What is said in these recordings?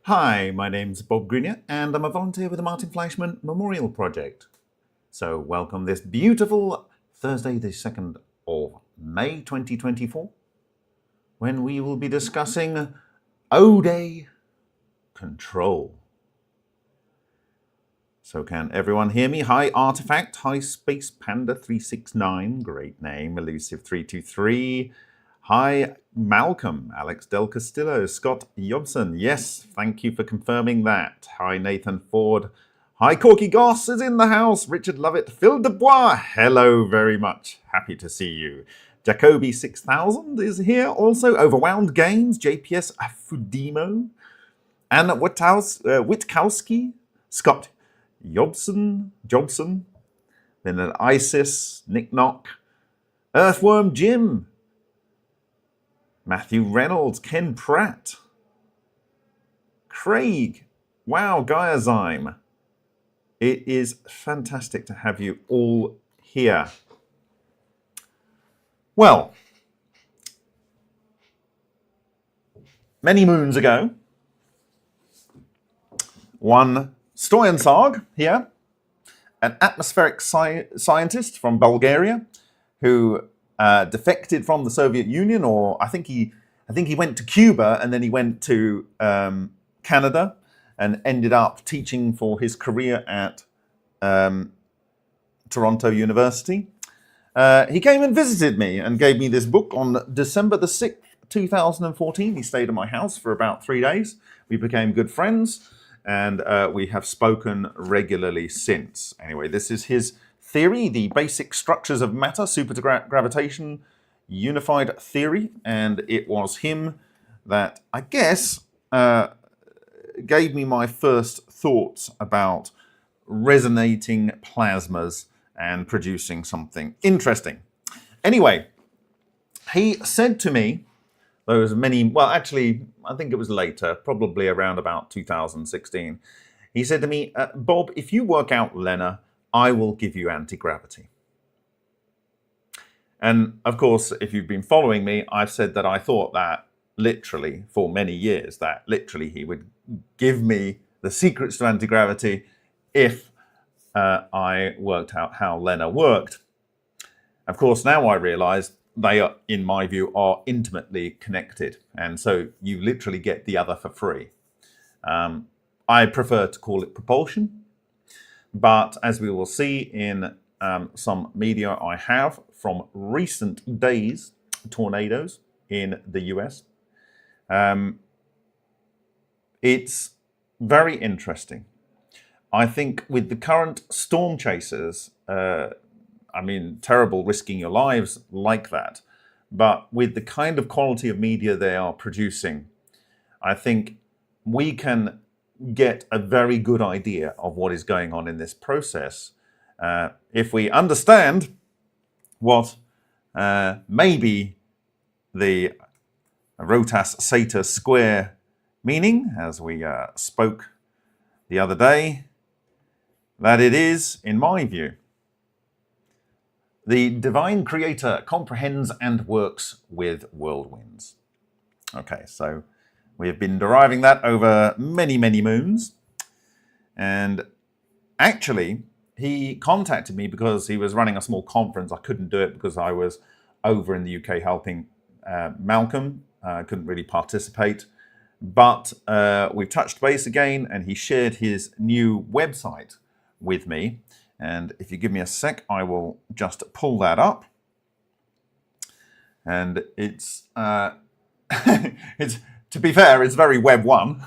Hi, my name's Bob Greenyer, and I'm a volunteer with the Martin Fleischmann Memorial Project. So welcome this beautiful Thursday, the 2nd of May 2024, when we will be discussing O-Day Control. So can everyone hear me? Hi Artifact, hi Space Panda 369, great name, Elusive 323. Hi Malcolm, Alex Del Castillo, Scott Jobson. Yes, thank you for confirming that. Hi Nathan Ford. Hi Corky Goss is in the house. Richard Lovett, Phil Dubois. Hello very much. Happy to see you. Jacoby 6000 is here. Also Overwhelmed Games, JPS Fudimo. Anna Witkowski, Scott Jobson. Then an Isis, Nick Knock, Earthworm Jim, Matthew Reynolds, Ken Pratt, Craig, wow, Gaiazyme. It is fantastic to have you all here. Well, many moons ago, one Stoyansag here, an atmospheric scientist from Bulgaria who defected from the Soviet Union, or I think he went to Cuba and then he went to Canada and ended up teaching for his career at Toronto University. He came and visited me and gave me this book on December the 6th, 2014. He stayed at my house for about 3 days. We became good friends and we have spoken regularly since. Anyway, this is his theory, the basic structures of matter, supergravitation, unified theory, and it was him that, I guess, gave me my first thoughts about resonating plasmas and producing something interesting. Anyway, he said to me, there was many, well actually, I think it was later, probably around about 2016, he said to me, Bob, if you work out Lena, I will give you anti-gravity. And of course, if you've been following me, I've said that I thought that literally for many years, that literally he would give me the secrets to anti-gravity if I worked out how Lena worked. Of course, now I realize they are, in my view, are intimately connected. And so you literally get the other for free. I prefer to call it propulsion. But as we will see in some media I have from recent days, tornadoes in the US, it's very interesting. I think with the current storm chasers, I mean, terrible risking your lives like that, but with the kind of quality of media they are producing, I think we can get a very good idea of what is going on in this process if we understand what maybe the rotas sator square meaning, as we spoke the other day, that it is, in my view, the divine creator comprehends and works with whirlwinds. Okay, so we have been deriving that over many, many moons. And actually, he contacted me because he was running a small conference. I couldn't do it because I was over in the UK helping Malcolm. I couldn't really participate. But we touched base again, and he shared his new website with me. And if you give me a sec, I will just pull that up. And it's to be fair, it's very Web 1.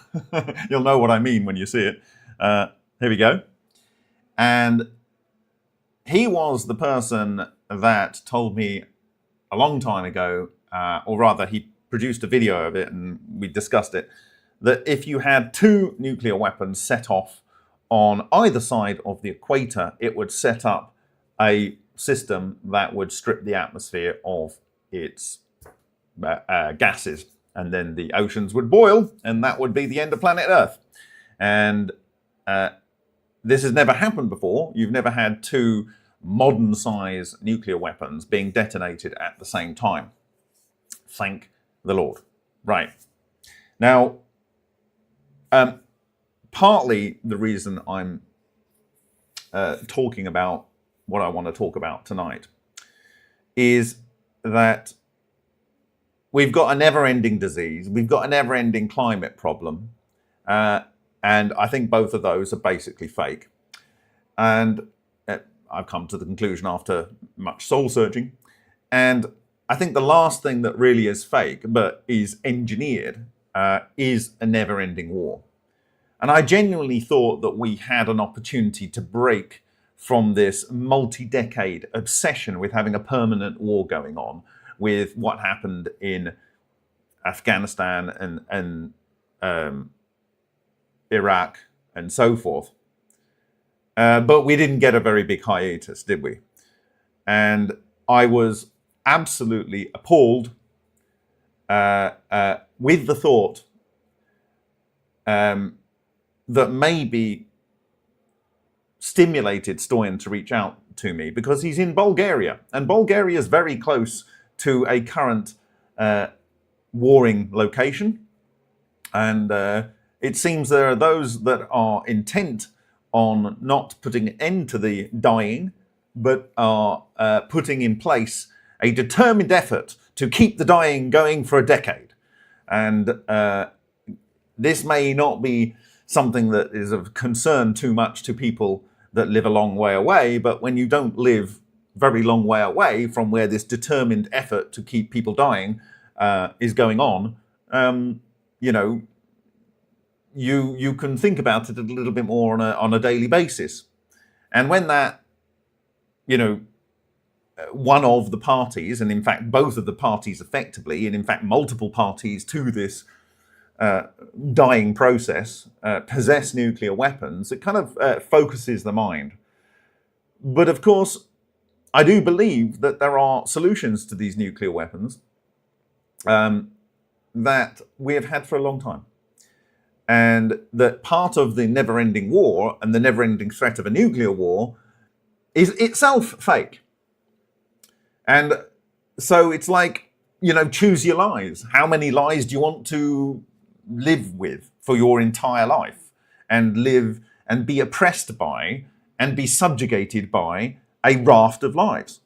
You'll know what I mean when you see it. Here we go. And he was the person that told me a long time ago, or rather he produced a video of it and we discussed it, that if you had 2 nuclear weapons set off on either side of the equator, it would set up a system that would strip the atmosphere of its gases. And then the oceans would boil, and that would be the end of planet Earth. And this has never happened before. You've never had 2 modern-size nuclear weapons being detonated at the same time. Thank the Lord. Right. Now, Partly the reason I'm talking about what I want to talk about tonight is that we've got a never-ending disease, we've got a never-ending climate problem, and I think both of those are basically fake. And I've come to the conclusion after much soul-searching, and I think the last thing that really is fake, but is engineered, is a never-ending war. And I genuinely thought that we had an opportunity to break from this multi-decade obsession with having a permanent war going on, with what happened in Afghanistan and Iraq and so forth. But we didn't get a very big hiatus, did we? And I was absolutely appalled with the thought that maybe stimulated Stoyan to reach out to me, because he's in Bulgaria, and Bulgaria is very close to a current warring location. And it seems there are those that are intent on not putting an end to the dying, but are putting in place a determined effort to keep the dying going for a decade. And this may not be something that is of concern too much to people that live a long way away, but when you don't live very long way away from where this determined effort to keep people dying is going on, you know, you can think about it a little bit more on a daily basis. And when that, you know, one of the parties, and in fact both of the parties effectively, and in fact multiple parties to this dying process, possess nuclear weapons, it kind of focuses the mind. But of course, I do believe that there are solutions to these nuclear weapons that we have had for a long time. And that part of the never-ending war and the never-ending threat of a nuclear war is itself fake. And so it's like, you know, choose your lies. How many lies do you want to live with for your entire life, and live and be oppressed by and be subjugated by a raft of lies?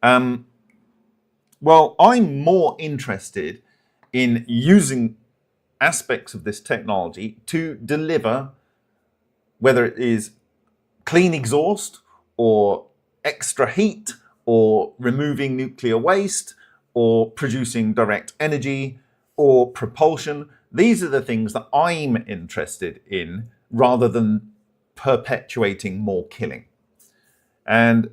Well, I'm more interested in using aspects of this technology to deliver, whether it is clean exhaust or extra heat or removing nuclear waste or producing direct energy or propulsion. These are the things that I'm interested in, rather than perpetuating more killing. And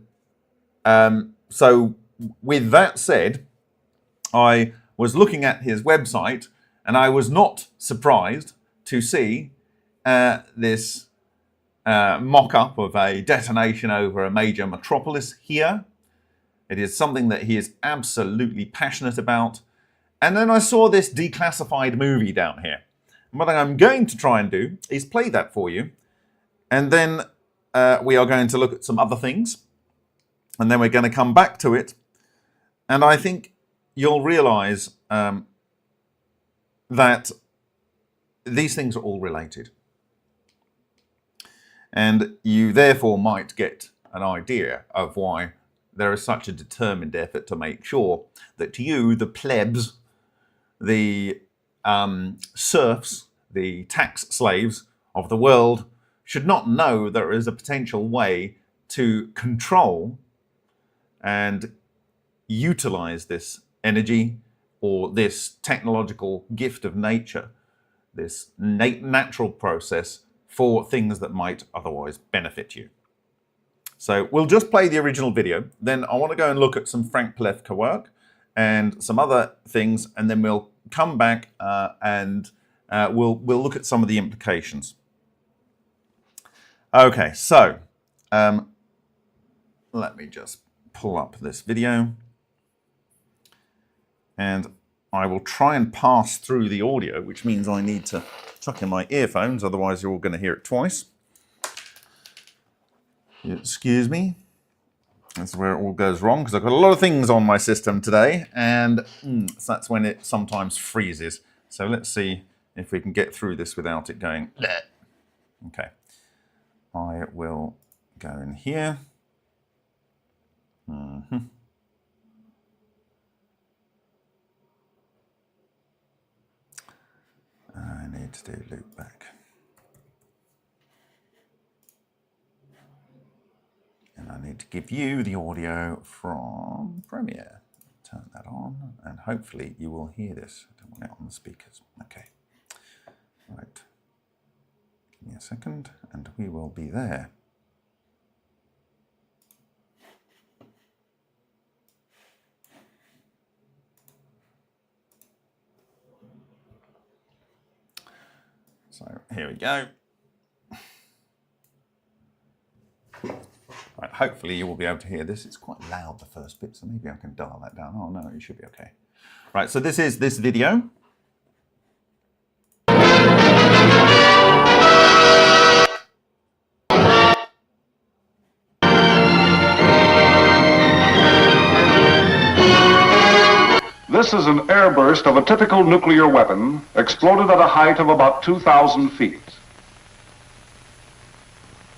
so with that said, I was looking at his website, and I was not surprised to see this mock-up of a detonation over a major metropolis here. It is something that he is absolutely passionate about. And then I saw this declassified movie down here. And what I'm going to try and do is play that for you. And then we are going to look at some other things. And then we're going to come back to it. And I think you'll realize that these things are all related. And you therefore might get an idea of why there is such a determined effort to make sure that you, the plebs, the serfs, the tax slaves of the world, should not know there is a potential way to control and utilize this energy, or this technological gift of nature, this natural process, for things that might otherwise benefit you. So we'll just play the original video. Then I want to go and look at some Frank Palevka work and some other things, and then we'll come back and we'll look at some of the implications. Okay, so let me just pull up this video, and I will try and pass through the audio, which means I need to chuck in my earphones, otherwise you're all going to hear it twice. Excuse me. That's where it all goes wrong, because I've got a lot of things on my system today, and so that's when it sometimes freezes. So let's see if we can get through this without it going. Bleh. Okay. I will go in here. I need to do loop back. And I need to give you the audio from Premiere. Turn that on, and hopefully you will hear this. I don't want it on the speakers. Okay. Right. Give me a second, and we will be there. So here we go. Right, hopefully you will be able to hear this. It's quite loud, the first bit, so maybe I can dial that down. Oh no, it should be okay. Right, so this is this video. This is an airburst of a typical nuclear weapon, exploded at a height of about 2,000 feet.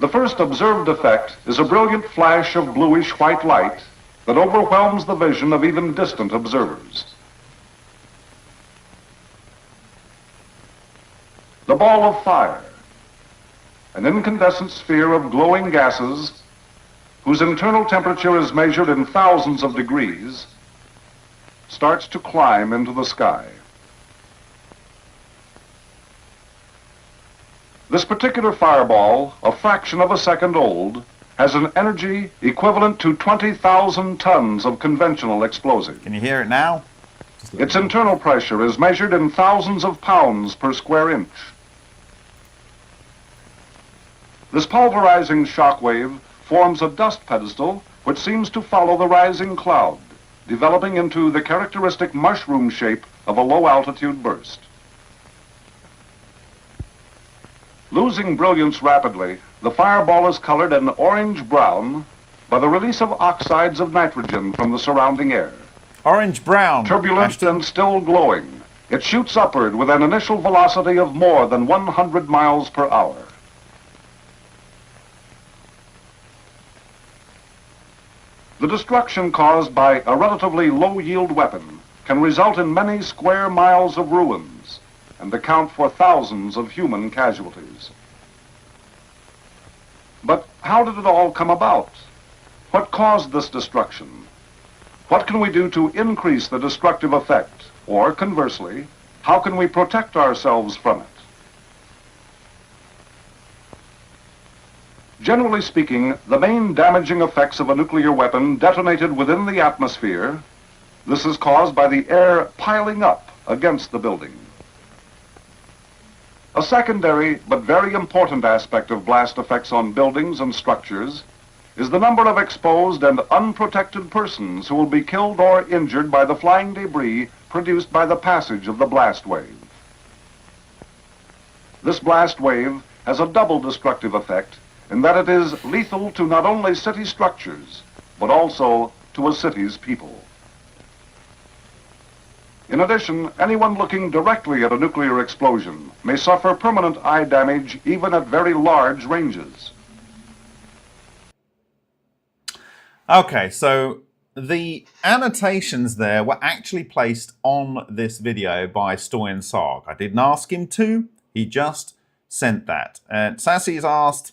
The first observed effect is a brilliant flash of bluish-white light that overwhelms the vision of even distant observers. The ball of fire, an incandescent sphere of glowing gases whose internal temperature is measured in thousands of degrees, starts to climb into the sky. This particular fireball, a fraction of a second old, has an energy equivalent to 20,000 tons of conventional explosive. Can you hear it now? Its internal pressure is measured in thousands of pounds per square inch. This pulverizing shock wave forms a dust pedestal which seems to follow the rising cloud, developing into the characteristic mushroom shape of a low-altitude burst. Losing brilliance rapidly, the fireball is colored an orange-brown by the release of oxides of nitrogen from the surrounding air. Orange-brown. Turbulent and still glowing, it shoots upward with an initial velocity of more than 100 miles per hour. The destruction caused by a relatively low-yield weapon can result in many square miles of ruins and account for thousands of human casualties. But how did it all come about? What caused this destruction? What can we do to increase the destructive effect? Or conversely, how can we protect ourselves from it? Generally speaking, the main damaging effects of a nuclear weapon detonated within the atmosphere, this is caused by the air piling up against the building. A secondary but very important aspect of blast effects on buildings and structures is the number of exposed and unprotected persons who will be killed or injured by the flying debris produced by the passage of the blast wave. This blast wave has a double destructive effect in that it is lethal to not only city structures, but also to a city's people. In addition, anyone looking directly at a nuclear explosion may suffer permanent eye damage even at very large ranges. Okay, so the annotations there were actually placed on this video by Stoyan Sarg. I didn't ask him to, he just sent that. Sassy's asked,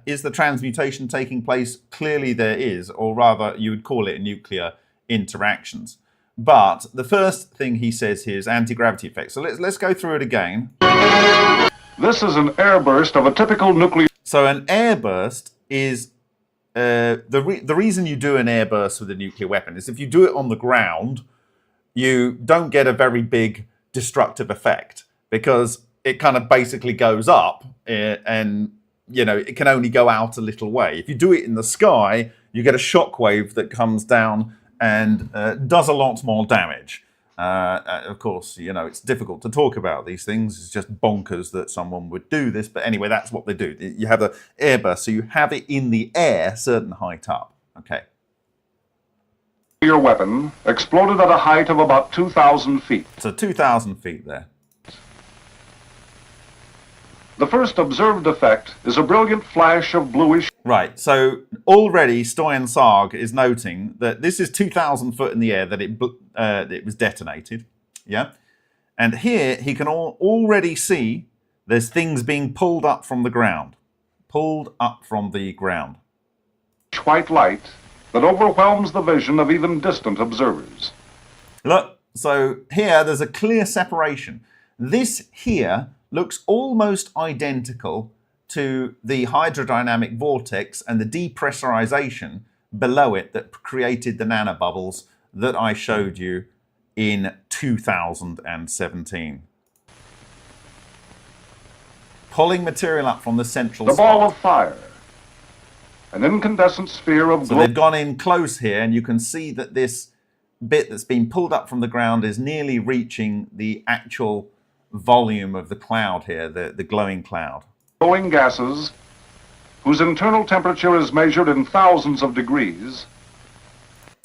is the transmutation taking place? Clearly there is, or rather you would call it nuclear interactions. But the first thing he says here is anti-gravity effect. So let's go through it again. This is an airburst of a typical nuclear... So an airburst is... the reason you do an airburst with a nuclear weapon is if you do it on the ground, you don't get a very big destructive effect because it kind of basically goes up and, you know, it can only go out a little way. If you do it in the sky, you get a shock wave that comes down and does a lot more damage. Of course, you know, it's difficult to talk about these things. It's just bonkers that someone would do this. But anyway, that's what they do. You have an airburst, so you have it in the air, certain height up. Okay. Your weapon exploded at a height of about 2,000 feet. So 2,000 feet there. The first observed effect is a brilliant flash of bluish. Right, so already Stoyan-Sarg is noting that this is 2,000 foot in the air that it was detonated. Yeah, and here he can already see there's things being pulled up from the ground. Pulled up from the ground. White light that overwhelms the vision of even distant observers. Look, so here there's a clear separation. This here looks almost identical to the hydrodynamic vortex and the depressurization below it that created the nanobubbles that I showed you in 2017. Pulling material up from the central spot. The ball of fire. An incandescent sphere of So they've gone in close here, and you can see that this bit that's been pulled up from the ground is nearly reaching the actual volume of the cloud here, the glowing cloud. Glowing gases, whose internal temperature is measured in thousands of degrees.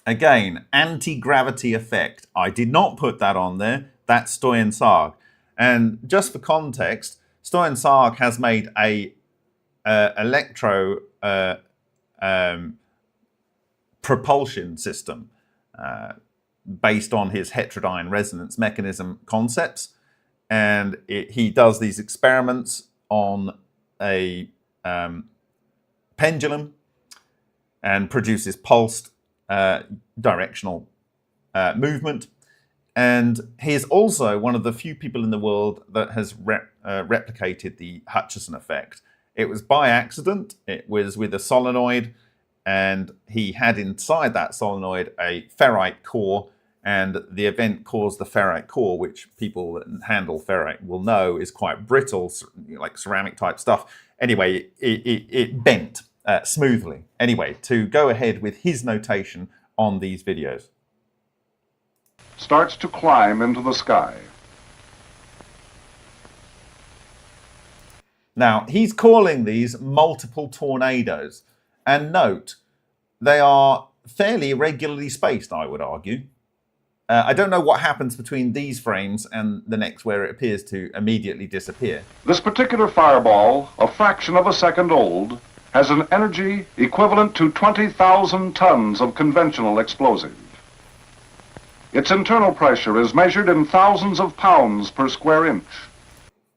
Again, anti-gravity effect. I did not put that on there. That's Stoyan-Sarg. And just for context, Stoyan-Sarg has made a electro propulsion system based on his heterodyne resonance mechanism concepts. And he does these experiments on a pendulum and produces pulsed directional movement. And he is also one of the few people in the world that has replicated the Hutchinson effect. It was by accident. It was with a solenoid, and he had inside that solenoid a ferrite core, and the event caused the ferrite core, which people that handle ferrite will know is quite brittle, like ceramic type stuff. Anyway, it bent smoothly. Anyway, to go ahead with his notation on these videos. Starts to climb into the sky. Now, he's calling these multiple tornadoes. And note, they are fairly regularly spaced, I would argue. I don't know what happens between these frames and the next where it appears to immediately disappear. This particular fireball, a fraction of a second old, has an energy equivalent to 20,000 tons of conventional explosive. Its internal pressure is measured in thousands of pounds per square inch.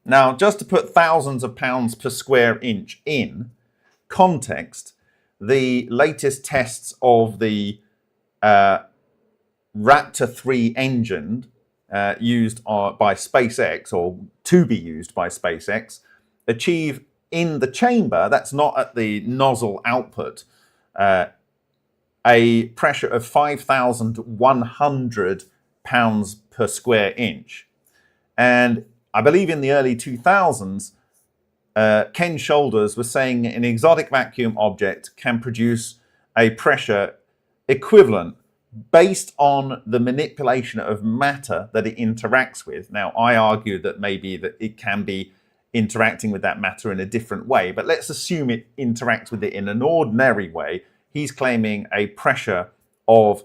Now, just to put thousands of pounds per square inch in context, the latest tests of the Raptor 3 engine used by SpaceX, or to be used by SpaceX, achieve in the chamber, that's not at the nozzle output, a pressure of 5,100 pounds per square inch. And I believe in the early 2000s, Ken Shoulders was saying an exotic vacuum object can produce a pressure equivalent based on the manipulation of matter that it interacts with. Now, I argue that maybe that it can be interacting with that matter in a different way, but let's assume it interacts with it in an ordinary way. He's claiming a pressure of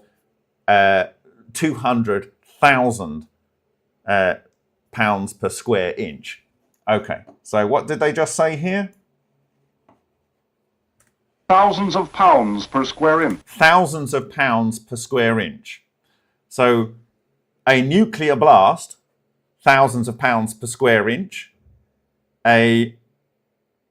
200,000 pounds per square inch. Okay, so what did they just say here? Thousands of pounds per square inch. Thousands of pounds per square inch. So a nuclear blast, thousands of pounds per square inch. A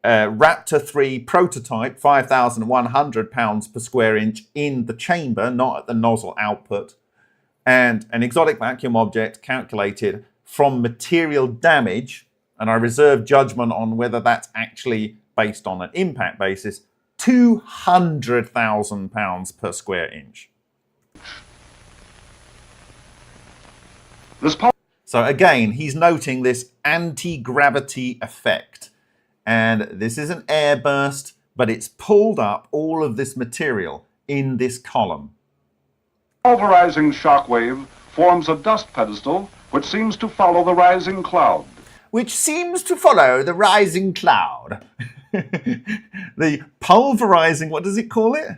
Raptor 3 prototype, 5,100 pounds per square inch in the chamber, not at the nozzle output. And an exotic vacuum object calculated from material damage, and I reserve judgment on whether that's actually based on an impact basis, 200,000 pounds per square inch. So again, he's noting this anti-gravity effect. And this is an airburst, but it's pulled up all of this material in this column. Pulverizing shockwave forms a dust pedestal which seems to follow the rising cloud. Which seems to follow the rising cloud. The pulverizing, what does it call it?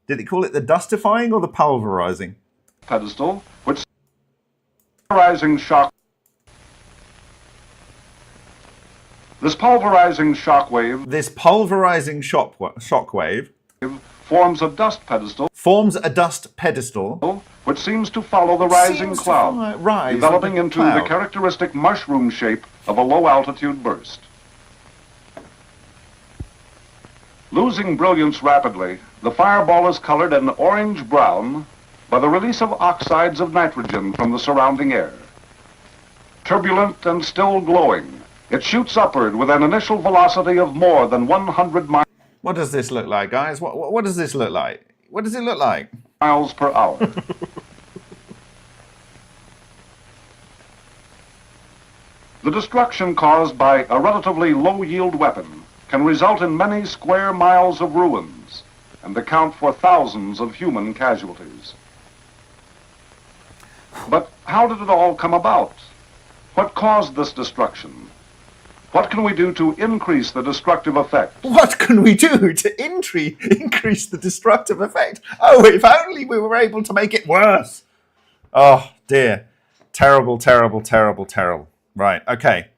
Did it call it the dustifying or the pulverizing? Pedestal, which rising shock. This pulverizing shockwave forms a dust pedestal which seems to follow the rising cloud, developing into the characteristic mushroom shape of a low-altitude burst. Losing brilliance rapidly, the fireball is colored an orange-brown by the release of oxides of nitrogen from the surrounding air. Turbulent and still glowing, it shoots upward with an initial velocity of more than 100 miles. What does this look like, guys? What does this look like? What does it look like? Miles per hour. The destruction caused by a relatively low-yield weapon can result in many square miles of ruins and account for thousands of human casualties. But how did it all come about? What caused this destruction? What can we do to increase the destructive effect? What can we do to increase the destructive effect? Oh, if only we were able to make it worse. Oh, dear. Terrible, terrible, terrible, terrible. Right, okay.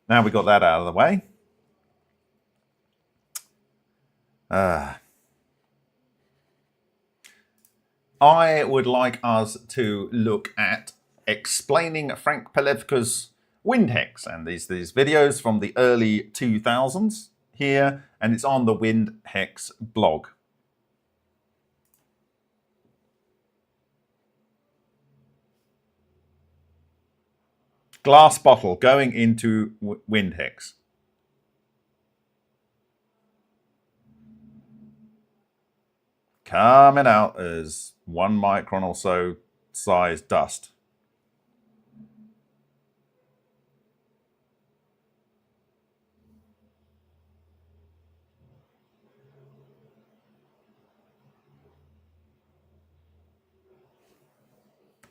Now we got that out of the way. I would like us to look at explaining Frank Pelevka's wind hex, and these videos from the early 2000s here, and it's on the Wind Hex blog. Glass bottle going into wind hex. Coming out as 1 micron or so size dust.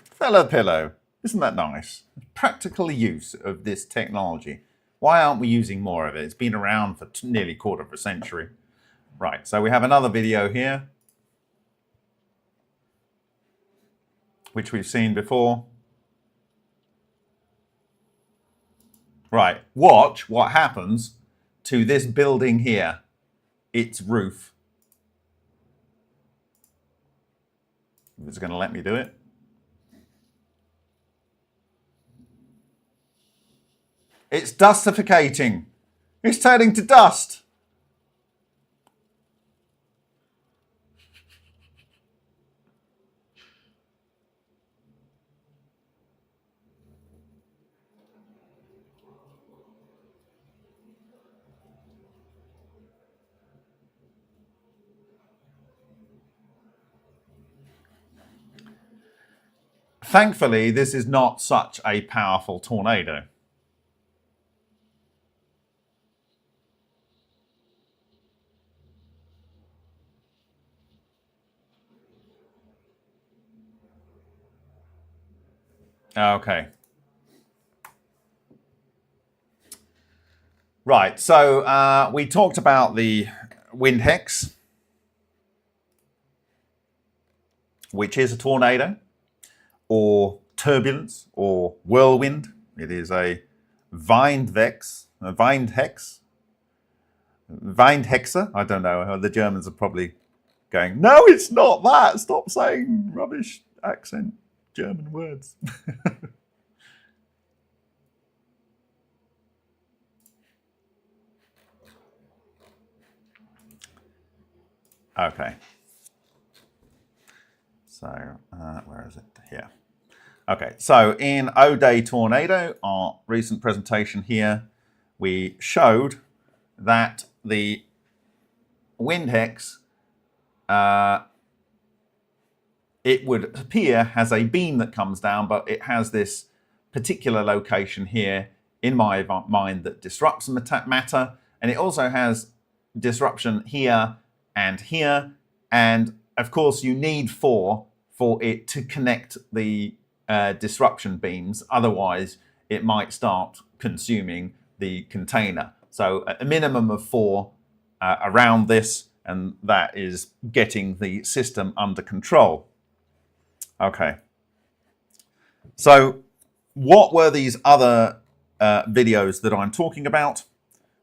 Fella pillow. Isn't that nice? Practical use of this technology. Why aren't we using more of it? It's been around for nearly a quarter of a century. Right, so we have another video here, which we've seen before. Right, watch what happens to this building here, its roof. If it's going to let me do it. It's dustificating. It's turning to dust. Thankfully, this is not such a powerful tornado. Okay. Right, so we talked about the wind hex, which is a tornado, or turbulence, or whirlwind. It is a Windhexe. I don't know. The Germans are probably going, no, it's not that. Stop saying rubbish accent German words. Okay. So, where is it? Here. Okay, so in O-Day Tornado, our recent presentation here, we showed that the wind hex, it would appear has a beam that comes down, but it has this particular location here in my mind that disrupts matter, and it also has disruption here, and of course you need four for it to connect the disruption beams, otherwise it might start consuming the container. So a minimum of 4 around this, and that is getting the system under control. Okay. So what were these other videos that I'm talking about?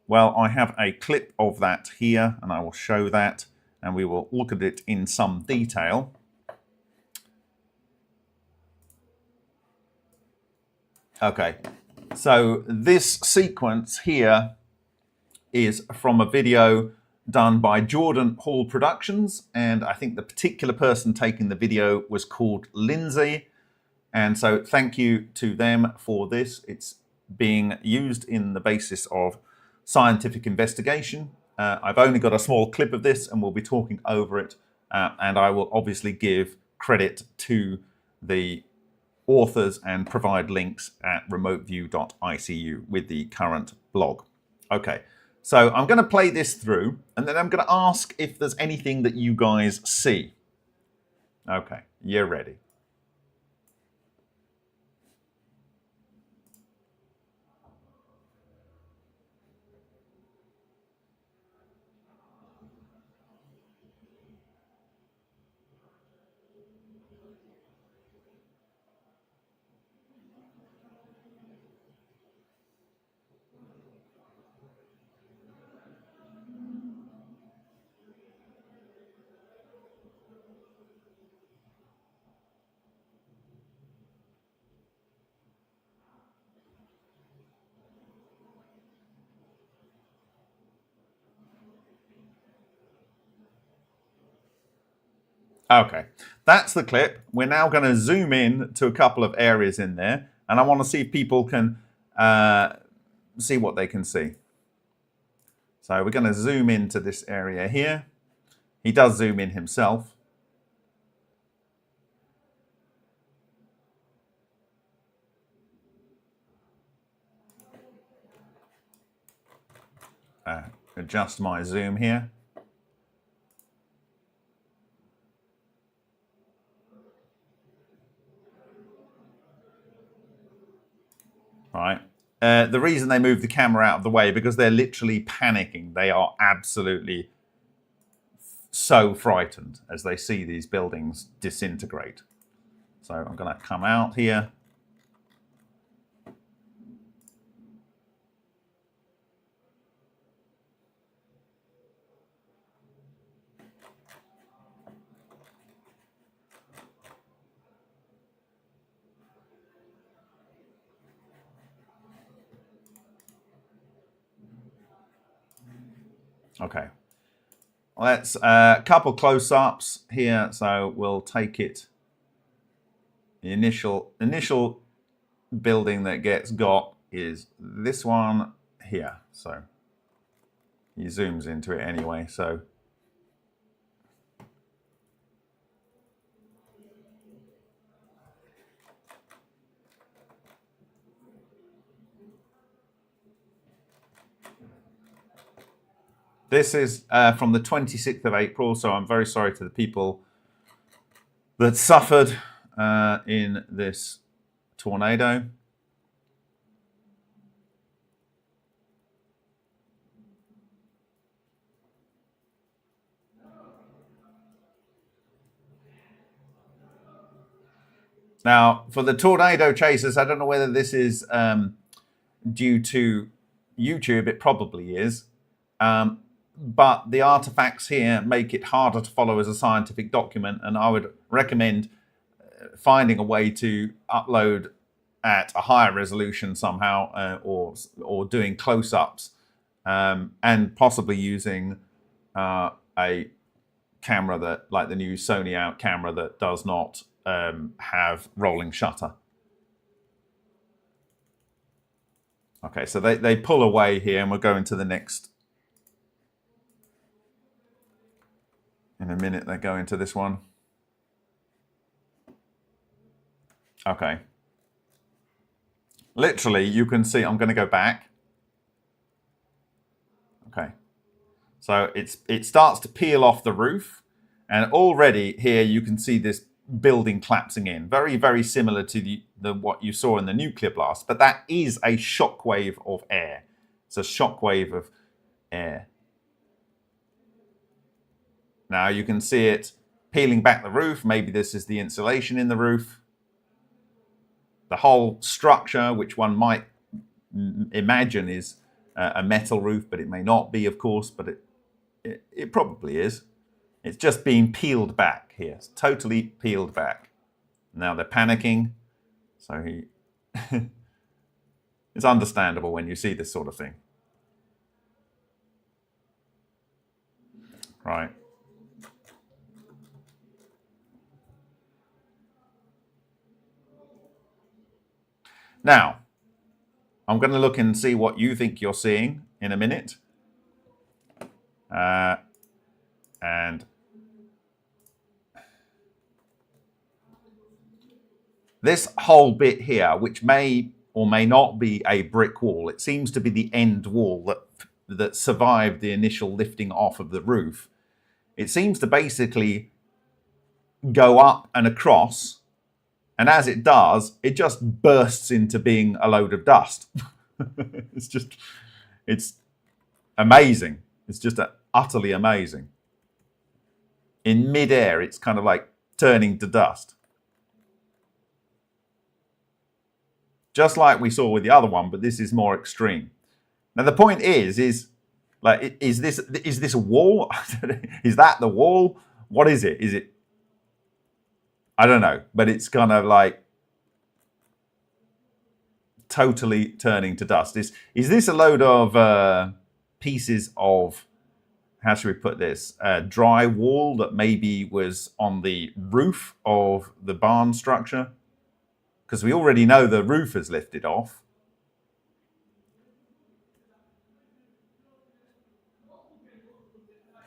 Well, I have a clip of that here, and I will show that, and we will look at it in some detail. Okay, so this sequence here is from a video done by Jordan Hall Productions, and I think the particular person taking the video was called Lindsay, and so thank you to them for this. It's being used in the basis of scientific investigation. I've only got a small clip of this, and we'll be talking over it, and I will obviously give credit to the authors and provide links at remoteview.icu with the current blog. Okay, so I'm going to play this through, and then I'm going to ask if there's anything that you guys see. Okay, you're ready. Okay, that's the clip. We're now going to zoom in to a couple of areas in there, and I want to see if people can see what they can see. So we're going to zoom into this area here. He does zoom in himself. Adjust my zoom here. Right. The reason they move the camera out of the way, because they're literally panicking. They are absolutely so frightened as they see these buildings disintegrate. So I'm going to come out here. Okay, let's a couple close-ups here. So we'll take it. The initial building that gets got is this one here. So he zooms into it anyway. So this is from the 26th of April, so I'm very sorry to the people that suffered in this tornado. Now, for the tornado chasers, I don't know whether this is due to YouTube. It probably is. But the artifacts here make it harder to follow as a scientific document, and I would recommend finding a way to upload at a higher resolution somehow, or doing close-ups, and possibly using a camera that, like the new Sony out camera, that does not have rolling shutter. Okay, so they pull away here, and we'll go into the next. In a minute, they go into this one. Okay. Literally, you can see, I'm going to go back. Okay. So it starts to peel off the roof. And already here you can see this building collapsing in. Very, very similar to what you saw in the nuclear blast. But that is a shockwave of air. It's a shockwave of air. Now you can see it peeling back the roof. Maybe this is the insulation in the roof. The whole structure, which one might imagine is a metal roof, but it may not be, of course, but it probably is. It's just being peeled back here. It's totally peeled back. Now they're panicking. So it's understandable when you see this sort of thing. Right. Now, I'm going to look and see what you think you're seeing in a minute. And this whole bit here, which may or may not be a brick wall, it seems to be the end wall that survived the initial lifting off of the roof. It seems to basically go up and across, and as it does, it just bursts into being a load of dust. It's amazing. It's just utterly amazing. In midair, it's kind of like turning to dust. Just like we saw with the other one, but this is more extreme. Now the point is like, is this a wall? Is that the wall? What is it? Is it? I don't know, but it's kind of like totally turning to dust. Is this a load of pieces of, how should we put this, drywall that maybe was on the roof of the barn structure? Because we already know the roof is lifted off.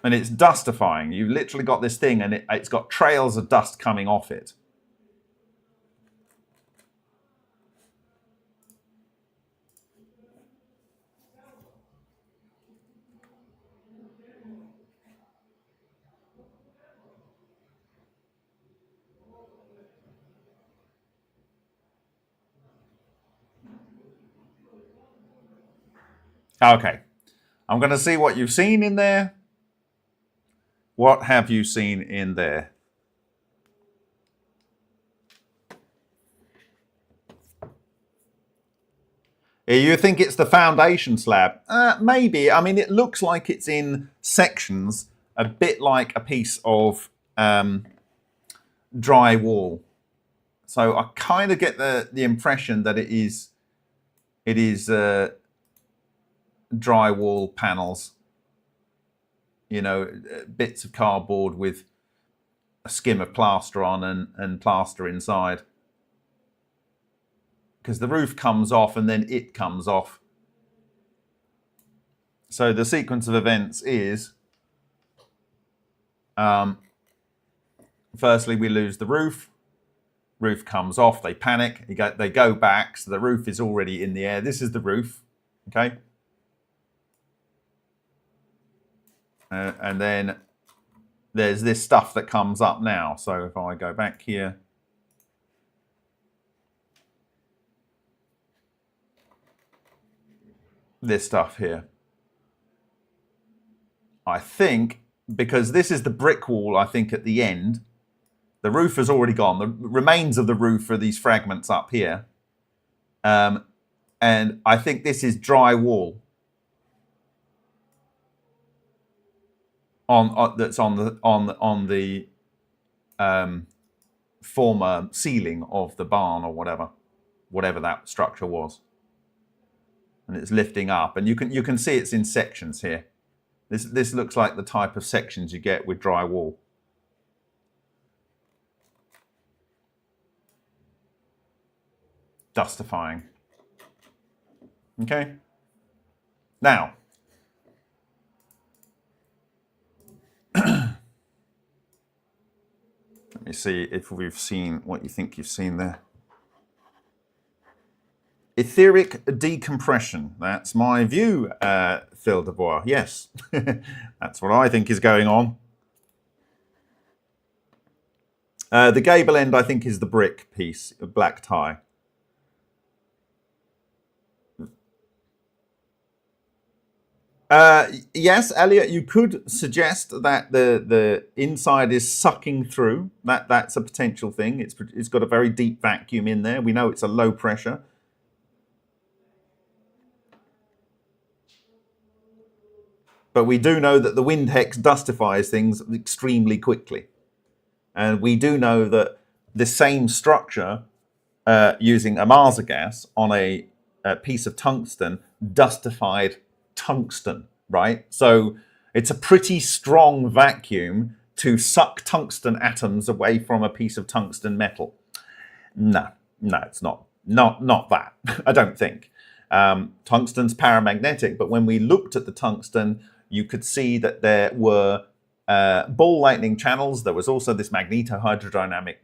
And it's dustifying. You've literally got this thing and it's got trails of dust coming off it. Okay, I'm going to see what you've seen in there. What have you seen in there? You think it's the foundation slab? Maybe. I mean, it looks like it's in sections, a bit like a piece of drywall. So I kind of get the impression that it is drywall panels, you know, bits of cardboard with a skim of plaster on and plaster inside, because the roof comes off and then it comes off. So the sequence of events is, firstly we lose the roof comes off, they panic, they go back, so the roof is already in the air. This is the roof, okay? And then there's this stuff that comes up now. So if I go back here, this stuff here, I think, because this is the brick wall, I think at the end, the roof has already gone. The remains of the roof are these fragments up here. And I think this is drywall. That's on the former ceiling of the barn or whatever that structure was, and it's lifting up, and you can see it's in sections here. This looks like the type of sections you get with drywall. Dustifying. Okay. Now. Let me see if we've seen what you think you've seen there. Etheric decompression. That's my view, Phil Dubois. Yes, that's what I think is going on. The gable end, I think, is the brick piece, a black tie. Yes, Elliot, you could suggest that the inside is sucking through. That's a potential thing. It's got a very deep vacuum in there. We know it's a low pressure. But we do know that the wind hex dustifies things extremely quickly. And we do know that the same structure using a Marsa gas on a piece of tungsten dustified tungsten, right? So it's a pretty strong vacuum to suck tungsten atoms away from a piece of tungsten metal. No, it's not. Not that, I don't think. Tungsten's paramagnetic, but when we looked at the tungsten, you could see that there were ball lightning channels. There was also this magnetohydrodynamic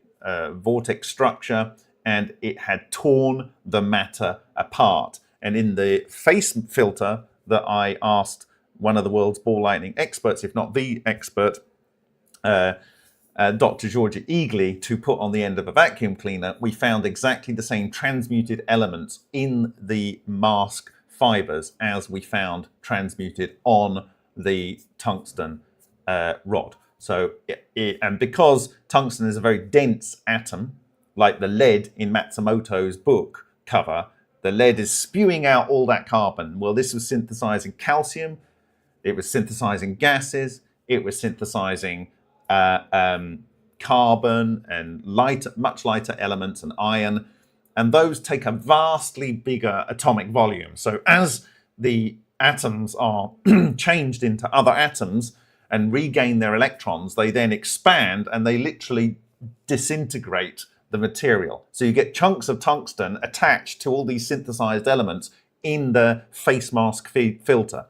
vortex structure, and it had torn the matter apart. And in the face filter that I asked one of the world's ball lightning experts, if not the expert, Dr. Georgia Eagley, to put on the end of a vacuum cleaner, we found exactly the same transmuted elements in the mask fibers as we found transmuted on the tungsten rod. So, and because tungsten is a very dense atom, like the lead in Matsumoto's book cover, the lead is spewing out all that carbon. Well, this was synthesizing calcium, it was synthesizing gases, it was synthesizing carbon and much lighter elements and iron, and those take a vastly bigger atomic volume. So as the atoms are changed into other atoms and regain their electrons, they then expand and they literally disintegrate the material. So you get chunks of tungsten attached to all these synthesized elements in the face mask filter.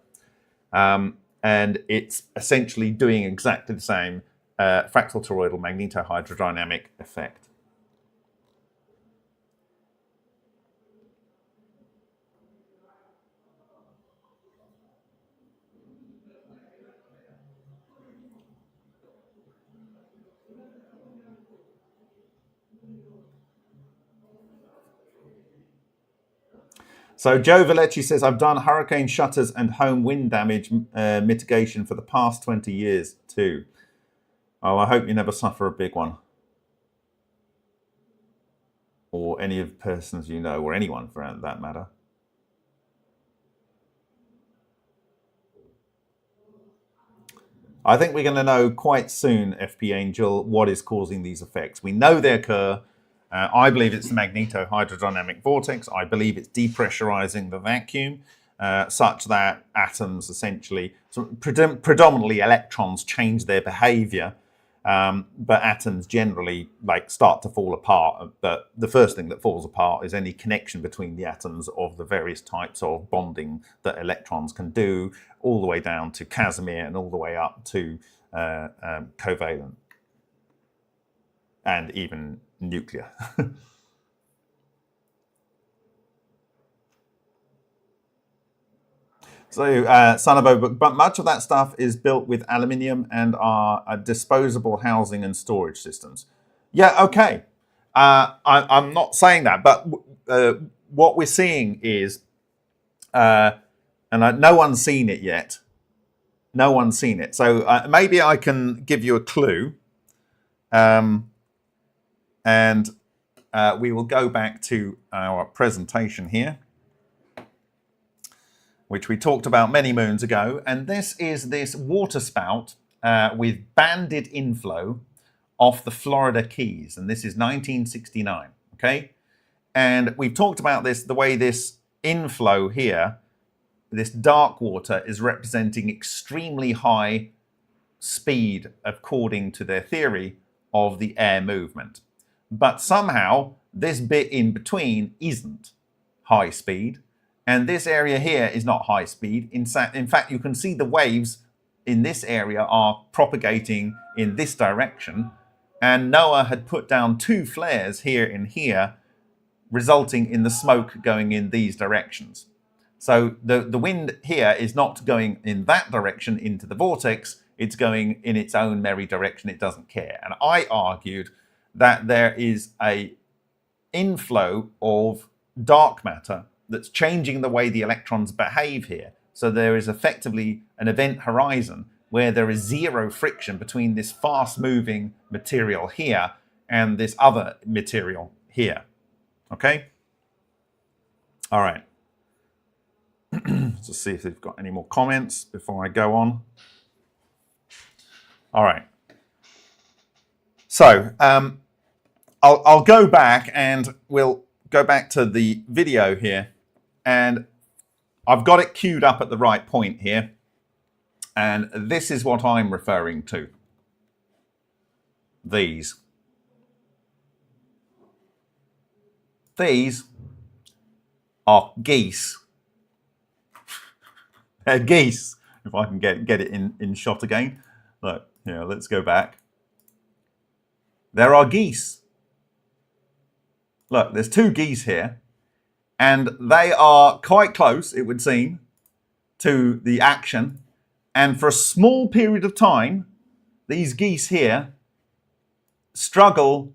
And it's essentially doing exactly the same fractal toroidal magnetohydrodynamic effect. So Joe Vellecci says, I've done hurricane shutters and home wind damage mitigation for the past 20 years too. Oh, I hope you never suffer a big one. Or any of the persons you know, or anyone for that matter. I think we're going to know quite soon, FP Angel, what is causing these effects. We know they occur. I believe it's the magnetohydrodynamic vortex. I believe it's depressurizing the vacuum such that atoms essentially, predominantly electrons, change their behavior. But atoms generally start to fall apart. But the first thing that falls apart is any connection between the atoms of the various types of bonding that electrons can do, all the way down to Casimir and all the way up to covalent and even nuclear. So, Sanabo, but much of that stuff is built with aluminium and are disposable housing and storage systems. Yeah, okay. I'm not saying that, but what we're seeing is, and no one's seen it yet. No one's seen it. So maybe I can give you a clue. And we will go back to our presentation here, which we talked about many moons ago. And this is this water spout with banded inflow off the Florida Keys. And this is 1969, okay? And we've talked about this, the way this inflow here, this dark water, is representing extremely high speed according to their theory of the air movement. But somehow this bit in between isn't high speed. And this area here is not high speed. In fact, you can see the waves in this area are propagating in this direction. And NOAA had put down 2 flares here and here, resulting in the smoke going in these directions. So the wind here is not going in that direction into the vortex. It's going in its own merry direction. It doesn't care. And I argued that there is a inflow of dark matter that's changing the way the electrons behave here. So there is effectively an event horizon where there is zero friction between this fast-moving material here and this other material here. Okay? All right. Let's see if they've got any more comments before I go on. All right. So I'll go back and we'll go back to the video here. And I've got it queued up at the right point here. And this is what I'm referring to. These. These are geese. They're geese. If I can get it in shot again. Look, here, let's go back. There are geese. Look, there's two geese here. And they are quite close, it would seem, to the action. And for a small period of time, these geese here struggle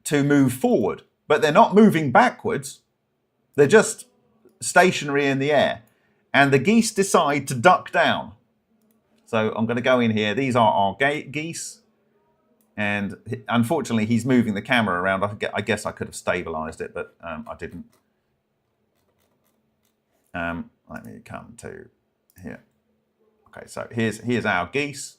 to move forward. But they're not moving backwards. They're just stationary in the air. And the geese decide to duck down. So I'm going to go in here. These are our geese. And unfortunately, he's moving the camera around. I guess I could have stabilized it, but I didn't. Let me come to here. Okay, so here's our geese.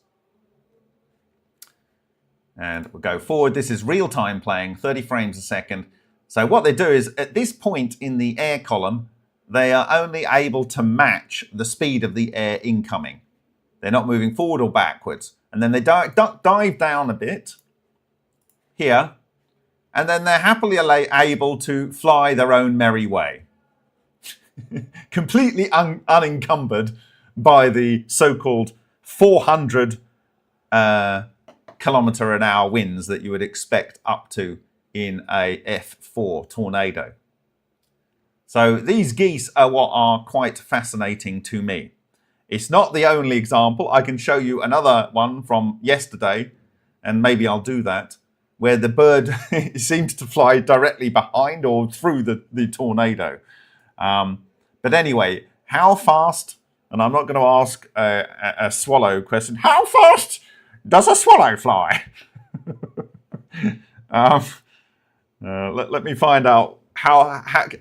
And we'll go forward. This is real-time playing, 30 frames a second. So what they do is, at this point in the air column, they are only able to match the speed of the air incoming. They're not moving forward or backwards. And then they dive down a bit here. And then they're happily able to fly their own merry way. Completely unencumbered by the so-called 400 kilometer an hour winds that you would expect up to in a F4 tornado. So these geese are what are quite fascinating to me. It's not the only example. I can show you another one from yesterday, and maybe I'll do that, where the bird seems to fly directly behind or through the tornado. But anyway, how fast, and I'm not going to ask a swallow question, how fast does a swallow fly? Let me find out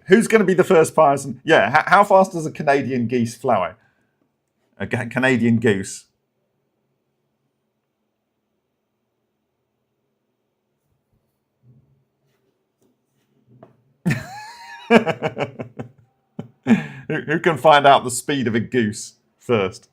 who's going to be the first person. Yeah, how fast does a Canadian geese fly? A Canadian goose. Who can find out the speed of a goose first?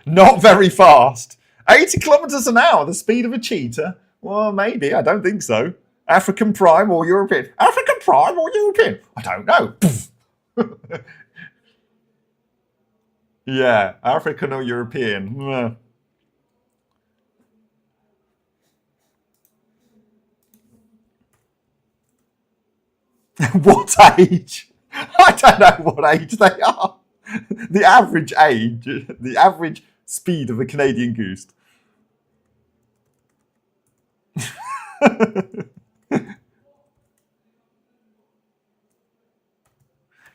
Not very fast. 80 kilometers an hour, the speed of a cheetah? Well, maybe. I don't think so. African prime or European? African prime or European? I don't know. Yeah, African or European. What age? I don't know what age they are. The average age, the average speed of a Canadian goose.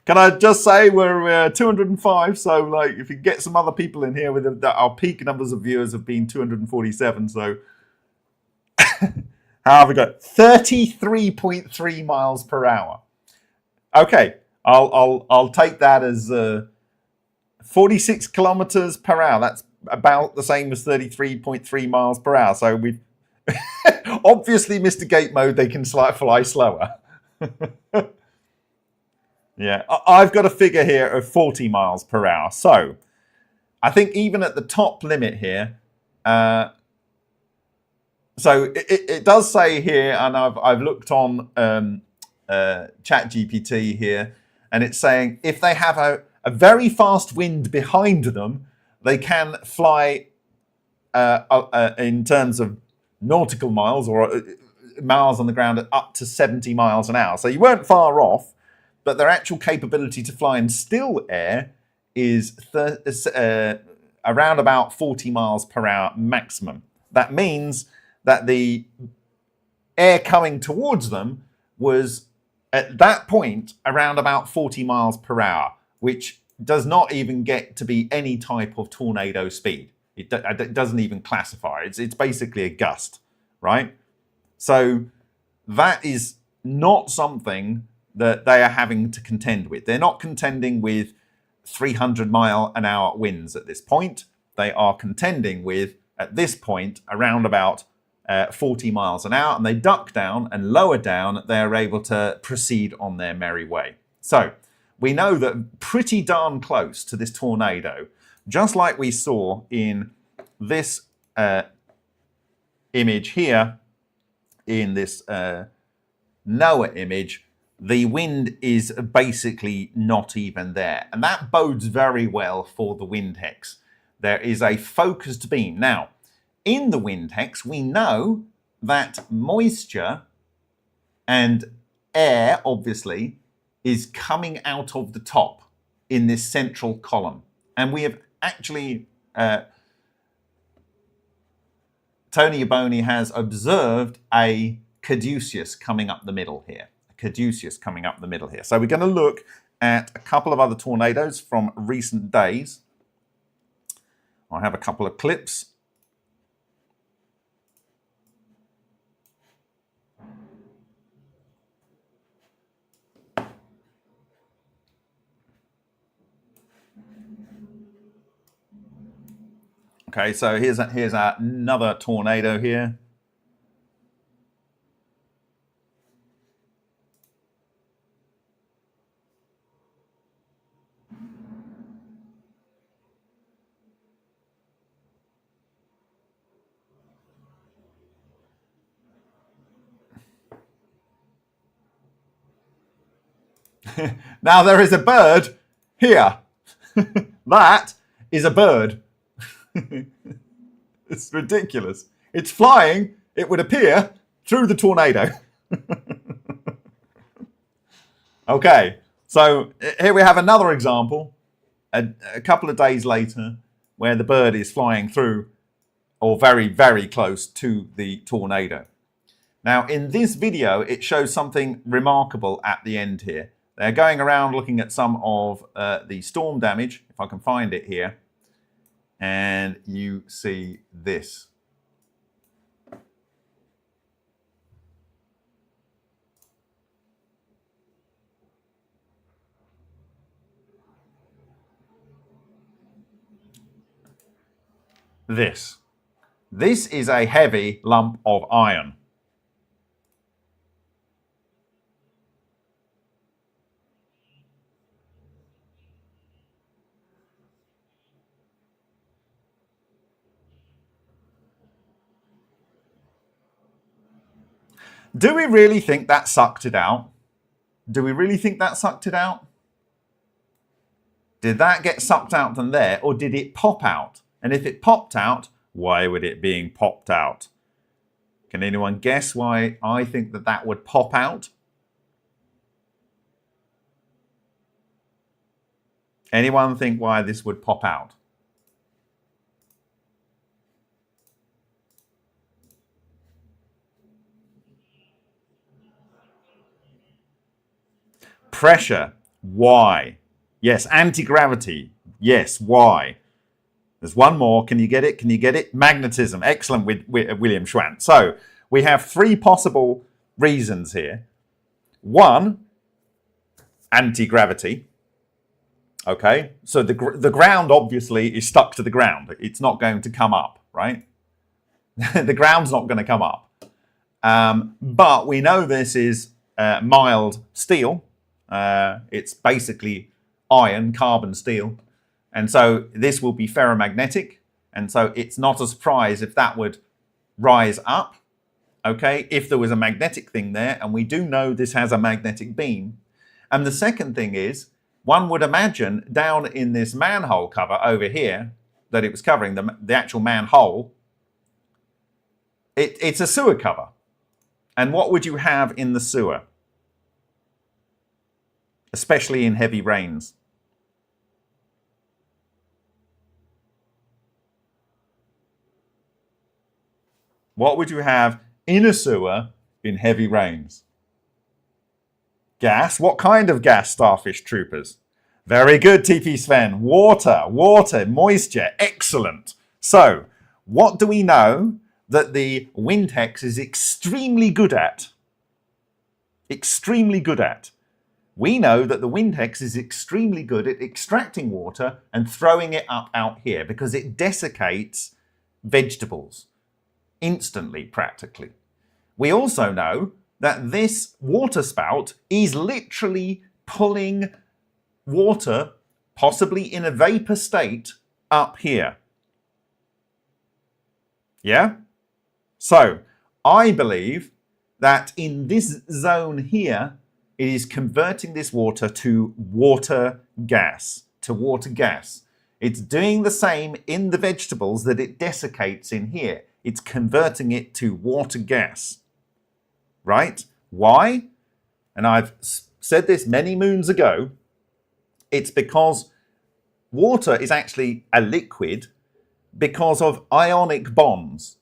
Can I just say we're 205, so like if you get some other people in here with our peak numbers of viewers have been 247, so how have we got? 33.3 miles per hour. Okay, I'll take that as 46 kilometers per hour. That's about the same as 33.3 miles per hour. So we obviously, Mr. Gate Mode, they can fly slower. Yeah, I've got a figure here of 40 miles per hour. So I think even at the top limit here, so it does say here, and I've looked on ChatGPT here, and it's saying if they have a very fast wind behind them, they can fly in terms of nautical miles or miles on the ground at up to 70 miles an hour. So you weren't far off. But their actual capability to fly in still air is around about 40 miles per hour maximum. That means that the air coming towards them was, at that point, around about 40 miles per hour, which does not even get to be any type of tornado speed. It doesn't even classify. It's basically a gust, right? So that is not something that they are having to contend with. They're not contending with 300-mile-an-hour winds at this point. They are contending with, at this point, around about 40 miles an hour, and they duck down and lower down. They are able to proceed on their merry way. So we know that pretty darn close to this tornado, just like we saw in this image here, in this NOAA image, the wind is basically not even there. And that bodes very well for the wind hex. There is a focused beam. Now, in the wind hex, we know that moisture and air, obviously, is coming out of the top in this central column. And we have actually, Tony Aboni has observed a caduceus coming up the middle here. So we're going to look at a couple of other tornadoes from recent days. I have a couple of clips. Okay, so here's another tornado here. Now there is a bird here. That is a bird. It's ridiculous. It's flying, it would appear, through the tornado. Okay, so here we have another example, a couple of days later, where the bird is flying through, or very, very close to the tornado. Now, in this video, it shows something remarkable at the end here. They're going around looking at some of the storm damage, if I can find it here, and you see this. This is a heavy lump of iron. Do we really think that sucked it out? Do we really think that sucked it out? Did that get sucked out from there, or did it pop out? And if it popped out, why would it being popped out? Can anyone guess why I think that that would pop out? Anyone think why this would pop out? Pressure. Why? Yes, anti-gravity. Yes, why? There's one more. Can you get it? Can you get it? Magnetism. Excellent with William Schwandt. So we have three possible reasons here. One, anti-gravity. Okay, so the ground obviously is stuck to the ground. It's not going to come up, right? The ground's not going to come up. But we know this is mild steel. It's basically iron, carbon steel. And so this will be ferromagnetic. And so it's not a surprise if that would rise up, okay, if there was a magnetic thing there. And we do know this has a magnetic beam. And the second thing is, one would imagine down in this manhole cover over here that it was covering, the actual manhole, it's a sewer cover. And what would you have in the sewer? Especially in heavy rains. What would you have in a sewer in heavy rains? Gas? What kind of gas, Starfish Troopers? Very good, TP Sven. Water, moisture. Excellent. So, what do we know that the Windex is extremely good at. Extremely good at. We know that the Windex is extremely good at extracting water and throwing it up out here because it desiccates vegetables instantly, practically. We also know that this water spout is literally pulling water, possibly in a vapor state, up here. Yeah? So, I believe that in this zone here, it is converting this water to water gas. It's doing the same in the vegetables that it desiccates in here. It's converting it to water gas. Right? Why? And I've said this many moons ago. It's because water is actually a liquid because of ionic bonds.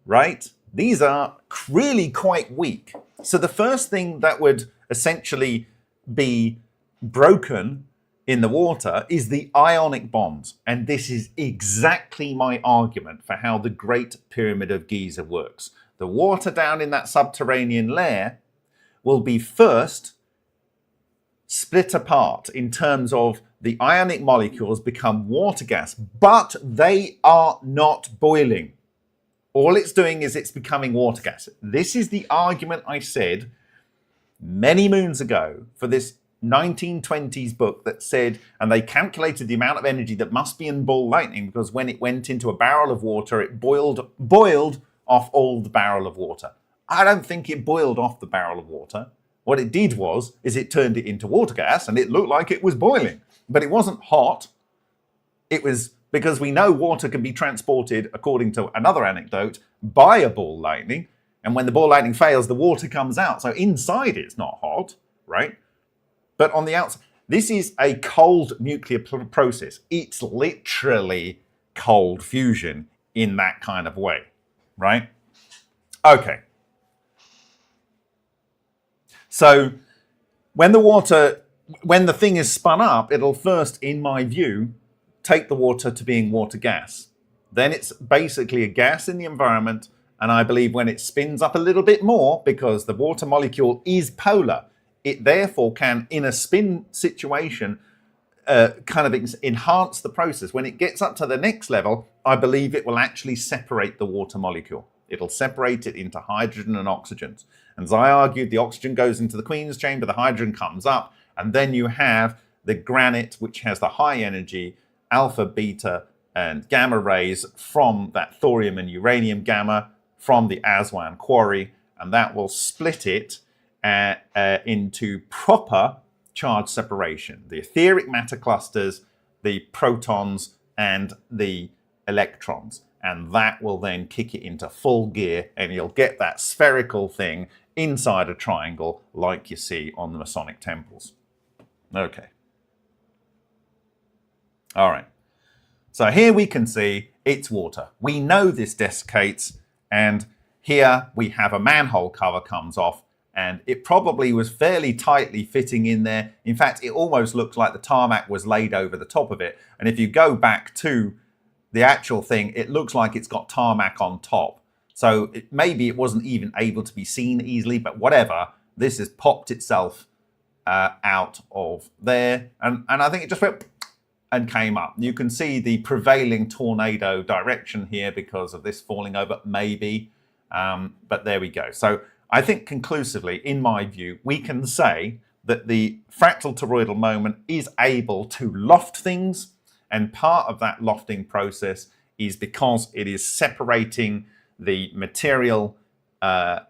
Right? These are really quite weak. So the first thing that would essentially be broken in the water is the ionic bonds. And this is exactly my argument for how the Great Pyramid of Giza works. The water down in that subterranean layer will be first split apart in terms of the ionic molecules become water gas, but they are not boiling. All it's doing is it's becoming water gas. This is the argument I said many moons ago for this 1920s book that said, and they calculated the amount of energy that must be in ball lightning because when it went into a barrel of water, it boiled off all the barrel of water. I don't think it boiled off the barrel of water. What it did is it turned it into water gas and it looked like it was boiling, but it wasn't hot. It was because we know water can be transported, according to another anecdote, by a ball lightning. And when the ball lightning fails, the water comes out. So inside it's not hot, right? But on the outside, this is a cold nuclear process. It's literally cold fusion in that kind of way, right? Okay. So when the thing is spun up, it'll first, in my view, take the water to being water gas. Then it's basically a gas in the environment. And I believe when it spins up a little bit more, because the water molecule is polar, it therefore can, in a spin situation, kind of enhance the process. When it gets up to the next level, I believe it will actually separate the water molecule. It'll separate it into hydrogen and oxygen. And as I argued, the oxygen goes into the Queen's chamber, the hydrogen comes up, and then you have the granite, which has the high energy alpha, beta, and gamma rays from that thorium and uranium gamma from the Aswan quarry, and that will split it into proper charge separation. The etheric matter clusters, the protons, and the electrons. And that will then kick it into full gear, and you'll get that spherical thing inside a triangle like you see on the Masonic temples. Okay. All right. So here we can see it's water. We know this desiccates, and here we have a manhole cover comes off, and it probably was fairly tightly fitting in there. In fact, it almost looks like the tarmac was laid over the top of it. And if you go back to the actual thing, it looks like it's got tarmac on top. So maybe it wasn't even able to be seen easily, but whatever, this has popped itself out of there. And I think it just went and came up. You can see the prevailing tornado direction here because of this falling over, maybe. But there we go. So I think conclusively, in my view, we can say that the fractal toroidal moment is able to loft things. And part of that lofting process is because it is separating the material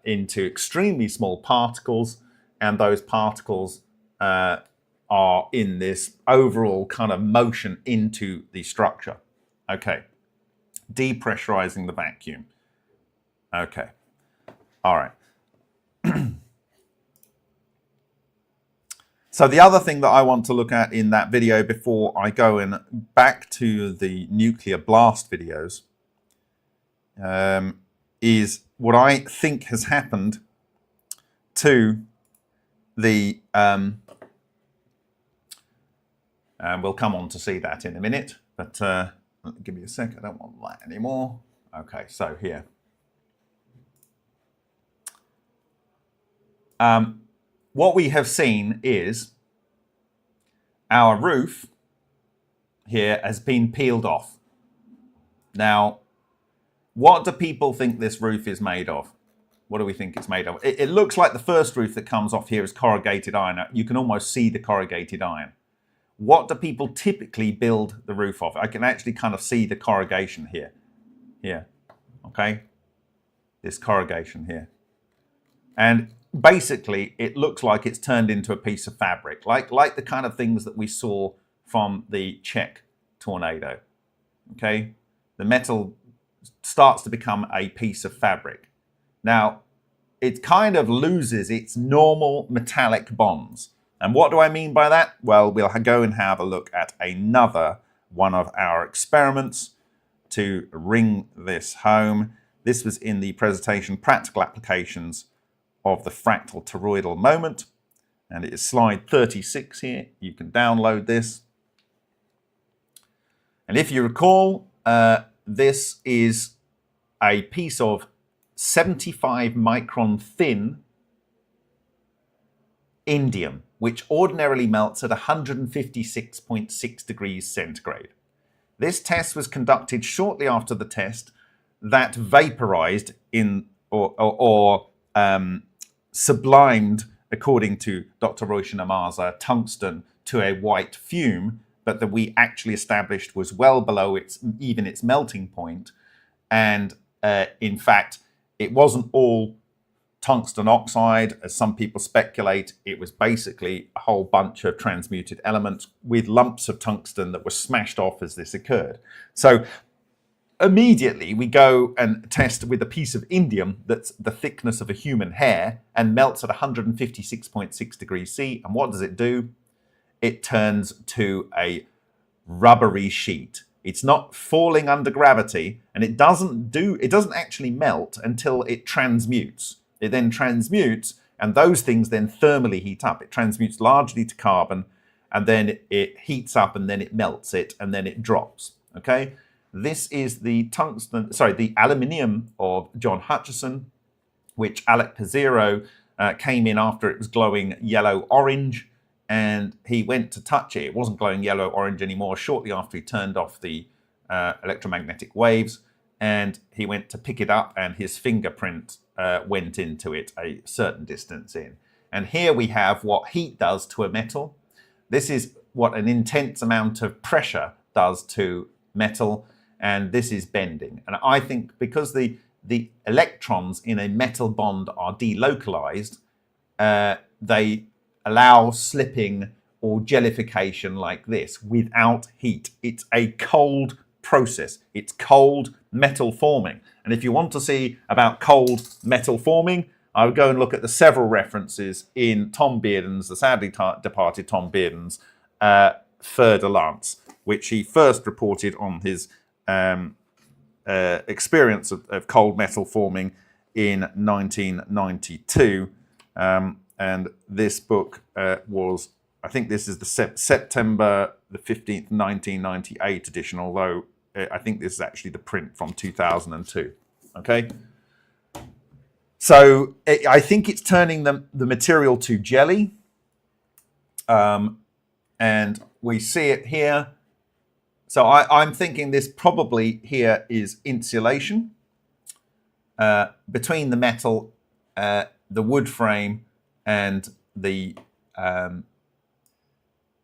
into extremely small particles. And those particles are in this overall kind of motion into the structure. Okay. Depressurizing the vacuum. Okay. All right. So the other thing that I want to look at in that video before I go in back to the nuclear blast videos is what I think has happened to the... and we'll come on to see that in a minute, but give me a sec. I don't want that anymore. Okay, so here. what we have seen is our roof here has been peeled off. Now, what do people think this roof is made of? What do we think it's made of? It looks like the first roof that comes off here is corrugated iron. You can almost see the corrugated iron. What do people typically build the roof of? I can actually kind of see the corrugation here. Here, okay? This corrugation here. And basically, it looks like it's turned into a piece of fabric, like the kind of things that we saw from the Czech tornado, okay? The metal starts to become a piece of fabric. Now, it kind of loses its normal metallic bonds. And what do I mean by that? Well, we'll go and have a look at another one of our experiments to ring this home. This was in the presentation Practical Applications of the Fractal Toroidal Moment. And it is slide 36 here. You can download this. And if you recall, this is a piece of 75 micron thin indium, which ordinarily melts at 156.6 degrees centigrade. This test was conducted shortly after the test that vaporized in or sublimed, according to Dr. Roshan Amaza, tungsten to a white fume, but that we actually established was well below even its melting point. And in fact, it wasn't all tungsten oxide, as some people speculate. It was basically a whole bunch of transmuted elements with lumps of tungsten that were smashed off as this occurred. So immediately we go and test with a piece of indium that's the thickness of a human hair and melts at 156.6 degrees C. And what does it do? It turns to a rubbery sheet. It's not falling under gravity, and it doesn't actually melt until it transmutes. It then transmutes, and those things then thermally heat up. It transmutes largely to carbon, and then it heats up, and then it melts it, and then it drops. Okay, this is the aluminium of John Hutchinson, which Alec Pizzero came in after it was glowing yellow-orange, and he went to touch it. It wasn't glowing yellow-orange anymore shortly after he turned off the electromagnetic waves, and he went to pick it up, and his fingerprint went into it a certain distance in. And here we have what heat does to a metal. This is what an intense amount of pressure does to metal, and this is bending. And I think because the electrons in a metal bond are delocalized, they allow slipping or jellification like this without heat. It's a cold process. It's cold metal forming. And if you want to see about cold metal forming, I would go and look at the several references in Tom Bearden's, the sadly departed Tom Bearden's Fer de Lance, which he first reported on his experience of cold metal forming in 1992. And this book was, I think this is the September the 15th, 1998 edition, although I think this is actually the print from 2002. Okay? So I think it's turning the material to jelly. And we see it here. So I'm thinking this probably here is insulation between the metal, the wood frame, and the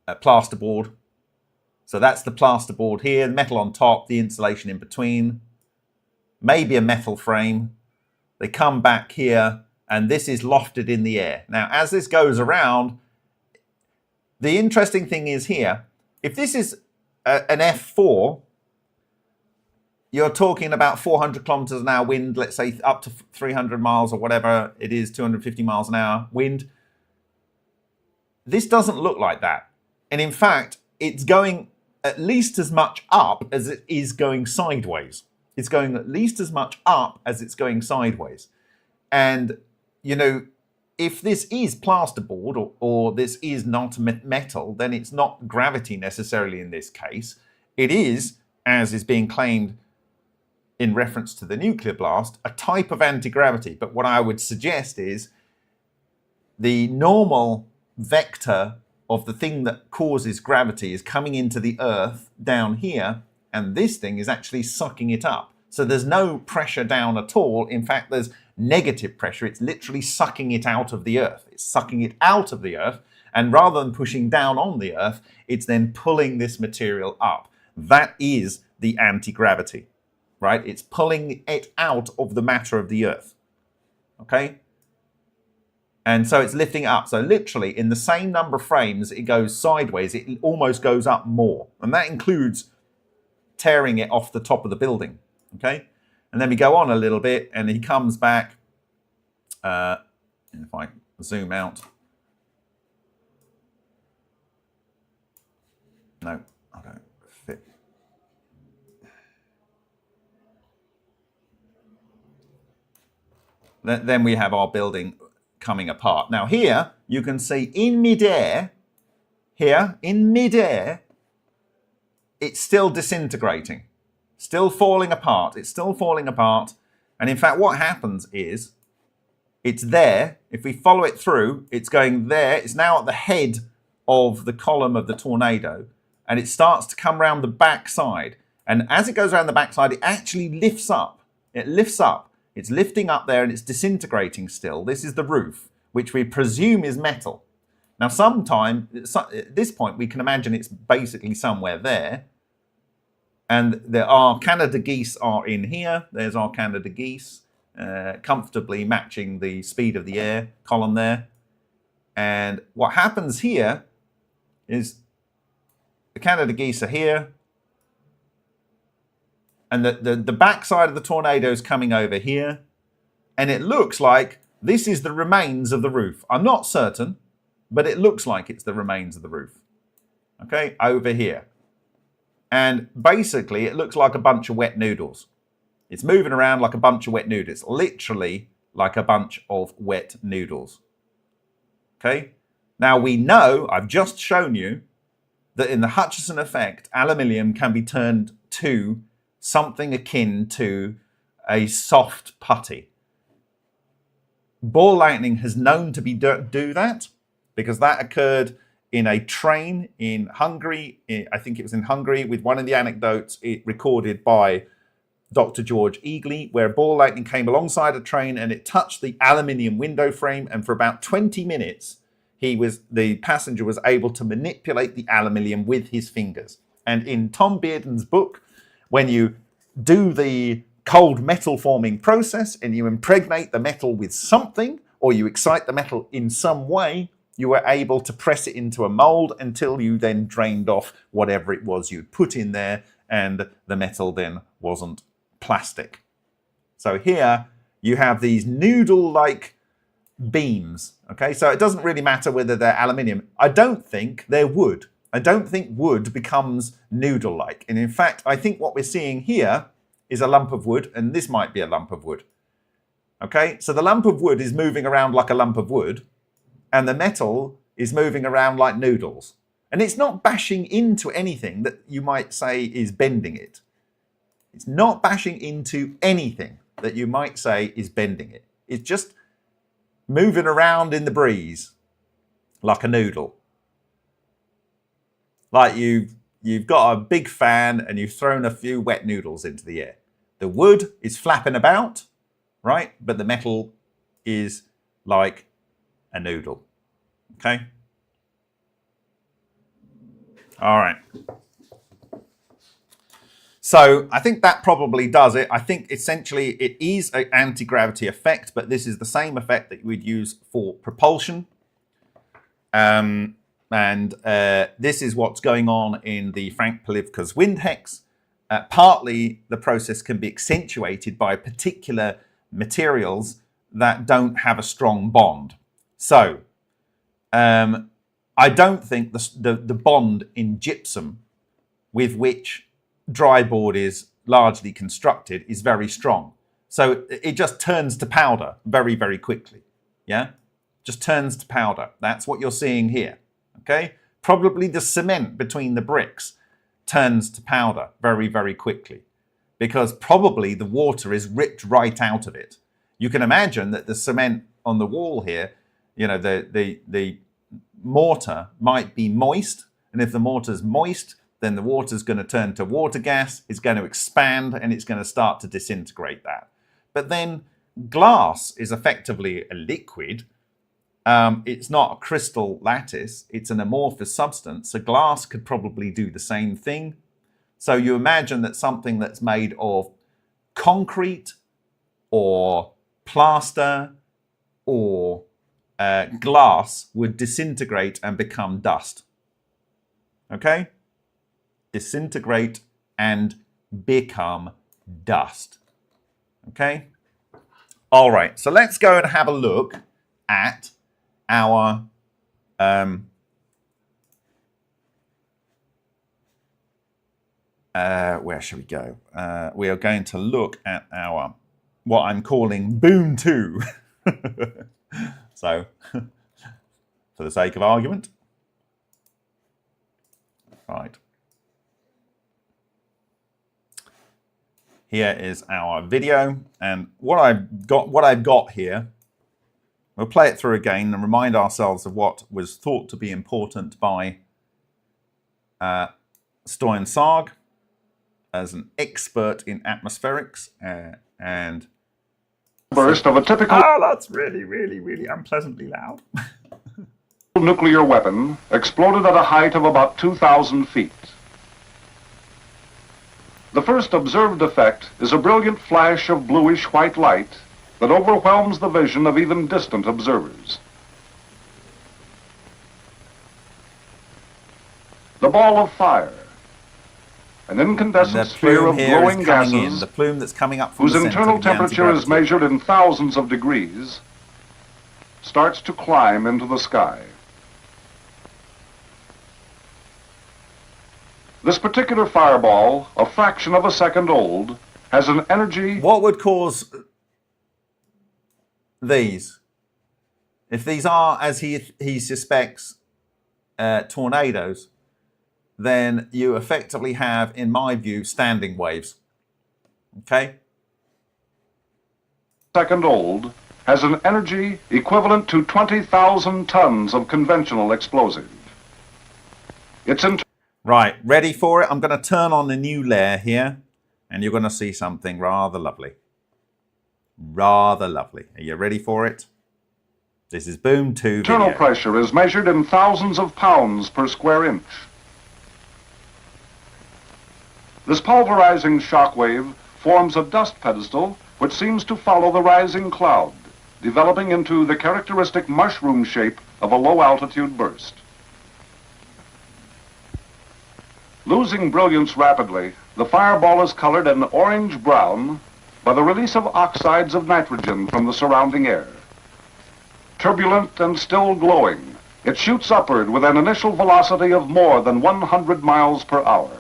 plasterboard. So that's the plasterboard here, the metal on top, the insulation in between, maybe a metal frame. They come back here, and this is lofted in the air. Now, as this goes around, the interesting thing is here, if this is an F4, you're talking about 400 kilometers an hour wind, let's say up to 300 miles or whatever it is, 250 miles an hour wind. This doesn't look like that. And in fact, it's going at least as much up as it is going sideways. It's going at least as much up as it's going sideways. And, you know, if this is plasterboard or this is not metal, then it's not gravity necessarily in this case. It is, as is being claimed in reference to the nuclear blast, a type of anti-gravity. But what I would suggest is the normal vector of the thing that causes gravity is coming into the Earth down here, and this thing is actually sucking it up. So there's no pressure down at all. In fact, there's negative pressure. It's literally sucking it out of the Earth. It's sucking it out of the Earth, and rather than pushing down on the Earth, it's then pulling this material up. That is the anti-gravity, right? It's pulling it out of the matter of the Earth, okay? And so it's lifting up. So literally in the same number of frames, it goes sideways. It almost goes up more. And that includes tearing it off the top of the building, okay? And then we go on a little bit, and he comes back. If I zoom out. No, I don't fit. Then we have our building coming apart. Now here, you can see in midair, here, in midair, it's still disintegrating, still falling apart. It's still falling apart. And in fact, what happens is, it's there. If we follow it through, it's going there. It's now at the head of the column of the tornado. And it starts to come around the back side. And as it goes around the back side, it actually lifts up. It lifts up. It's lifting up there, and it's disintegrating still. This is the roof, which we presume is metal. Now, at this point, we can imagine it's basically somewhere there. And there are Canada geese are in here. There's our Canada geese, comfortably matching the speed of the air column there. And what happens here is the Canada geese are here. And the backside of the tornado is coming over here. And it looks like this is the remains of the roof. I'm not certain, but it looks like it's the remains of the roof. Okay, over here. And basically, it looks like a bunch of wet noodles. It's moving around like a bunch of wet noodles. Literally like a bunch of wet noodles. Okay? Now we know, I've just shown you, that in the Hutchinson effect, aluminium can be turned to something akin to a soft putty. Ball lightning has known to do that, because that occurred in a train in Hungary. I think it was in Hungary, with one of the anecdotes recorded by Dr. George Eagley, where ball lightning came alongside a train and it touched the aluminium window frame, and for about 20 minutes, the passenger was able to manipulate the aluminium with his fingers. And in Tom Bearden's book, when you do the cold metal forming process and you impregnate the metal with something, or you excite the metal in some way, you were able to press it into a mold until you then drained off whatever it was you'd put in there, and the metal then wasn't plastic. So here you have these noodle-like beams. Okay, so it doesn't really matter whether they're aluminium. I don't think they're wood. I don't think wood becomes noodle-like. And in fact, I think what we're seeing here is a lump of wood, and this might be a lump of wood. Okay, so the lump of wood is moving around like a lump of wood, and the metal is moving around like noodles. And it's not bashing into anything that you might say is bending it. It's not bashing into anything that you might say is bending it. It's just moving around in the breeze like a noodle. Like you've got a big fan and you've thrown a few wet noodles into the air. The wood is flapping about, right? But the metal is like a noodle. Okay? All right. So I think that probably does it. I think essentially it is an anti-gravity effect, but this is the same effect that you would use for propulsion. And this is what's going on in the Frank Polivka's wind hex. Partly the process can be accentuated by particular materials that don't have a strong bond. So I don't think the bond in gypsum with which dry board is largely constructed is very strong. So it just turns to powder very, very quickly. Yeah? Just turns to powder. That's what you're seeing here. Okay? Probably the cement between the bricks turns to powder very, very quickly, because probably the water is ripped right out of it. You can imagine that the cement on the wall here you know, the mortar might be moist, and if the mortar's moist, then the water's going to turn to water gas, it's going to expand, and it's going to start to disintegrate that. But then glass is effectively a liquid. It's not a crystal lattice, it's an amorphous substance, so glass could probably do the same thing. So you imagine that something that's made of concrete or plaster or glass would disintegrate and become dust. Okay? Disintegrate and become dust. Okay? All right, so let's go and have a look at our where should we go? We are going to look at our what I'm calling Boom 2. So, for the sake of argument, right. Here is our video, and what I've got here, we'll play it through again and remind ourselves of what was thought to be important by Stoyan-Sarg as an expert in atmospherics and burst of a typical that's really, really, really unpleasantly loud. nuclear weapon exploded at a height of about 2,000 feet. The first observed effect is a brilliant flash of bluish-white light that overwhelms the vision of even distant observers. The ball of fire, an incandescent sphere of glowing gases, the plume that's coming up from whose internal temperature is measured in thousands of degrees, starts to climb into the sky. This particular fireball, a fraction of a second old, has an energy... What would cause these? If these are, as he suspects, tornadoes, then you effectively have, in my view, standing waves. Okay? Second old has an energy equivalent to 20,000 tons of conventional explosive. It's Right, ready for it? I'm going to turn on the new layer here, and you're going to see something rather lovely. Rather lovely. Are you ready for it? This is Boom 2 internal video. pressure is measured in thousands of pounds per square inch. This pulverizing shock wave forms a dust pedestal which seems to follow the rising cloud, developing into the characteristic mushroom shape of a low-altitude burst. Losing brilliance rapidly, the fireball is colored an orange-brown by the release of oxides of nitrogen from the surrounding air. Turbulent and still glowing, it shoots upward with an initial velocity of more than 100 miles per hour.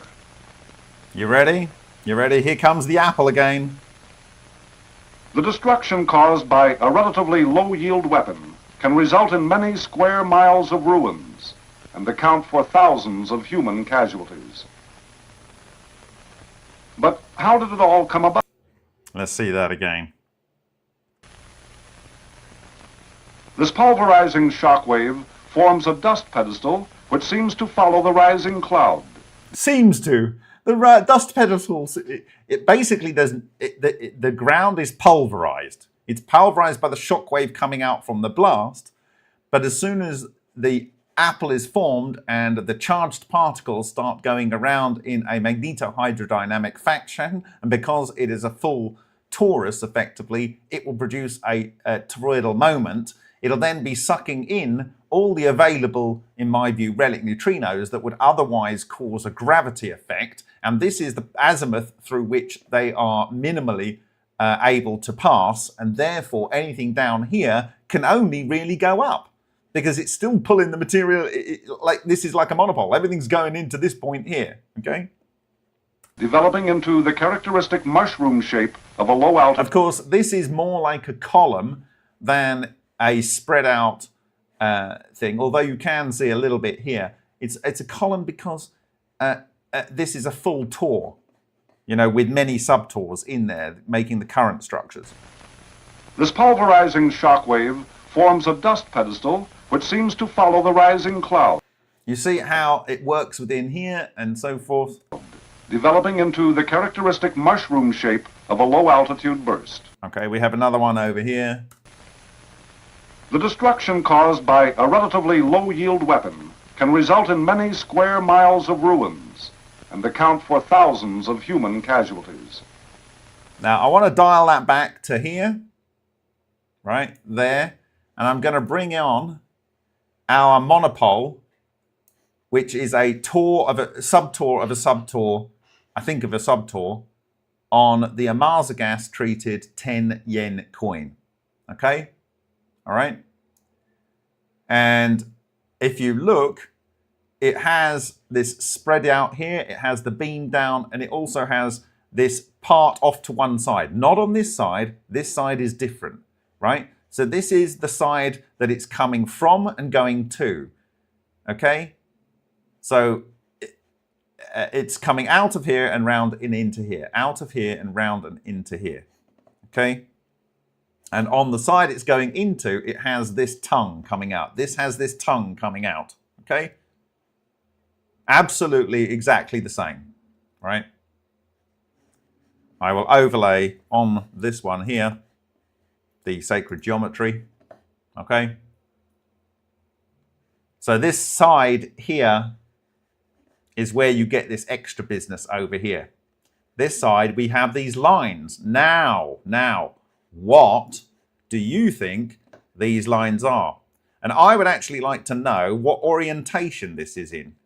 You ready? You ready? Here comes the apple again. The destruction caused by a relatively low-yield weapon can result in many square miles of ruins and account for thousands of human casualties. But how did it all come about? Let's see that again. This pulverizing shock wave forms a dust pedestal which seems to follow the rising cloud. Seems to. The dust pedestals, it basically doesn't, the ground is pulverized. It's pulverized by the shock wave coming out from the blast, but as soon as the apple is formed and the charged particles start going around in a magnetohydrodynamic fashion, and because it is a full torus effectively, it will produce a toroidal moment. It'll then be sucking in all the available, in my view, relic neutrinos that would otherwise cause a gravity effect, and this is the azimuth through which they are minimally able to pass, and therefore anything down here can only really go up, because it's still pulling the material, like this is like a monopole. Everything's going into this point here, okay? Developing into the characteristic mushroom shape of a low altitude. Of course, this is more like a column than a spread out thing, although you can see a little bit here. It's a column because this is a full tor, you know, with many subtors in there making the current structures. This pulverizing shock wave forms a dust pedestal which seems to follow the rising cloud. You see how it works within here and so forth? Developing into the characteristic mushroom shape of a low-altitude burst. Okay, we have another one over here. The destruction caused by a relatively low-yield weapon can result in many square miles of ruins and account for thousands of human casualties. Now, I want to dial that back to here, right there, and I'm going to bring on our monopole, which is a tour of a subtour of a subtour, I think of a subtour, on the Amasa gas treated 10 yen coin. Okay? All right? And if you look, it has this spread out here, it has the beam down, and it also has this part off to one side. Not on this side is different, right? So this is the side that it's coming from and going to, okay? So it's coming out of here and round and into here, out of here and round and into here, okay? And on the side it's going into, it has this tongue coming out. This has this tongue coming out, okay? Absolutely exactly the same, right? I will overlay on this one here the sacred geometry, okay? So this side here is where you get this extra business over here. This side, we have these lines. Now, what do you think these lines are? And I would actually like to know what orientation this is in.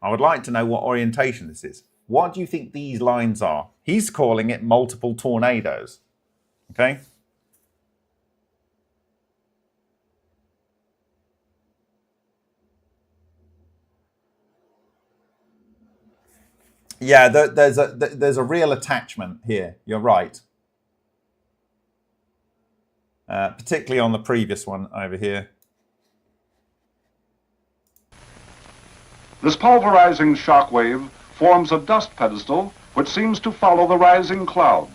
I would like to know what orientation this is. What do you think these lines are? He's calling it multiple tornadoes. Okay? Yeah, there's a real attachment here. You're right. Particularly on the previous one over here. This pulverizing shock wave forms a dust pedestal which seems to follow the rising cloud,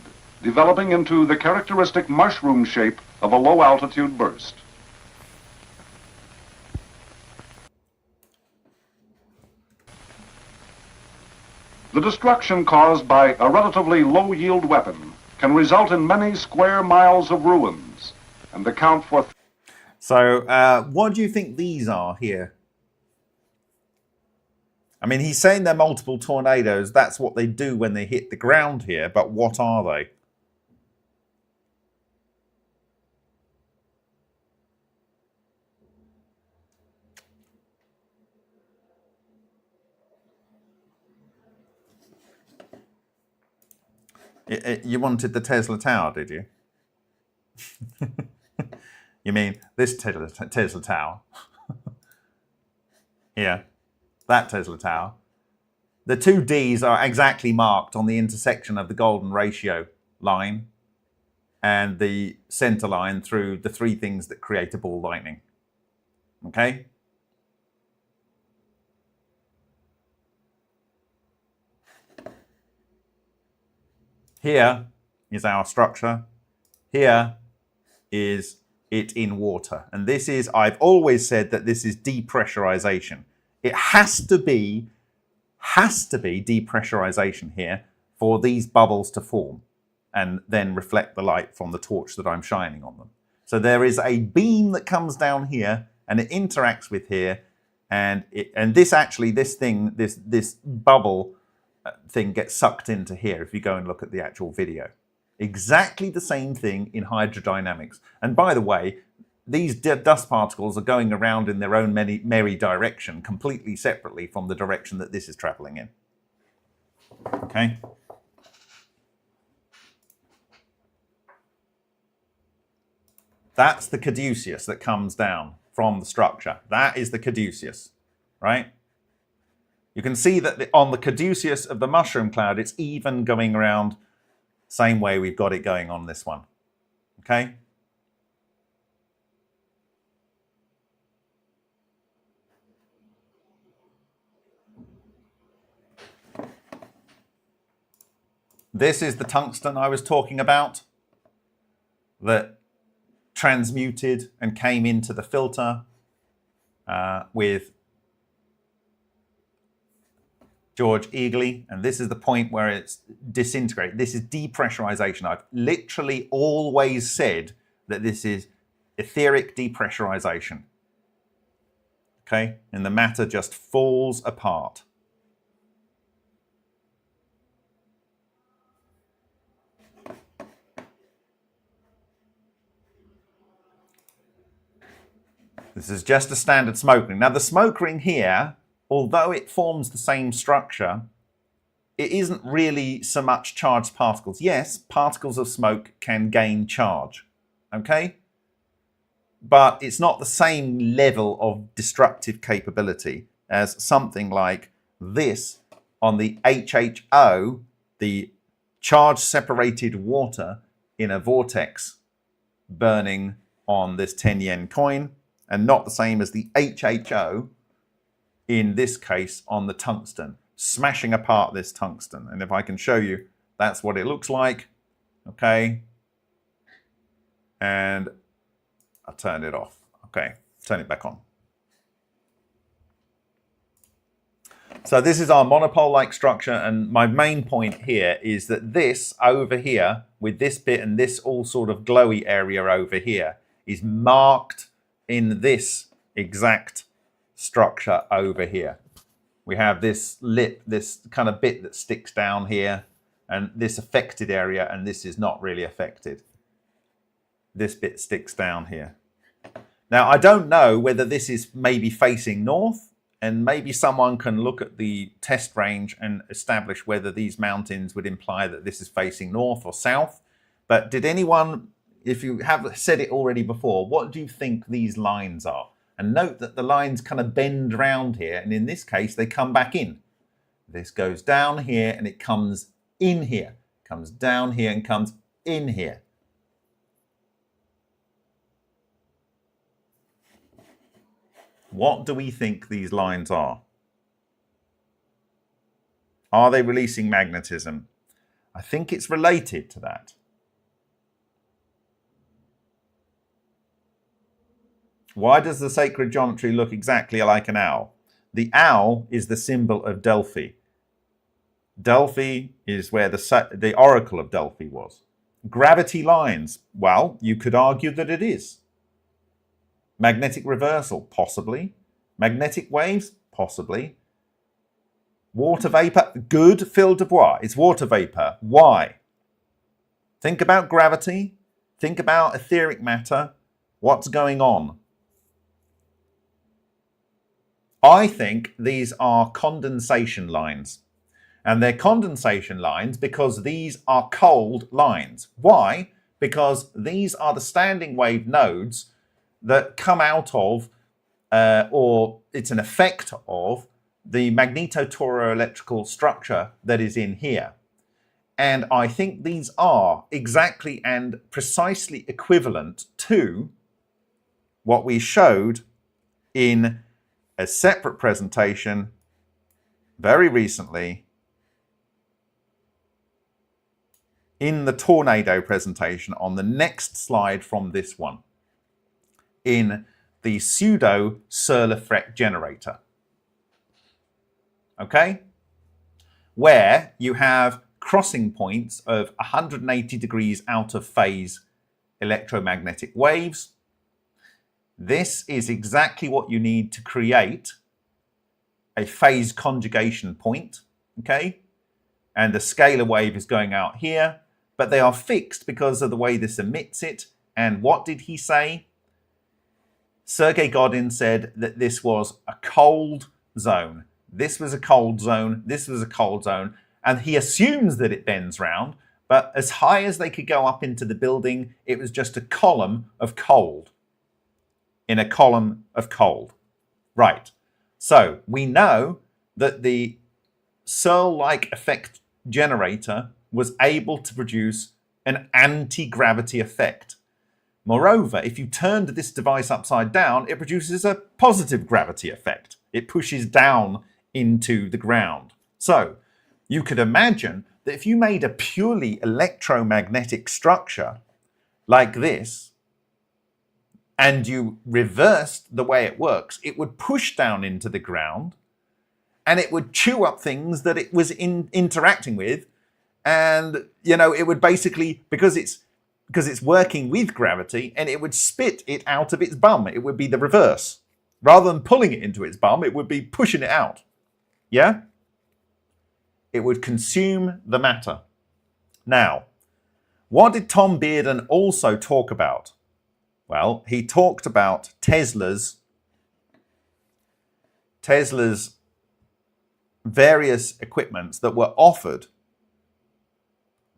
developing into the characteristic mushroom shape of a low-altitude burst. The destruction caused by a relatively low-yield weapon can result in many square miles of ruins and account for... So, what do you think these are here? I mean, he's saying they're multiple tornadoes. That's what they do when they hit the ground here. But what are they? You wanted the Tesla Tower, did you? You mean this Tesla Tower? Yeah, that Tesla Tower. The two Ds are exactly marked on the intersection of the golden ratio line and the center line through the three things that create a ball lightning. Okay? Here is our structure. Here is it in water. And this is, I've always said that this is depressurization. It has to be depressurization here for these bubbles to form and then reflect the light from the torch that I'm shining on them. So there is a beam that comes down here and it interacts with here, and this bubble thing gets sucked into here if you go and look at the actual video. Exactly the same thing in hydrodynamics. And by the way, these dust particles are going around in their own merry direction, completely separately from the direction that this is traveling in. Okay? That's the caduceus that comes down from the structure. That is the caduceus, right? You can see that on the caduceus of the mushroom cloud, it's even going around same way we've got it going on this one. Okay? This is the tungsten I was talking about that transmuted and came into the filter with George Eagley, and this is the point where it's disintegrated. This is depressurization. I've literally always said that this is etheric depressurization. Okay, and the matter just falls apart. This is just a standard smoke ring. Now the smoke ring here, although it forms the same structure, it isn't really so much charged particles. Yes, particles of smoke can gain charge, okay? But it's not the same level of destructive capability as something like this on the HHO, the charge-separated water in a vortex burning on this 10 yen coin, and not the same as the HHO in this case on the tungsten, smashing apart this tungsten. And if I can show you, that's what it looks like. Okay. And I'll turn it off. Okay, turn it back on. So this is our monopole-like structure, and my main point here is that this over here, with this bit and this all sort of glowy area over here, is marked in this exact structure over here. We have this lip, this kind of bit that sticks down here, and this affected area, and this is not really affected. This bit sticks down here. Now, I don't know whether this is maybe facing north, and maybe someone can look at the test range and establish whether these mountains would imply that this is facing north or south. But did anyone, if you have said it already before, what do you think these lines are? And note that the lines kind of bend around here, and in this case, they come back in. This goes down here, and it comes in here. Comes down here and comes in here. What do we think these lines are? Are they releasing magnetism? I think it's related to that. Why does the sacred geometry look exactly like an owl? The owl is the symbol of Delphi. Delphi is where the oracle of Delphi was. Gravity lines, well, you could argue that it is. Magnetic reversal, possibly. Magnetic waves, possibly. Water vapor, good, Phil Dubois. It's water vapor. Why? Think about gravity. Think about etheric matter. What's going on? I think these are condensation lines. And they're condensation lines because these are cold lines. Why? Because these are the standing wave nodes that come out of, or it's an effect of, the magnetotoroelectrical structure that is in here. And I think these are exactly and precisely equivalent to what we showed in a separate presentation very recently in the tornado presentation on the next slide from this one, in the pseudo Searle-Fregt generator. Okay? Where you have crossing points of 180 degrees out of phase electromagnetic waves. This is exactly what you need to create a phase conjugation point, okay? And the scalar wave is going out here, but they are fixed because of the way this emits it. And what did he say? Sergei Godin said that this was a cold zone. This was a cold zone. This was a cold zone. And he assumes that it bends round, but as high as they could go up into the building, it was just a column of cold in a column of cold. Right. So we know that the Searle-like effect generator was able to produce an anti-gravity effect. Moreover, if you turned this device upside down, it produces a positive gravity effect. It pushes down into the ground. So you could imagine that if you made a purely electromagnetic structure like this, and you reversed the way it works, it would push down into the ground and it would chew up things that it was interacting with. And, you know, it would basically, because it's working with gravity, and it would spit it out of its bum. It would be the reverse. Rather than pulling it into its bum, it would be pushing it out. Yeah? It would consume the matter. Now, what did Tom Bearden also talk about? Well, he talked about Tesla's various equipments that were offered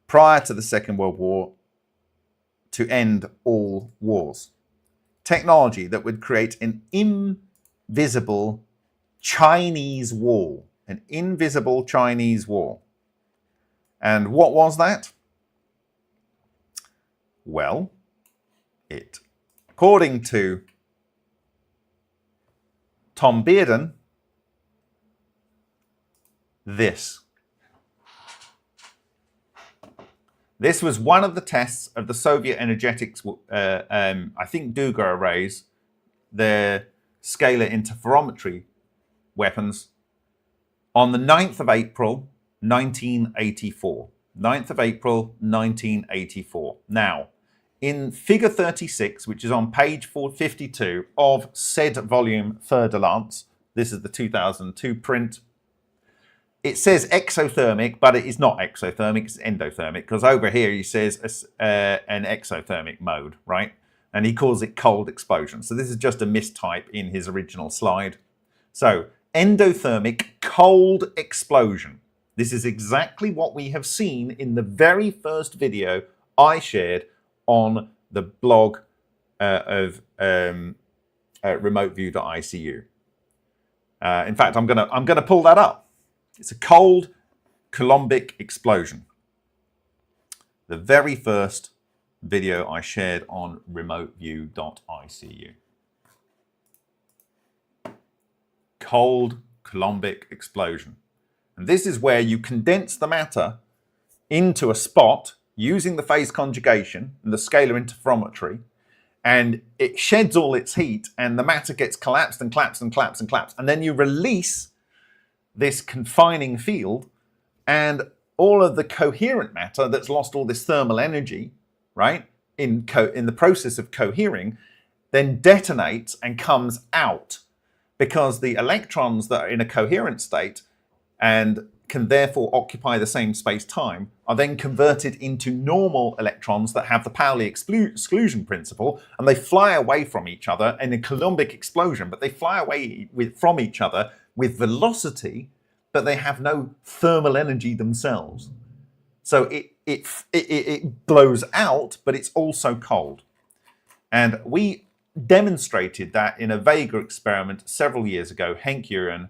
prior to the Second World War to end all wars. Technology that would create an invisible Chinese wall. An invisible Chinese wall. And what was that? Well, according to Tom Bearden, this. This was one of the tests of the Soviet energetics, I think Duga arrays, their scalar interferometry weapons, on the 9th of April, 1984. 9th of April, 1984. Now, in figure 36, which is on page 452 of said volume Fer de Lance, this is the 2002 print, it says exothermic, but it is not exothermic, it's endothermic, because over here he says an exothermic mode, right? And he calls it cold explosion. So this is just a mistype in his original slide. So, endothermic cold explosion. This is exactly what we have seen in the very first video I shared on the blog of remoteview.icu. In fact, I'm gonna pull that up. It's a cold Coulombic explosion. The very first video I shared on remoteview.icu. Cold Coulombic explosion. And this is where you condense the matter into a spot using the phase conjugation and the scalar interferometry, and it sheds all its heat and the matter gets collapsed and collapsed and collapsed and collapsed. And then you release this confining field, and all of the coherent matter that's lost all this thermal energy, right, in the process of cohering, then detonates and comes out, because the electrons that are in a coherent state and can therefore occupy the same space-time are then converted into normal electrons that have the Pauli exclusion principle, and they fly away from each other in a Coulombic explosion, but they fly away from each other with velocity, but they have no thermal energy themselves. So it blows out, but it's also cold. And we demonstrated that in a Vega experiment several years ago, Henk Uren,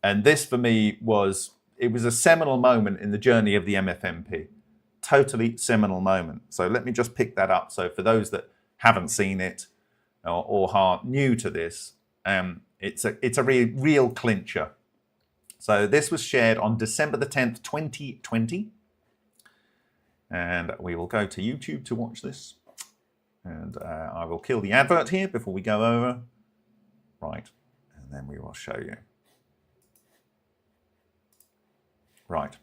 and this for me was a seminal moment in the journey of the MFMP. Totally seminal moment. So let me just pick that up. So for those that haven't seen it or are new to this, it's a real clincher. So this was shared on December the 10th, 2020. And we will go to YouTube to watch this. And I will kill the advert here before we go over. Right. And then we will show you. Right.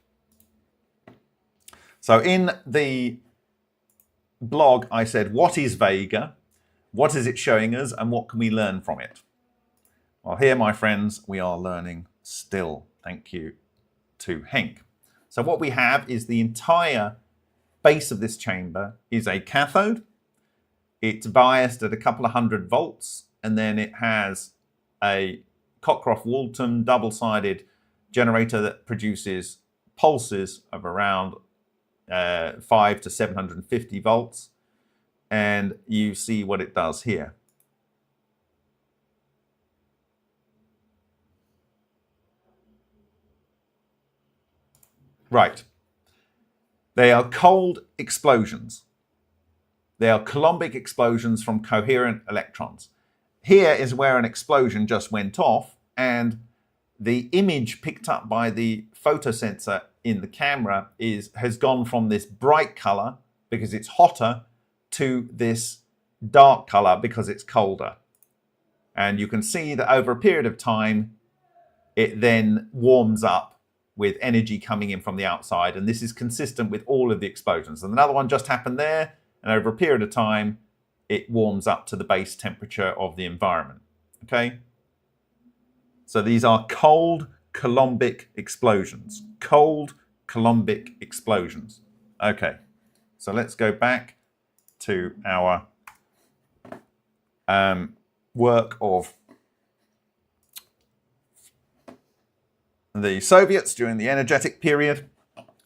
So in the blog, I said, what is Vega? What is it showing us? And what can we learn from it? Well, here, my friends, we are learning still. Thank you to Henk. So what we have is the entire base of this chamber is a cathode. It's biased at a couple of 100 volts, and then it has a Cockcroft-Walton double-sided generator that produces pulses of around 5 to 750 volts, and you see what it does here. Right. They are cold explosions. They are Coulombic explosions from coherent electrons. Here is where an explosion just went off, and the image picked up by the photosensor in the camera has gone from this bright color, because it's hotter, to this dark color because it's colder. And you can see that over a period of time, it then warms up with energy coming in from the outside. And this is consistent with all of the explosions. And another one just happened there. And over a period of time, it warms up to the base temperature of the environment. Okay? So these are cold Coulombic explosions. Cold Coulombic explosions. Okay. So let's go back to our work of the Soviets during the energetic period.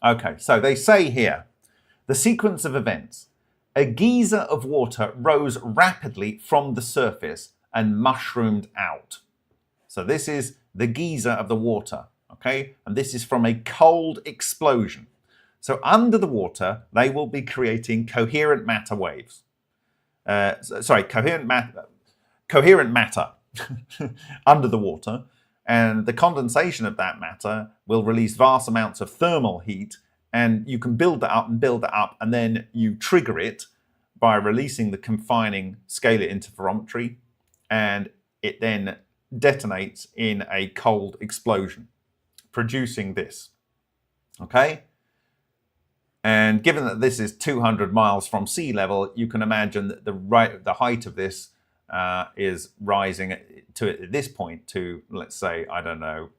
Okay, so they say here, the sequence of events. A geyser of water rose rapidly from the surface and mushroomed out. So this is the geyser of the water, okay? And this is from a cold explosion. So under the water, they will be creating coherent matter waves. Coherent matter under the water. And the condensation of that matter will release vast amounts of thermal heat. And you can build that up and build that up. And then you trigger it by releasing the confining scalar interferometry. And it then detonates in a cold explosion, producing this. Okay? And given that this is 200 miles from sea level, you can imagine that the height of this is rising to at this point to, let's say, I don't know,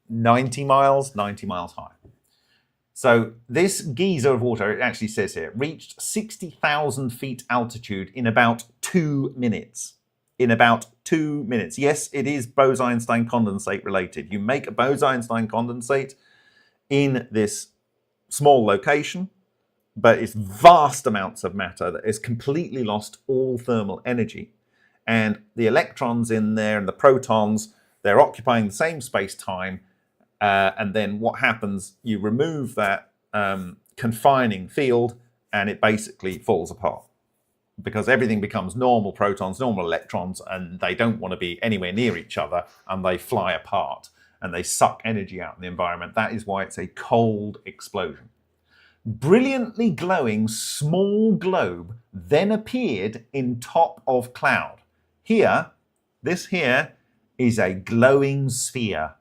90 miles high. So this geyser of water, it actually says here, reached 60,000 feet altitude in about 2 minutes. In about 2 minutes. Yes, it is Bose-Einstein condensate related. You make a Bose-Einstein condensate in this small location, but it's vast amounts of matter that has completely lost all thermal energy. And the electrons in there and the protons, they're occupying the same space-time. And then what happens, you remove that confining field and it basically falls apart. Because everything becomes normal protons, normal electrons, and they don't want to be anywhere near each other, and they fly apart, and they suck energy out in the environment. That is why it's a cold explosion. Brilliantly glowing small globe then appeared in top of cloud. Here, this here is a glowing sphere.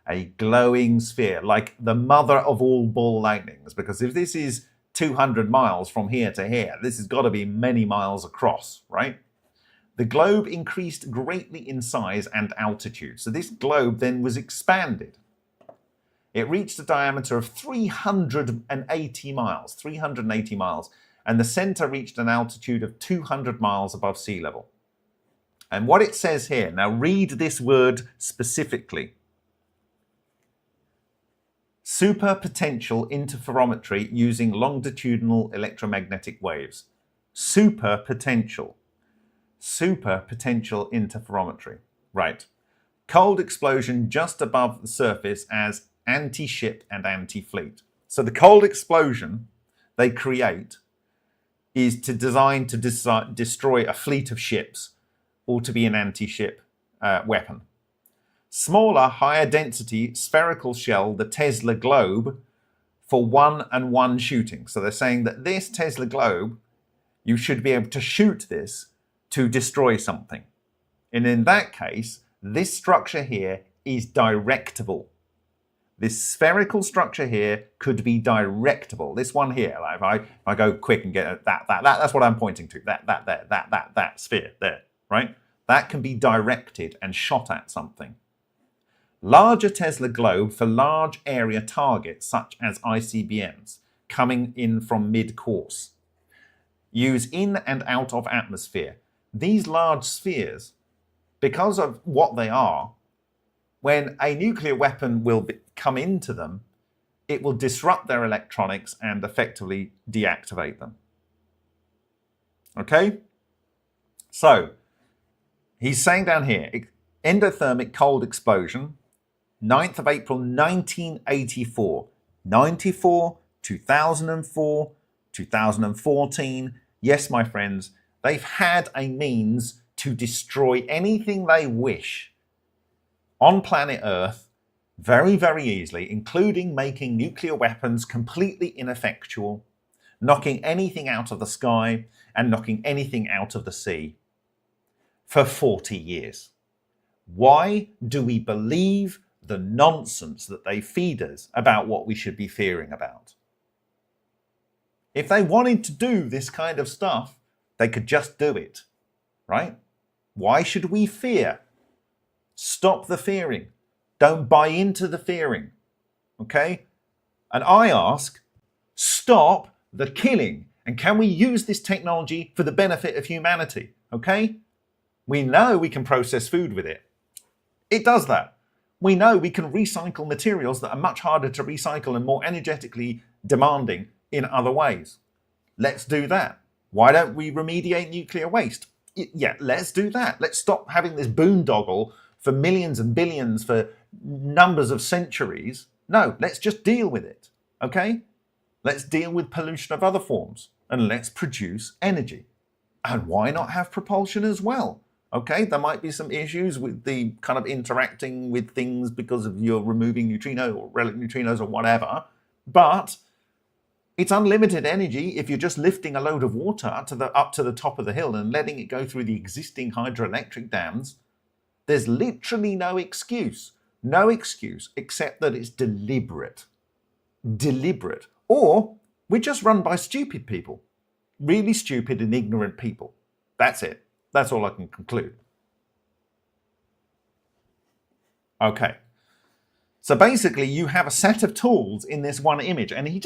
A glowing sphere, like the mother of all ball lightnings, because if this is 200 miles from here to here, this has got to be many miles across, right? The globe increased greatly in size and altitude. So this globe then was expanded. It reached a diameter of 380 miles, and the center reached an altitude of 200 miles above sea level. And what it says here, now read this word specifically. Superpotential interferometry using longitudinal electromagnetic waves. Superpotential interferometry. Right. Cold explosion just above the surface as anti-ship and anti-fleet. So the cold explosion they create is designed to destroy a fleet of ships or to be an anti-ship weapon. Smaller, higher density spherical shell, the Tesla globe, for 1-on-1 shooting. So they're saying that this Tesla globe, you should be able to shoot this to destroy something. And in that case, this structure here is directable. This spherical structure here could be directable. This one here, like if I go quick and get that's what I'm pointing to. That sphere there, right? That can be directed and shot at something. Larger Tesla globe for large area targets such as ICBMs coming in from mid-course. Use in and out of atmosphere. These large spheres, because of what they are, when a nuclear weapon will come into them, it will disrupt their electronics and effectively deactivate them. Okay? So, he's saying down here, endothermic cold explosion, 9th of April 1984. 94, 2004, 2014. Yes, my friends, they've had a means to destroy anything they wish on planet Earth very, very easily, including making nuclear weapons completely ineffectual, knocking anything out of the sky and knocking anything out of the sea for 40 years. Why do we believe the nonsense that they feed us about what we should be fearing about? If they wanted to do this kind of stuff, they could just do it, right? Why should we fear? Stop the fearing. Don't buy into the fearing, okay? And I ask, stop the killing. And can we use this technology for the benefit of humanity, okay? We know we can process food with it. It does that. We know we can recycle materials that are much harder to recycle and more energetically demanding in other ways. Let's do that. Why don't we remediate nuclear waste? Yeah, let's do that. Let's stop having this boondoggle for millions and billions for numbers of centuries. No, let's just deal with it, okay? Let's deal with pollution of other forms and let's produce energy. And why not have propulsion as well? Okay, there might be some issues with the kind of interacting with things because of you're removing neutrino or relic neutrinos or whatever, but it's unlimited energy if you're just lifting a load of water up to the top of the hill and letting it go through the existing hydroelectric dams. There's literally no excuse except that it's deliberate. Deliberate. Or we're just run by stupid people. Really stupid and ignorant people. That's it. That's all I can conclude. Okay. So basically you have a set of tools in this one image, and he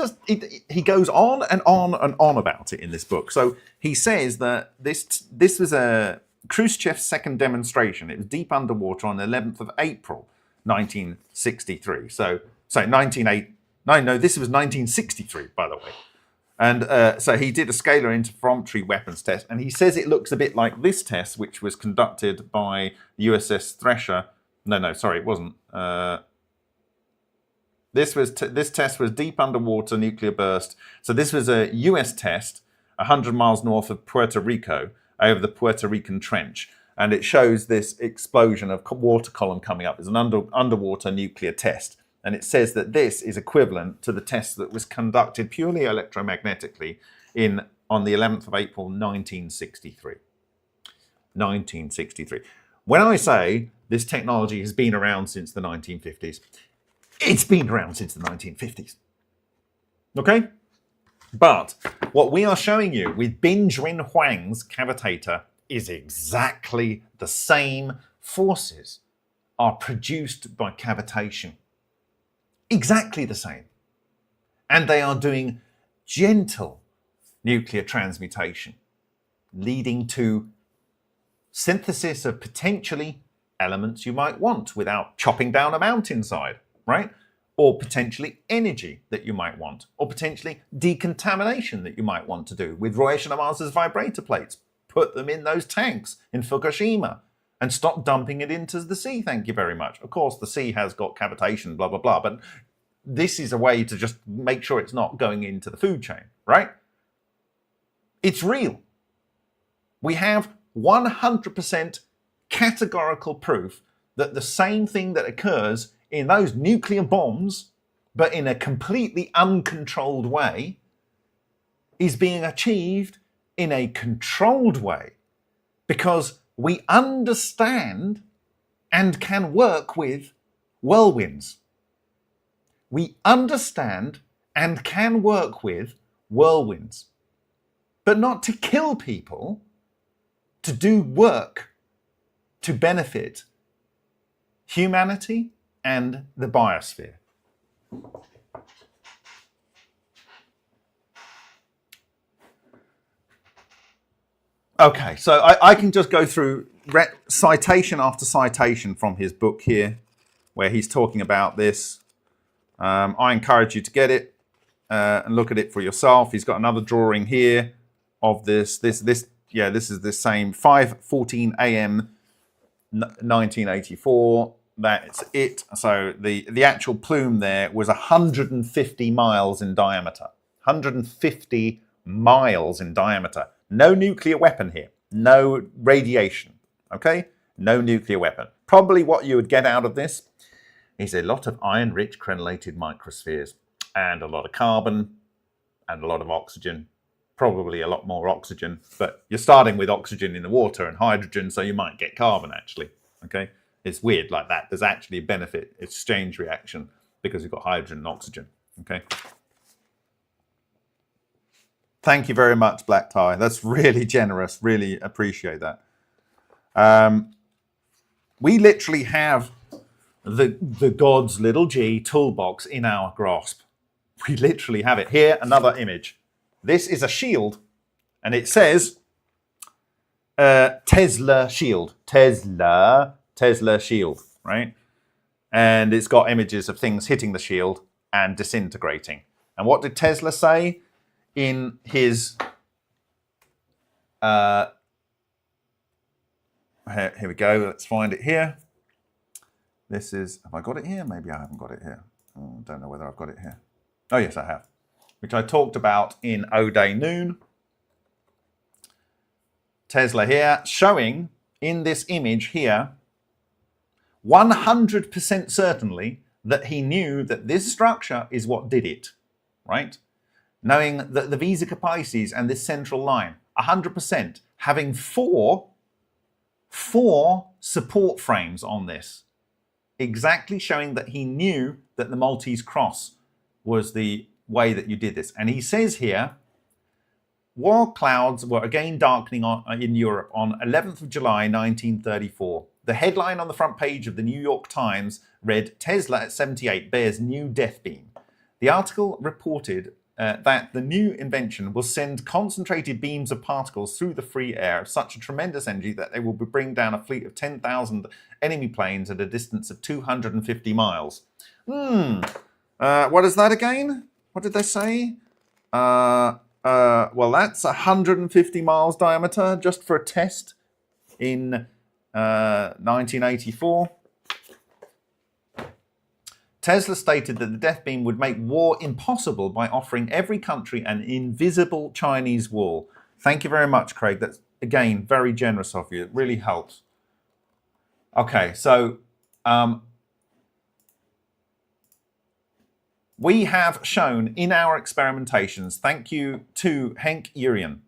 goes on and on and on about it in this book. So he says that this was a Khrushchev's second demonstration. It was deep underwater on the 11th of April, 1963. This was 1963, by the way. And so he did a scalar interferometry weapons test, and he says it looks a bit like this test, which was conducted by the USS Thresher. No, sorry, it wasn't. This test was deep underwater nuclear burst. So this was a US test 100 miles north of Puerto Rico over the Puerto Rican Trench. And it shows this explosion of water column coming up. It's an underwater nuclear test. And it says that this is equivalent to the test that was conducted purely electromagnetically on the 11th of April, 1963. 1963. When I say this technology has been around since the 1950s, it's been around since the 1950s. Okay? But what we are showing you with Benjamin Huang's cavitator is exactly the same forces are produced by cavitation. Exactly the same. And they are doing gentle nuclear transmutation, leading to synthesis of potentially elements you might want without chopping down a mountainside, right? Or potentially energy that you might want, or potentially decontamination that you might want to do with Roy Ishinomiya's vibrator plates. Put them in those tanks in Fukushima and stop dumping it into the sea, thank you very much. Of course, the sea has got cavitation, blah, blah, blah, but this is a way to just make sure it's not going into the food chain, right? It's real. We have 100% categorical proof that the same thing that occurs in those nuclear bombs, but in a completely uncontrolled way, is being achieved in a controlled way because we understand and can work with whirlwinds. We understand and can work with whirlwinds, but not to kill people, to do work to benefit humanity and the biosphere. Okay, so I can just go through citation after citation from his book here, where he's talking about this. I encourage you to get it and look at it for yourself. He's got another drawing here of this. This is the same 5:14 a.m. 1984. That's it. So the actual plume there was 150 miles in diameter. 150 miles in diameter. No nuclear weapon here. No radiation. Okay? No nuclear weapon. Probably what you would get out of this is a lot of iron-rich crenellated microspheres and a lot of carbon and a lot of oxygen, probably a lot more oxygen, but you're starting with oxygen in the water and hydrogen, so you might get carbon actually, okay? It's weird like that. There's actually a benefit exchange reaction because you've got hydrogen and oxygen, okay? Thank you very much, Black Tie. That's really generous. Really appreciate that. We literally have the God's little g toolbox in our grasp. We literally have it. Here, another image. This is a shield, and it says Tesla shield. Tesla shield, right? And it's got images of things hitting the shield and disintegrating. And what did Tesla say in his... here we go. Let's find it here. This is... Have I got it here? Maybe I haven't got it here. Oh, don't know whether I've got it here. Oh, yes, I have. Which I talked about in O Day Noon. Tesla here, showing in this image here 100% certainly that he knew that this structure is what did it, right? Knowing that the Vesica Pisces and this central line, 100%, having four support frames on this, exactly showing that he knew that the Maltese cross was the way that you did this. And he says here, war clouds were again darkening in Europe on 11th of July 1934. The headline on the front page of the New York Times read, Tesla at 78 bears new death beam. The article reported that the new invention will send concentrated beams of particles through the free air of such a tremendous energy that they will bring down a fleet of 10,000 enemy planes at a distance of 250 miles. What is that again? What did they say? Well, that's 150 miles diameter just for a test in 1984. Tesla stated that the death beam would make war impossible by offering every country an invisible Chinese wall. Thank you very much, Craig. That's, again, very generous of you. It really helps. Okay, so we have shown in our experimentations, thank you to Henk Urian,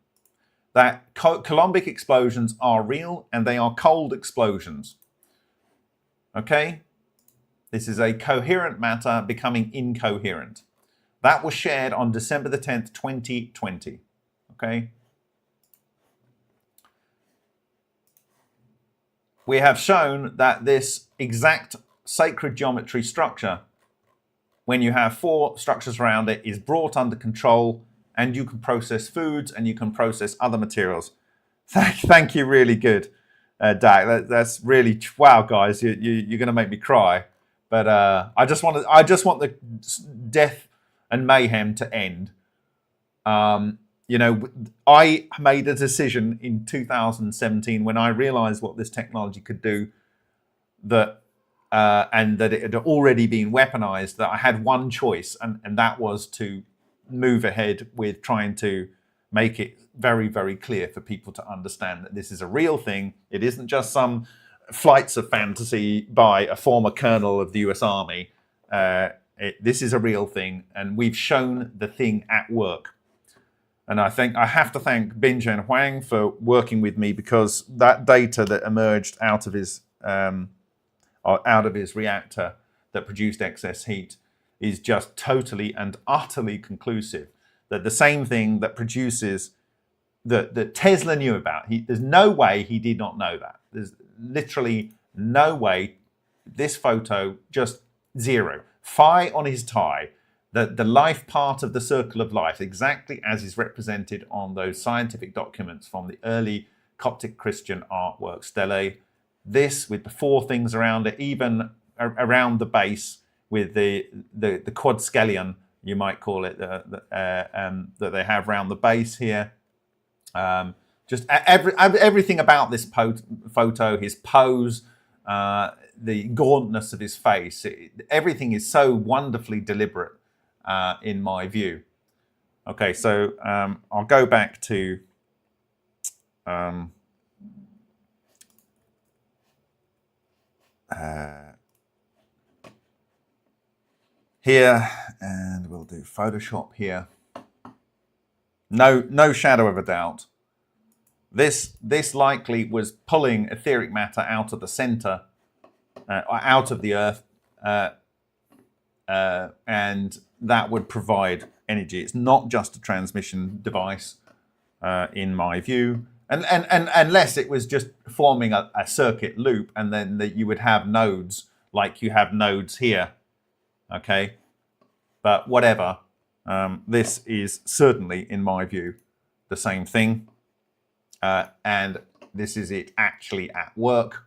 that Coulombic explosions are real and they are cold explosions. Okay? This is a coherent matter becoming incoherent. That was shared on December the 10th, 2020. Okay? We have shown that this exact sacred geometry structure, when you have four structures around it, is brought under control, and you can process foods and you can process other materials. Thank you, really good, Dak. That's really, wow, guys, you're going to make me cry. But I just want the death and mayhem to end. You know, I made a decision in 2017 when I realized what this technology could do, that and that it had already been weaponized, that I had one choice, and that was to move ahead with trying to make it very, very clear for people to understand that this is a real thing. It isn't just some flights of fantasy by a former colonel of the US Army. This is a real thing, and we've shown the thing at work. And I think I have to thank Binzhen Huang for working with me, because that data that emerged out of his reactor that produced excess heat is just totally and utterly conclusive that the same thing that produces that Tesla knew about. There's no way he did not know that. There's literally no way. This photo, just zero. Phi on his tie, the life part of the circle of life, exactly as is represented on those scientific documents from the early Coptic Christian artwork stelae. This with the four things around it, even around the base with the quad scallion, you might call it, that they have around the base here. Just everything about this photo, his pose, the gauntness of his face, everything is so wonderfully deliberate in my view. Okay, so I'll go back to here, and we'll do Photoshop here. No shadow of a doubt. This likely was pulling etheric matter out of the center, out of the earth, and that would provide energy. It's not just a transmission device, in my view, and unless it was just forming a circuit loop, and then that you would have nodes like you have nodes here. Okay, but whatever. This is certainly, in my view, the same thing. And this is it actually at work,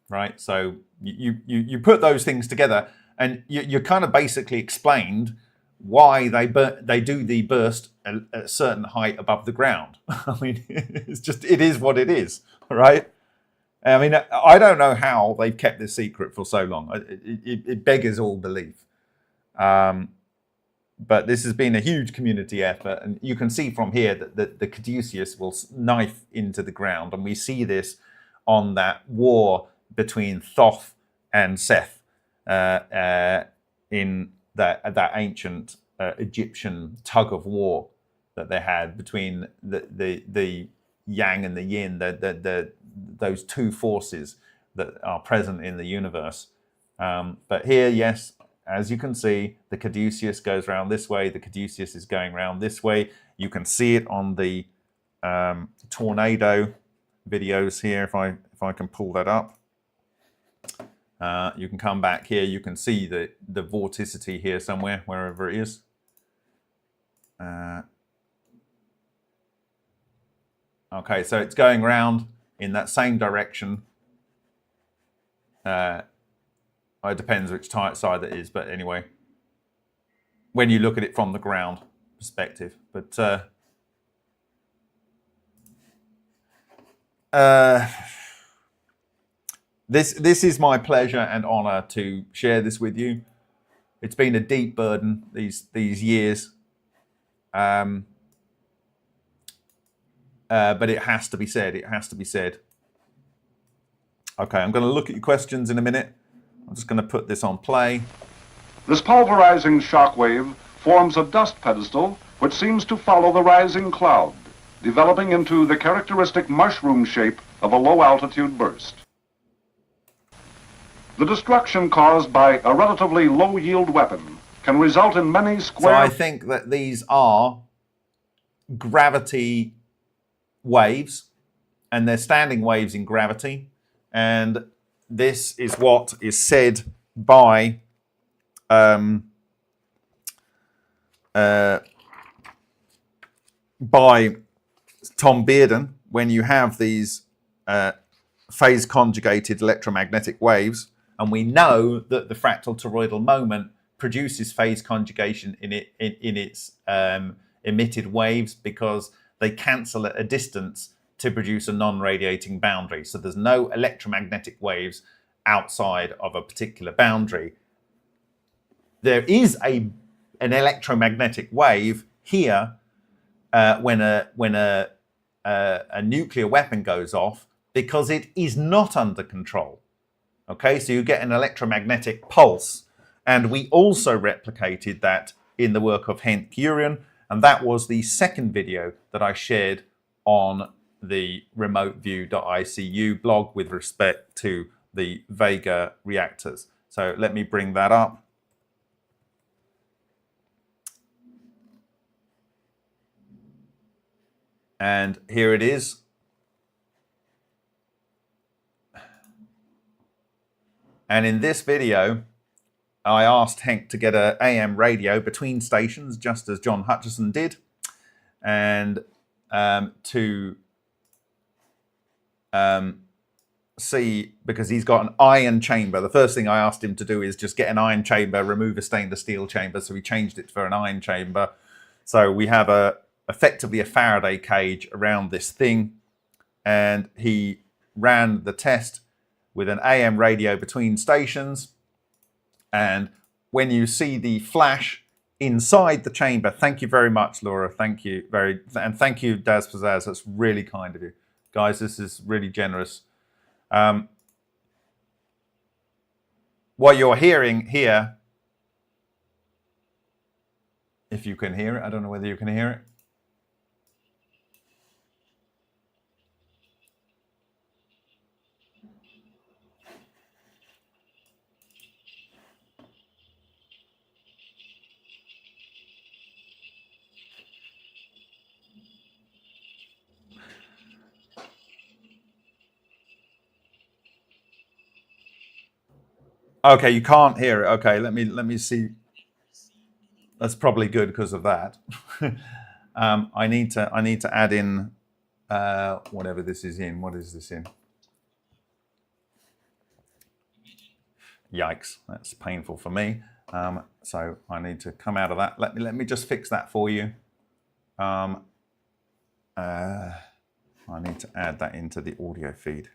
right? So you put those things together, and you kind of basically explained why they do the burst at a certain height above the ground. I mean, it is what it is, right? I mean, I don't know how they've kept this secret for so long. It beggars all belief. But this has been a huge community effort, and you can see from here that the Caduceus will knife into the ground, and we see this on that war between Thoth and Seth in that ancient Egyptian tug of war that they had between the yang and the yin, those two forces that are present in the universe. But here, yes, as you can see, the Caduceus goes around this way. The Caduceus is going around this way. You can see it on the tornado videos here. If I can pull that up, you can come back here. You can see the vorticity here somewhere, wherever it is. Okay, so it's going around in that same direction. It depends which side it is, but anyway, when you look at it from the ground perspective. But this is my pleasure and honor to share this with you. It's been a deep burden these years, but it has to be said. It has to be said. Okay, I'm going to look at your questions in a minute. I'm just going to put this on play. This pulverizing shock wave forms a dust pedestal which seems to follow the rising cloud, developing into the characteristic mushroom shape of a low-altitude burst. The destruction caused by a relatively low-yield weapon can result in many square... So I think that these are gravity waves, and they're standing waves in gravity, and this is what is said by Tom Bearden when you have these phase conjugated electromagnetic waves, and we know that the fractal toroidal moment produces phase conjugation in its emitted waves because they cancel at a distance to produce a non-radiating boundary. So there's no electromagnetic waves outside of a particular boundary. There is an electromagnetic wave here when a nuclear weapon goes off, because it is not under control. Okay, so you get an electromagnetic pulse, and we also replicated that in the work of Henk Urian, and that was the second video that I shared on the remoteview.icu blog with respect to the Vega reactors. So let me bring that up. And here it is. And in this video, I asked Henk to get an AM radio between stations, just as John Hutchinson did, and to see, because he's got an iron chamber. The first thing I asked him to do is just get an iron chamber, remove a stainless steel chamber. So we changed it for an iron chamber. So we have effectively a Faraday cage around this thing. And he ran the test with an AM radio between stations. And when you see the flash inside the chamber, thank you very much, Laura. Thank you and thank you, Daz Pizzazz. That's really kind of you. Guys, this is really generous. What you're hearing here, if you can hear it, I don't know whether you can hear it. Okay, you can't hear it. Okay, let me see. That's probably good because of that. I need to add in whatever this is in. What is this in? Yikes, that's painful for me. So I need to come out of that. Let me just fix that for you. I need to add that into the audio feed.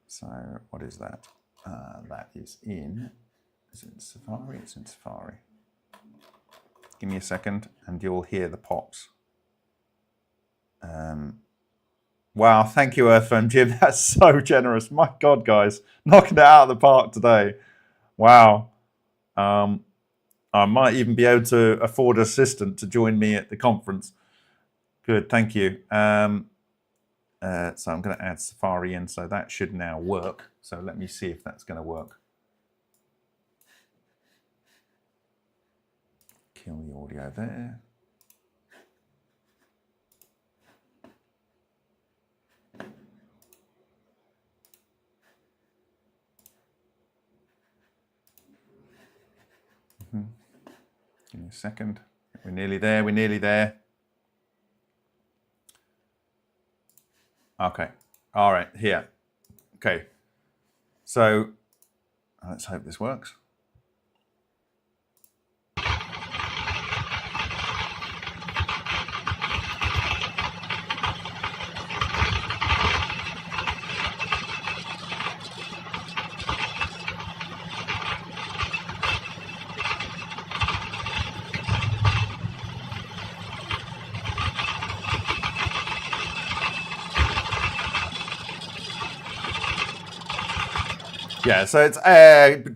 So what is that? That is in Safari? It's in Safari. Give me a second and you'll hear the pops. Wow, thank you, Earthworm Jim. That's so generous. My God, guys, knocking it out of the park today. Wow. I might even be able to afford an assistant to join me at the conference. Good, thank you. So I'm going to add Safari in, so that should now work. So let me see if that's going to work. Kill the audio there. Give me a second. We're nearly there. We're nearly there. Okay. All right. Here. Okay. So let's hope this works. Yeah, so it's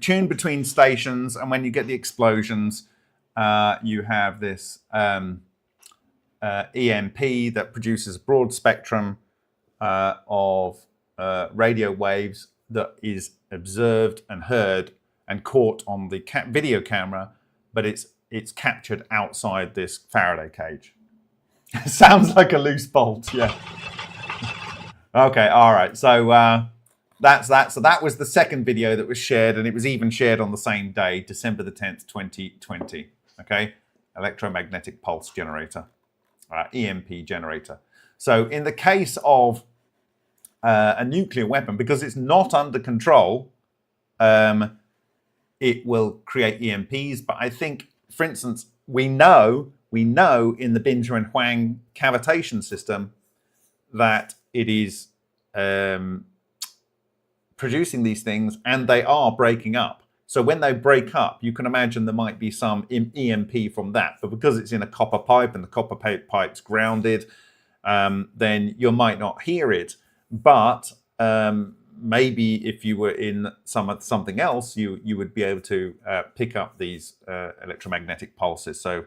tuned between stations, and when you get the explosions, you have this EMP that produces a broad spectrum of radio waves that is observed and heard and caught on the video camera, but it's captured outside this Faraday cage. Sounds like a loose bolt, yeah. Okay, all right, so that's that. So that was the second video that was shared, and it was even shared on the same day, December the 10th, 2020. Okay, electromagnetic pulse generator, EMP generator. So in the case of a nuclear weapon, because it's not under control, it will create EMPs. But I think, for instance, we know in the Binger and Huang cavitation system that it is producing these things, and they are breaking up. So when they break up, you can imagine there might be some EMP from that. But because it's in a copper pipe and the copper pipe's grounded, then you might not hear it. But maybe if you were in something else, you would be able to pick up these electromagnetic pulses. So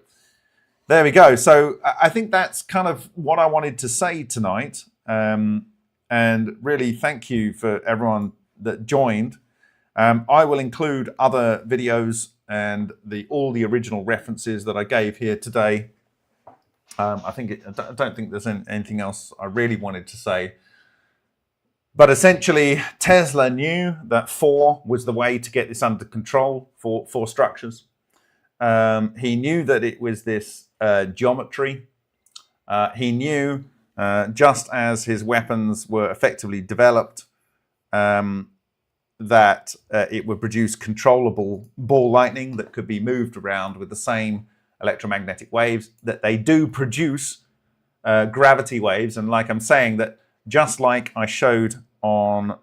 there we go. So I think that's kind of what I wanted to say tonight. And really thank you for everyone that joined. I will include other videos and all the original references that I gave here today. I don't think there's anything else I really wanted to say. But essentially, Tesla knew that 4 was the way to get this under control for structures. He knew that it was this geometry. He knew, just as his weapons were effectively developed, that it would produce controllable ball lightning that could be moved around with the same electromagnetic waves, that they do produce gravity waves. And like I'm saying, that just like I showed on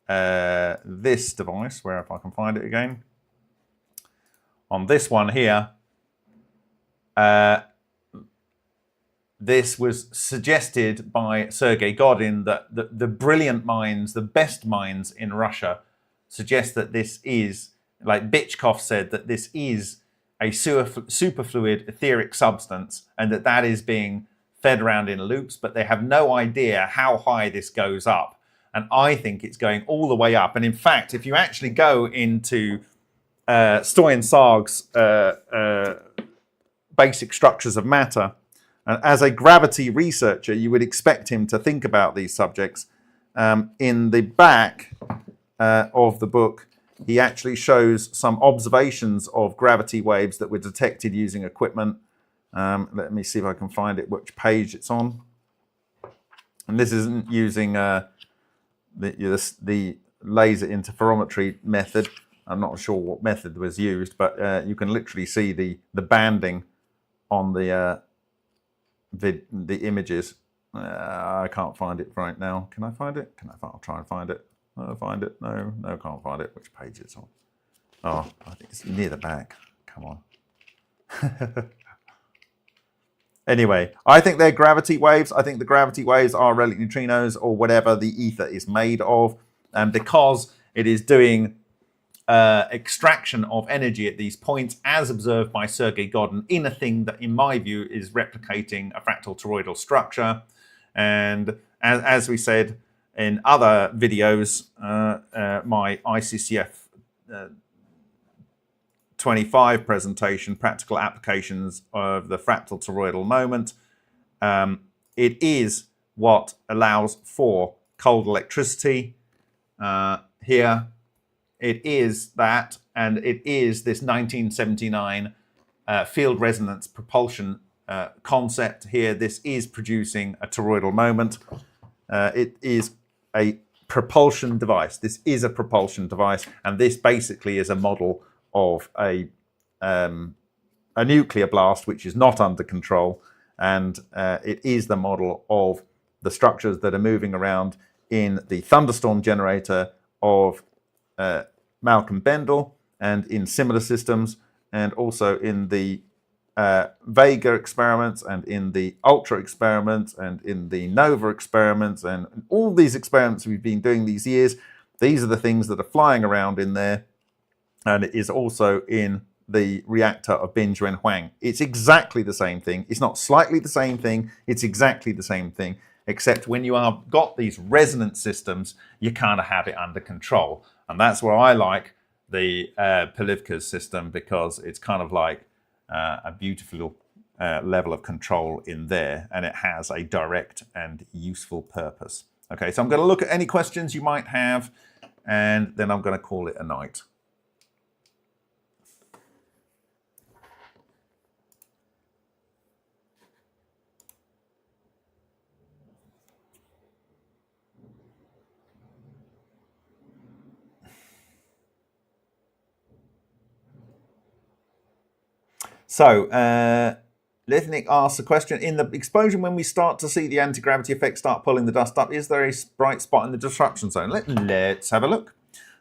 this device, where if I can find it again, on this one here, this was suggested by Sergei Godin, that the brilliant minds, the best minds in Russia, suggest that this is, like Bitchkov said, that this is a superfluid etheric substance, and that is being fed around in loops, but they have no idea how high this goes up. And I think it's going all the way up. And in fact, if you actually go into Stoyan Sarg's basic structures of matter, and as a gravity researcher, you would expect him to think about these subjects. in the back of the book, he actually shows some observations of gravity waves that were detected using equipment. Let me see if I can find it, which page it's on. And this isn't using the laser interferometry method. I'm not sure what method was used, but you can literally see the banding on the images. I can't find it right now. Can I find it? I'll try and find it. Find it? No, can't find it. Which page it's on? Oh, I think it's near the back. Come on. Anyway, I think they're gravity waves. I think the gravity waves are relic neutrinos or whatever the ether is made of. And because it is doing extraction of energy at these points, as observed by Sergei Godin, in a thing that, in my view, is replicating a fractal toroidal structure. And as we said in other videos, my ICCF 25 presentation, Practical Applications of the Fractal Toroidal Moment, it is what allows for cold electricity here. It is that, and it is this 1979 field resonance propulsion concept here. This is producing a toroidal moment. It is a propulsion device. This is a propulsion device, and this basically is a model of a nuclear blast which is not under control, and it is the model of the structures that are moving around in the thunderstorm generator of Malcolm Bendel, and in similar systems, and also in the Vega experiments, and in the Ultra experiments, and in the Nova experiments, and all these experiments we've been doing these years. These are the things that are flying around in there, and it is also in the reactor of Binjuan Huang. It's exactly the same thing. It's not slightly the same thing. It's exactly the same thing, except when you have got these resonance systems, you kind of have it under control. And that's where I like the Polivka's system, because it's kind of like a beautiful level of control in there, and it has a direct and useful purpose. Okay, so I'm going to look at any questions you might have, and then I'm going to call it a night. So, Lithnik asks a question. In the explosion, when we start to see the anti-gravity effect start pulling the dust up, is there a bright spot in the disruption zone? Let's have a look.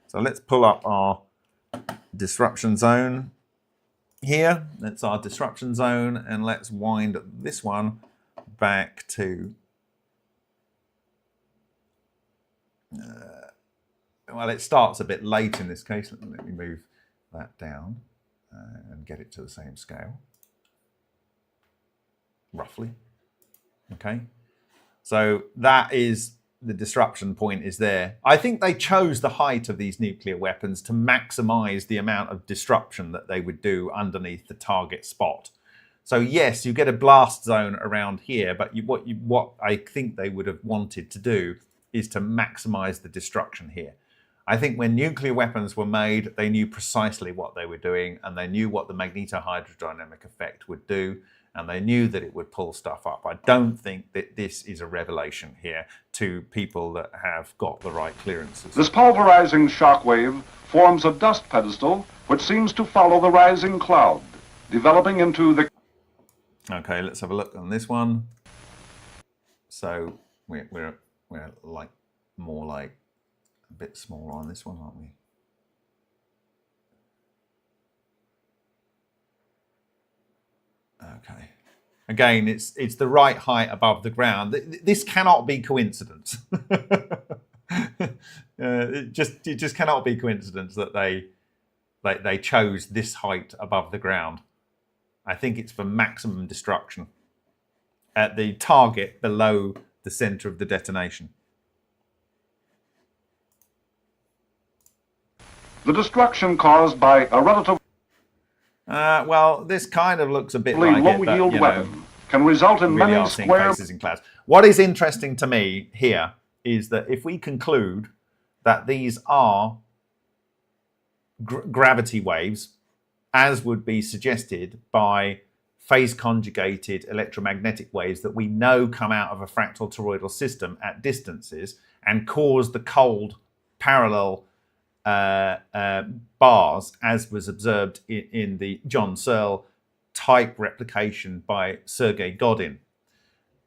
So let's pull up our disruption zone here. That's our disruption zone, and let's wind this one back to... well, it starts a bit late in this case. Let me move that down and get it to the same scale, roughly. Okay, so that is the disruption point is there. I think they chose the height of these nuclear weapons to maximize the amount of disruption that they would do underneath the target spot. So yes, you get a blast zone around here, but what I think they would have wanted to do is to maximize the destruction here. I think when nuclear weapons were made, they knew precisely what they were doing, and they knew what the magnetohydrodynamic effect would do, and they knew that it would pull stuff up. I don't think that this is a revelation here to people that have got the right clearances. This pulverizing shock wave forms a dust pedestal which seems to follow the rising cloud, developing into the... Okay, let's have a look on this one. So we're like more like a bit smaller on this one, aren't we? Okay. Again, it's the right height above the ground. This cannot be coincidence. It just cannot be coincidence that they chose this height above the ground. I think it's for maximum destruction at the target below the center of the detonation. The destruction caused by a relatively well, this kind of looks a bit like low-yield weapon can result in really many are seeing square faces in clouds. What is interesting to me here is that if we conclude that these are gravity waves, as would be suggested by phase conjugated electromagnetic waves that we know come out of a fractal toroidal system at distances and cause the cold parallel bars, as was observed in the John Searle type replication by Sergei Godin.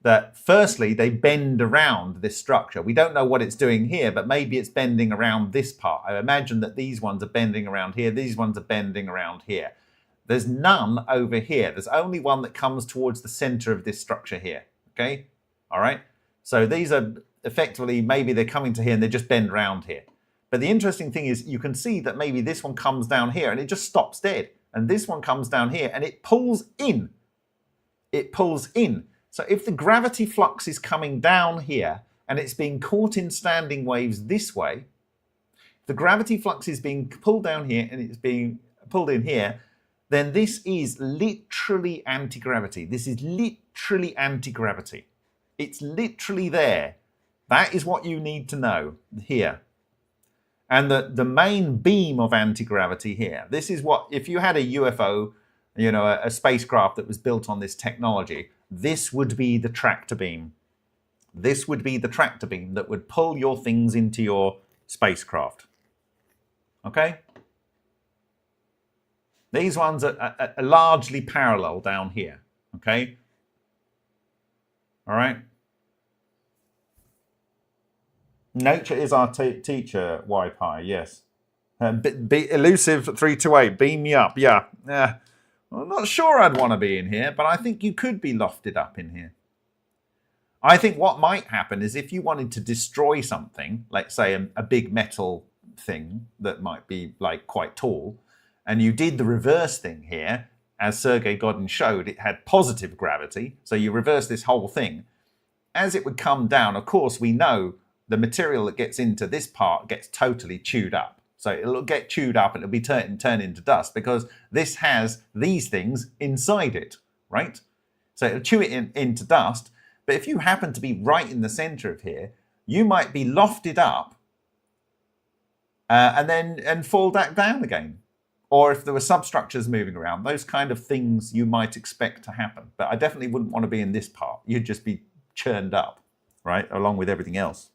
That firstly, they bend around this structure. We don't know what it's doing here, but maybe it's bending around this part. I imagine that these ones are bending around here. These ones are bending around here. There's none over here. There's only one that comes towards the center of this structure here. Okay? All right? So these are effectively, maybe they're coming to here and they just bend around here. But the interesting thing is you can see that maybe this one comes down here and it just stops dead. And this one comes down here and it pulls in. It pulls in. So if the gravity flux is coming down here and it's being caught in standing waves this way, the gravity flux is being pulled down here and it's being pulled in here, then this is literally anti-gravity. This is literally anti-gravity. It's literally there. That is what you need to know here. And the main beam of anti-gravity here, this is what, if you had a UFO, you know, a spacecraft that was built on this technology, this would be the tractor beam. This would be the tractor beam that would pull your things into your spacecraft. Okay? These ones are largely parallel down here. Okay? All right? Nature is our teacher, Wi-Fi, yes. Be elusive 328, beam me up, yeah. I'm not sure I'd want to be in here, but I think you could be lofted up in here. I think what might happen is if you wanted to destroy something, like say a big metal thing that might be like quite tall, and you did the reverse thing here, as Sergei Godin showed, it had positive gravity, so you reverse this whole thing. As it would come down, of course, we know the material that gets into this part gets totally chewed up. So it'll get chewed up and it'll be turned into dust because this has these things inside it, right? So it'll chew it into dust. But if you happen to be right in the center of here, you might be lofted up and fall back down again. Or if there were substructures moving around, those kind of things you might expect to happen. But I definitely wouldn't want to be in this part. You'd just be churned up, right? Along with everything else.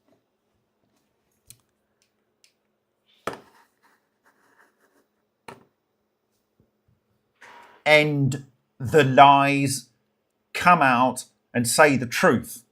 End the lies, come out and say the truth.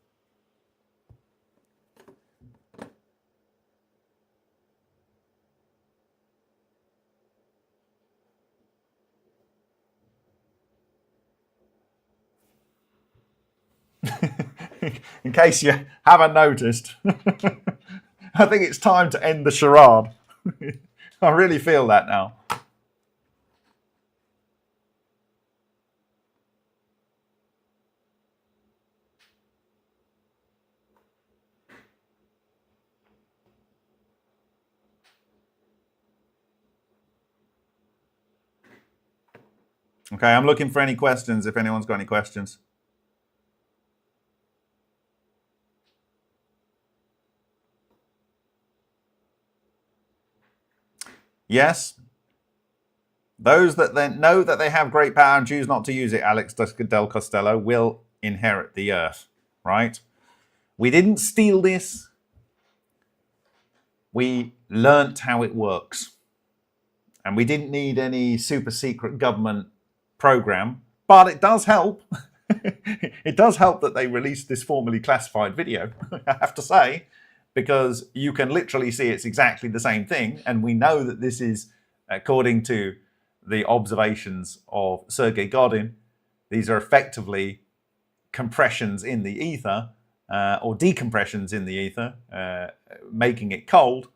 In case you haven't noticed, I think it's time to end the charade. I really feel that now. Okay, I'm looking for any questions if anyone's got any questions. Yes. Those that then know that they have great power and choose not to use it, Alex Del Costello, will inherit the earth, right? We didn't steal this. We learnt how it works. And we didn't need any super secret government program, but it does help. It does help that they released this formally classified video, I have to say, because you can literally see it's exactly the same thing. And we know that this is, according to the observations of Sergei Godin, these are effectively compressions in the ether or decompressions in the ether, making it cold.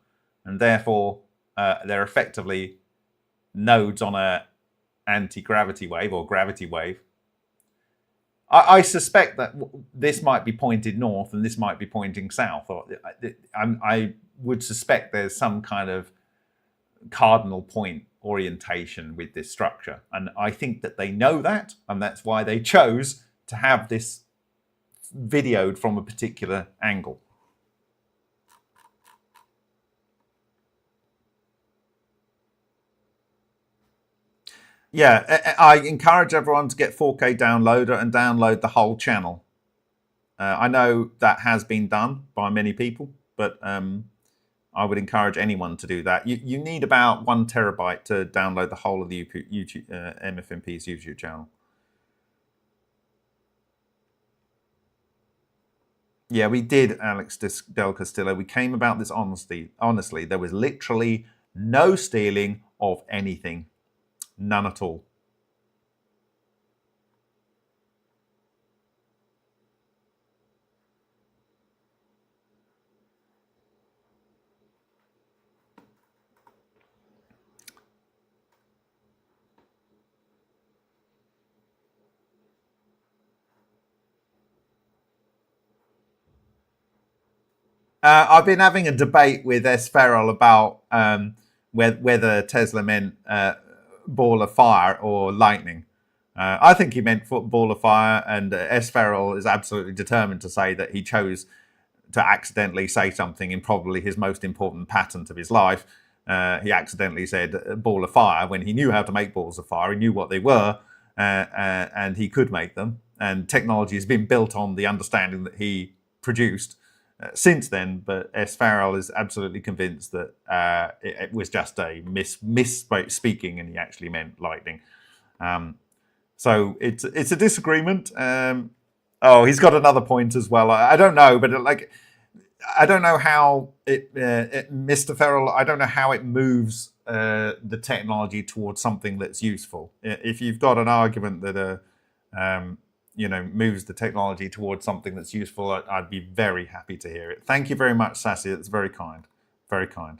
And therefore, they're effectively nodes on a anti-gravity wave or gravity wave. I suspect that this might be pointed north and this might be pointing south. Or I would suspect there's some kind of cardinal point orientation with this structure. And I think that they know that, and that's why they chose to have this videoed from a particular angle. Yeah, I encourage everyone to get 4K downloader and download the whole channel. I know that has been done by many people, but I would encourage anyone to do that. You need about 1 terabyte to download the whole of the YouTube, MFMP's YouTube channel. Yeah, we did, Alex Del Castillo. We came about this honestly. There was literally no stealing of anything. None at all. I've been having a debate with S. Farrell about whether Tesla meant ball of fire or lightning. I think he meant ball of fire, and S. Farrell is absolutely determined to say that he chose to accidentally say something in probably his most important patent of his life. He accidentally said ball of fire when he knew how to make balls of fire. He knew what they were, and he could make them. And technology has been built on the understanding that he produced since then. But S. Farrell is absolutely convinced that it was just a misspeaking, and he actually meant lightning. So it's a disagreement. Oh, he's got another point as well. I don't know, but I don't know how Mr. Farrell, I don't know how it moves the technology towards something that's useful. If you've got an argument that moves the technology towards something that's useful, I'd be very happy to hear it. Thank you very much, Sassy. That's very kind. Very kind.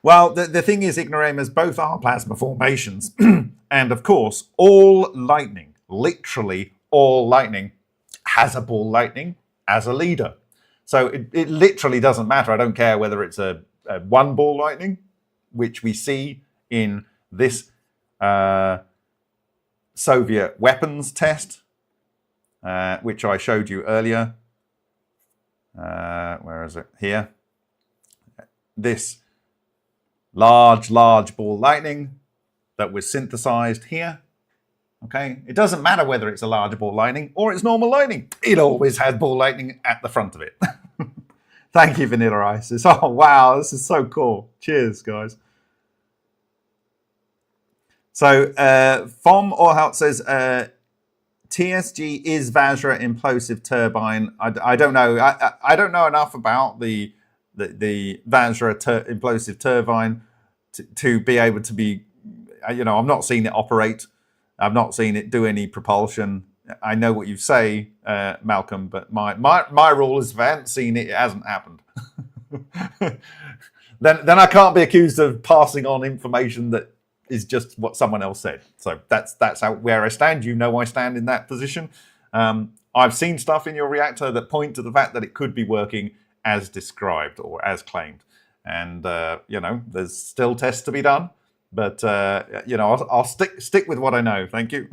Well, the thing is, ignoramus, both are plasma formations. And of course, all lightning, literally all lightning, has a ball lightning as a leader. So it literally doesn't matter. I don't care whether it's a one ball lightning, which we see in this Soviet weapons test, which I showed you earlier. Where is it? Here. This large ball lightning that was synthesized here. Okay, it doesn't matter whether it's a large ball lightning or it's normal lightning. It always has ball lightning at the front of it. Thank you, Vanilla Isis. Oh, wow, this is so cool. Cheers, guys. So, From Orhout says, TSG is Vajra implosive turbine. I don't know. I don't know enough about the Vajra implosive turbine to be able to be, I've not seen it operate. I've not seen it do any propulsion. I know what you say, Malcolm, but my rule is if I haven't seen it, it hasn't happened. then I can't be accused of passing on information that is just what someone else said. So that's where I stand. You know I stand in that position. I've seen stuff in your reactor that point to the fact that it could be working as described or as claimed. And, there's still tests to be done. But, I'll stick with what I know. Thank you.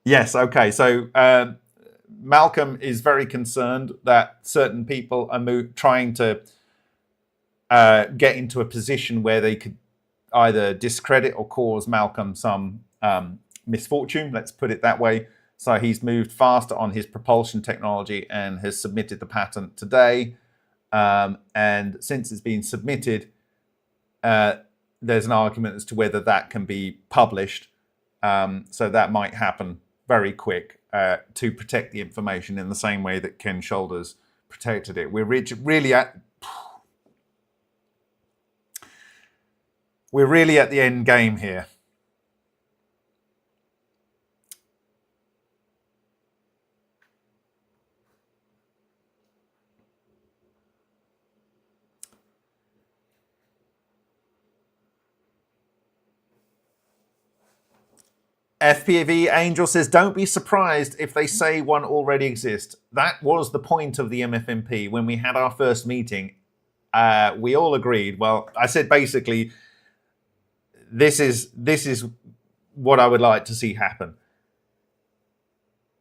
Yes, okay. So Malcolm is very concerned that certain people are trying to get into a position where they could either discredit or cause Malcolm some misfortune, let's put it that way. So he's moved faster on his propulsion technology and has submitted the patent today. And since it's been submitted, there's an argument as to whether that can be published. So that might happen very quick to protect the information in the same way that Ken Shoulders protected it. We're really at the end game here. FPV Angel says, don't be surprised if they say one already exists. That was the point of the MFMP. When we had our first meeting, we all agreed. Well, I said basically, this is what I would like to see happen.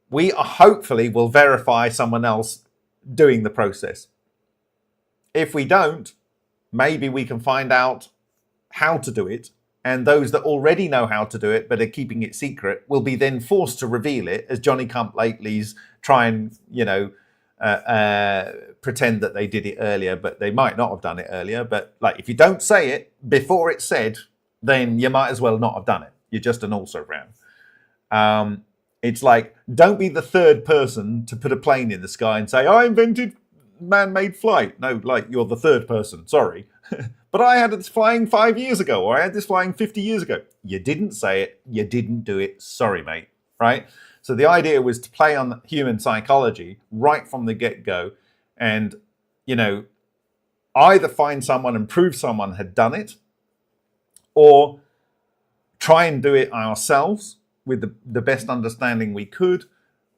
We hopefully will verify someone else doing the process. If we don't, maybe we can find out how to do it. And those that already know how to do it but are keeping it secret will be then forced to reveal it as Johnny Come Latelys try and, pretend that they did it earlier, but they might not have done it earlier. But like, if you don't say it before it's said, then you might as well not have done it. You're just an also-ran. It's like, don't be the third person to put a plane in the sky and say, I invented man-made flight. No, like, you're the third person. Sorry. But I had this flying 5 years ago, or I had this flying 50 years ago. You didn't say it. You didn't do it. Sorry, mate. Right? So the idea was to play on human psychology right from the get-go and, either find someone and prove someone had done it, or try and do it ourselves with the best understanding we could,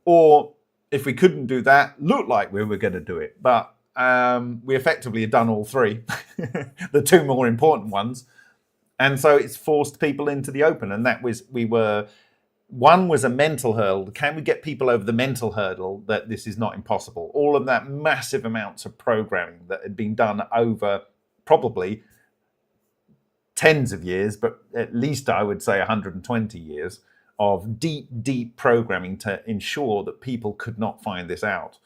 or if we couldn't do that, look like we were going to do it. But we effectively had done all three, the two more important ones. And so it's forced people into the open. And one was a mental hurdle. Can we get people over the mental hurdle that this is not impossible? All of that massive amounts of programming that had been done over probably tens of years, but at least I would say 120 years of deep, deep programming to ensure that people could not find this out.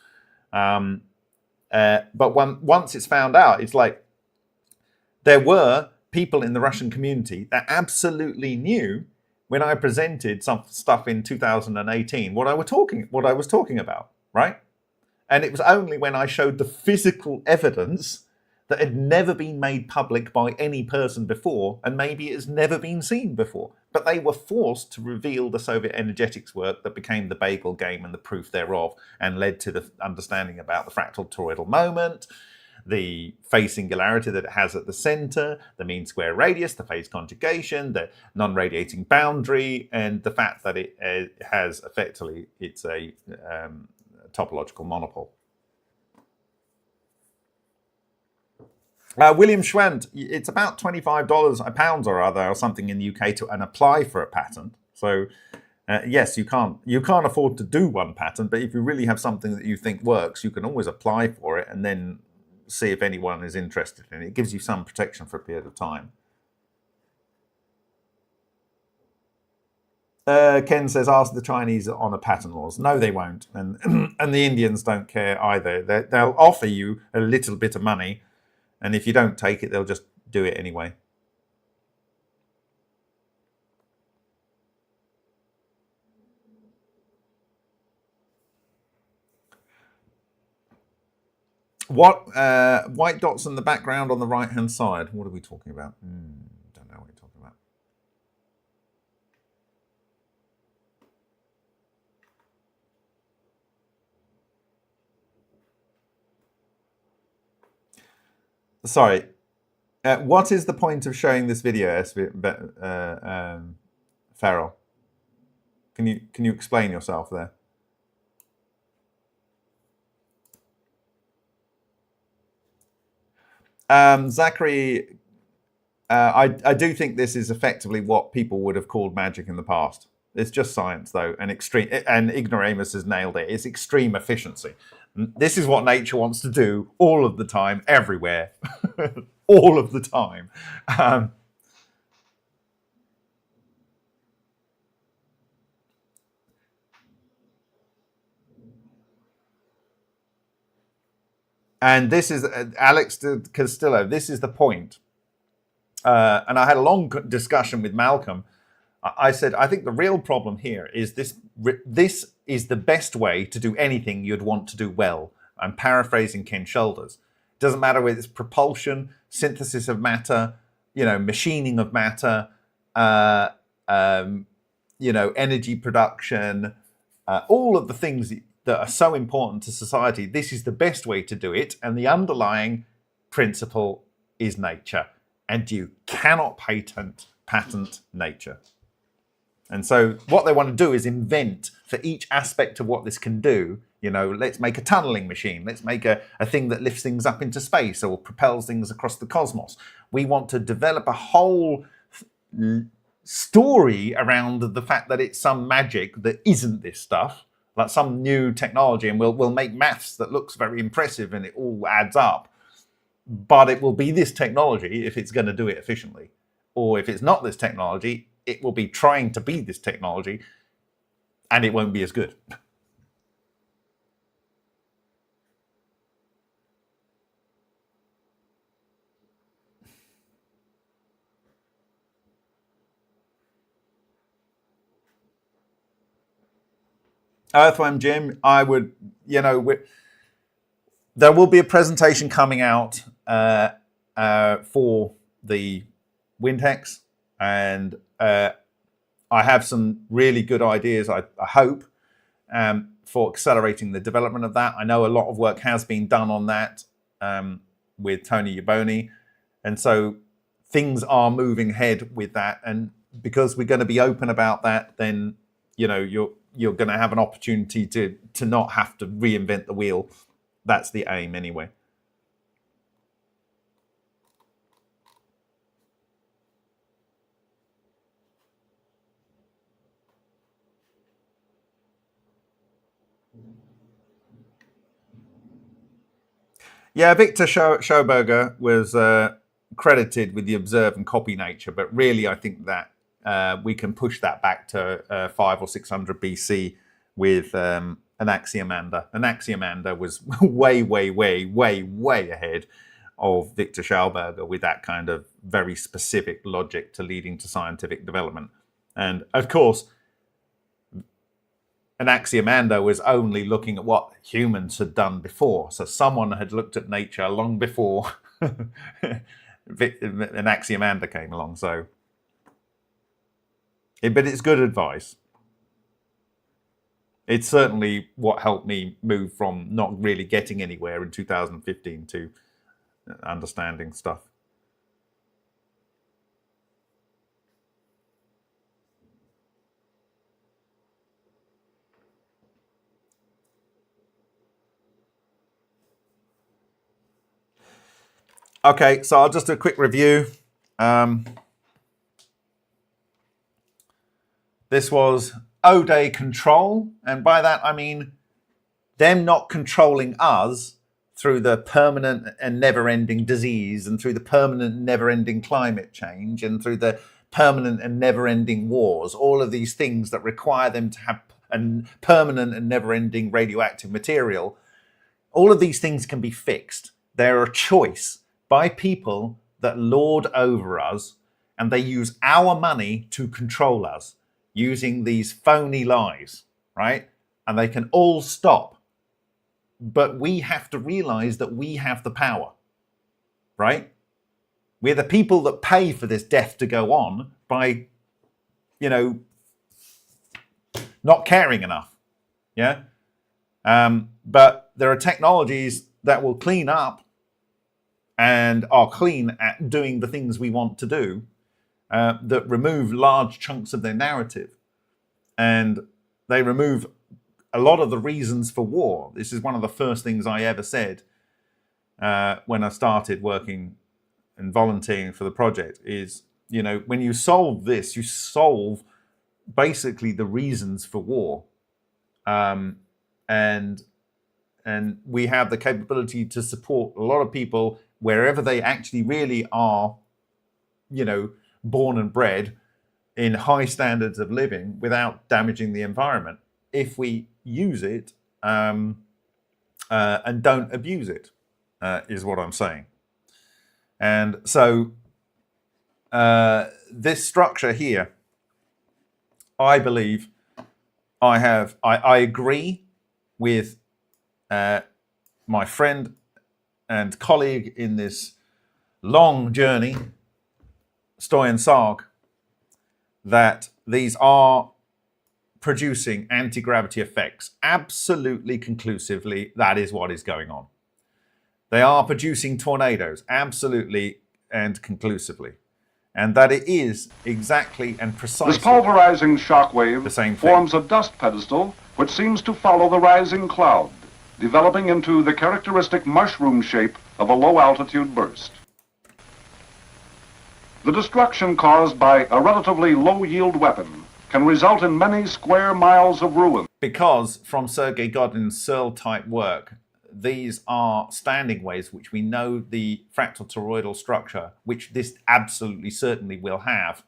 But once it's found out, it's like there were people in the Russian community that absolutely knew when I presented some stuff in 2018 what I was talking about, right? And it was only when I showed the physical evidence that had never been made public by any person before, and maybe it has never been seen before. But they were forced to reveal the Soviet energetics work that became the Bagel game and the proof thereof, and led to the understanding about the fractal toroidal moment, the phase singularity that it has at the center, the mean square radius, the phase conjugation, the non-radiating boundary, and the fact that it has effectively, it's a topological monopole. William Schwant, it's about $25 a pound or other or something in the UK to apply for a patent. So yes, you can't afford to do one patent, but if you really have something that you think works, you can always apply for it and then see if anyone is interested in it. It gives you some protection for a period of time. Ken says, ask the Chinese on a patent laws. No, they won't. And the Indians don't care either. They'll offer you a little bit of money, and if you don't take it, they'll just do it anyway. What white dots in the background on the right-hand side? What are we talking about? Don't know what you're talking about. Sorry. What is the point of showing this video, Farrell? Can you explain yourself there? Zachary, I do think this is effectively what people would have called magic in the past. It's just science, though, and ignoramus has nailed it. It's extreme efficiency. This is what nature wants to do all of the time, everywhere, all of the time. And this is Alex Castillo. This is the point. And I had a long discussion with Malcolm. I said, I think the real problem here is this is the best way to do anything you'd want to do well. I'm paraphrasing Ken Shoulders. It doesn't matter whether it's propulsion, synthesis of matter, machining of matter, energy production, all of the things that are so important to society. This is the best way to do it. And the underlying principle is nature. And you cannot patent nature. And so what they want to do is invent for each aspect of what this can do. Let's make a tunneling machine. Let's make a thing that lifts things up into space or propels things across the cosmos. We want to develop a whole story around the fact that it's some magic that isn't this stuff, like some new technology, and we'll make maths that looks very impressive and it all adds up. but it will be this technology if it's going to do it efficiently. Or if it's not this technology, it will be trying to be this technology, and it won't be as good. Earthworm Jim, I would, there will be a presentation coming out for the Wintex, and I have some really good ideas, I hope, for accelerating the development of that. I know a lot of work has been done on that with Tony Yaboni, and so things are moving ahead with that. And because we're going to be open about that, then you're going to have an opportunity to not have to reinvent the wheel. That's the aim anyway. Yeah, Victor Schauberger was credited with the observe and copy nature, but really I think that we can push that back to 500 or 600 BC with Anaximander. Anaximander was way, way, way, way, way ahead of Victor Schauberger with that kind of very specific logic to leading to scientific development. And of course, Anaximander was only looking at what humans had done before. So someone had looked at nature long before Anaximander came along. So, but it's good advice. It's certainly what helped me move from not really getting anywhere in 2015 to understanding stuff. Okay, so I'll just do a quick review. This was O-Day control, and by that I mean them not controlling us through the permanent and never-ending disease, and through the permanent and never-ending climate change, and through the permanent and never-ending wars, all of these things that require them to have a permanent and never-ending radioactive material. All of these things can be fixed. They're a choice by people that lord over us, and they use our money to control us using these phony lies, right? And they can all stop. But we have to realize that we have the power, right? We're the people that pay for this death to go on by, not caring enough, yeah? But there are technologies that will clean up and are clean at doing the things we want to do, that remove large chunks of their narrative. And they remove a lot of the reasons for war. This is one of the first things I ever said when I started working and volunteering for the project is, when you solve this, you solve basically the reasons for war. And we have the capability to support a lot of people wherever they actually really are, born and bred in high standards of living without damaging the environment, if we use it and don't abuse it, is what I'm saying. And so this structure here, I believe I agree with my friend and colleague in this long journey, Stoyan Sarg, that these are producing anti-gravity effects. Absolutely conclusively, that is what is going on. They are producing tornadoes, absolutely and conclusively. And that it is exactly and precisely this pulverizing shock wave the same thing. Forms a dust pedestal which seems to follow the rising cloud, developing into the characteristic mushroom shape of a low-altitude burst. The destruction caused by a relatively low-yield weapon can result in many square miles of ruin. Because from Sergei Godin's Searle-type work, these are standing waves, which we know the fractal toroidal structure, which this absolutely certainly will have,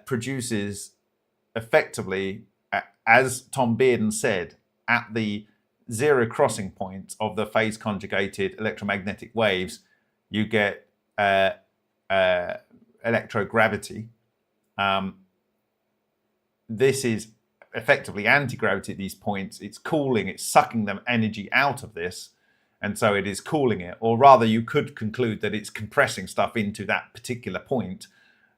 produces effectively, as Tom Bearden said, at the zero crossing point of the phase conjugated electromagnetic waves, you get electrogravity. This is effectively anti-gravity at these points. It's cooling, it's sucking the energy out of this, and so it is cooling it. Or rather, you could conclude that it's compressing stuff into that particular point,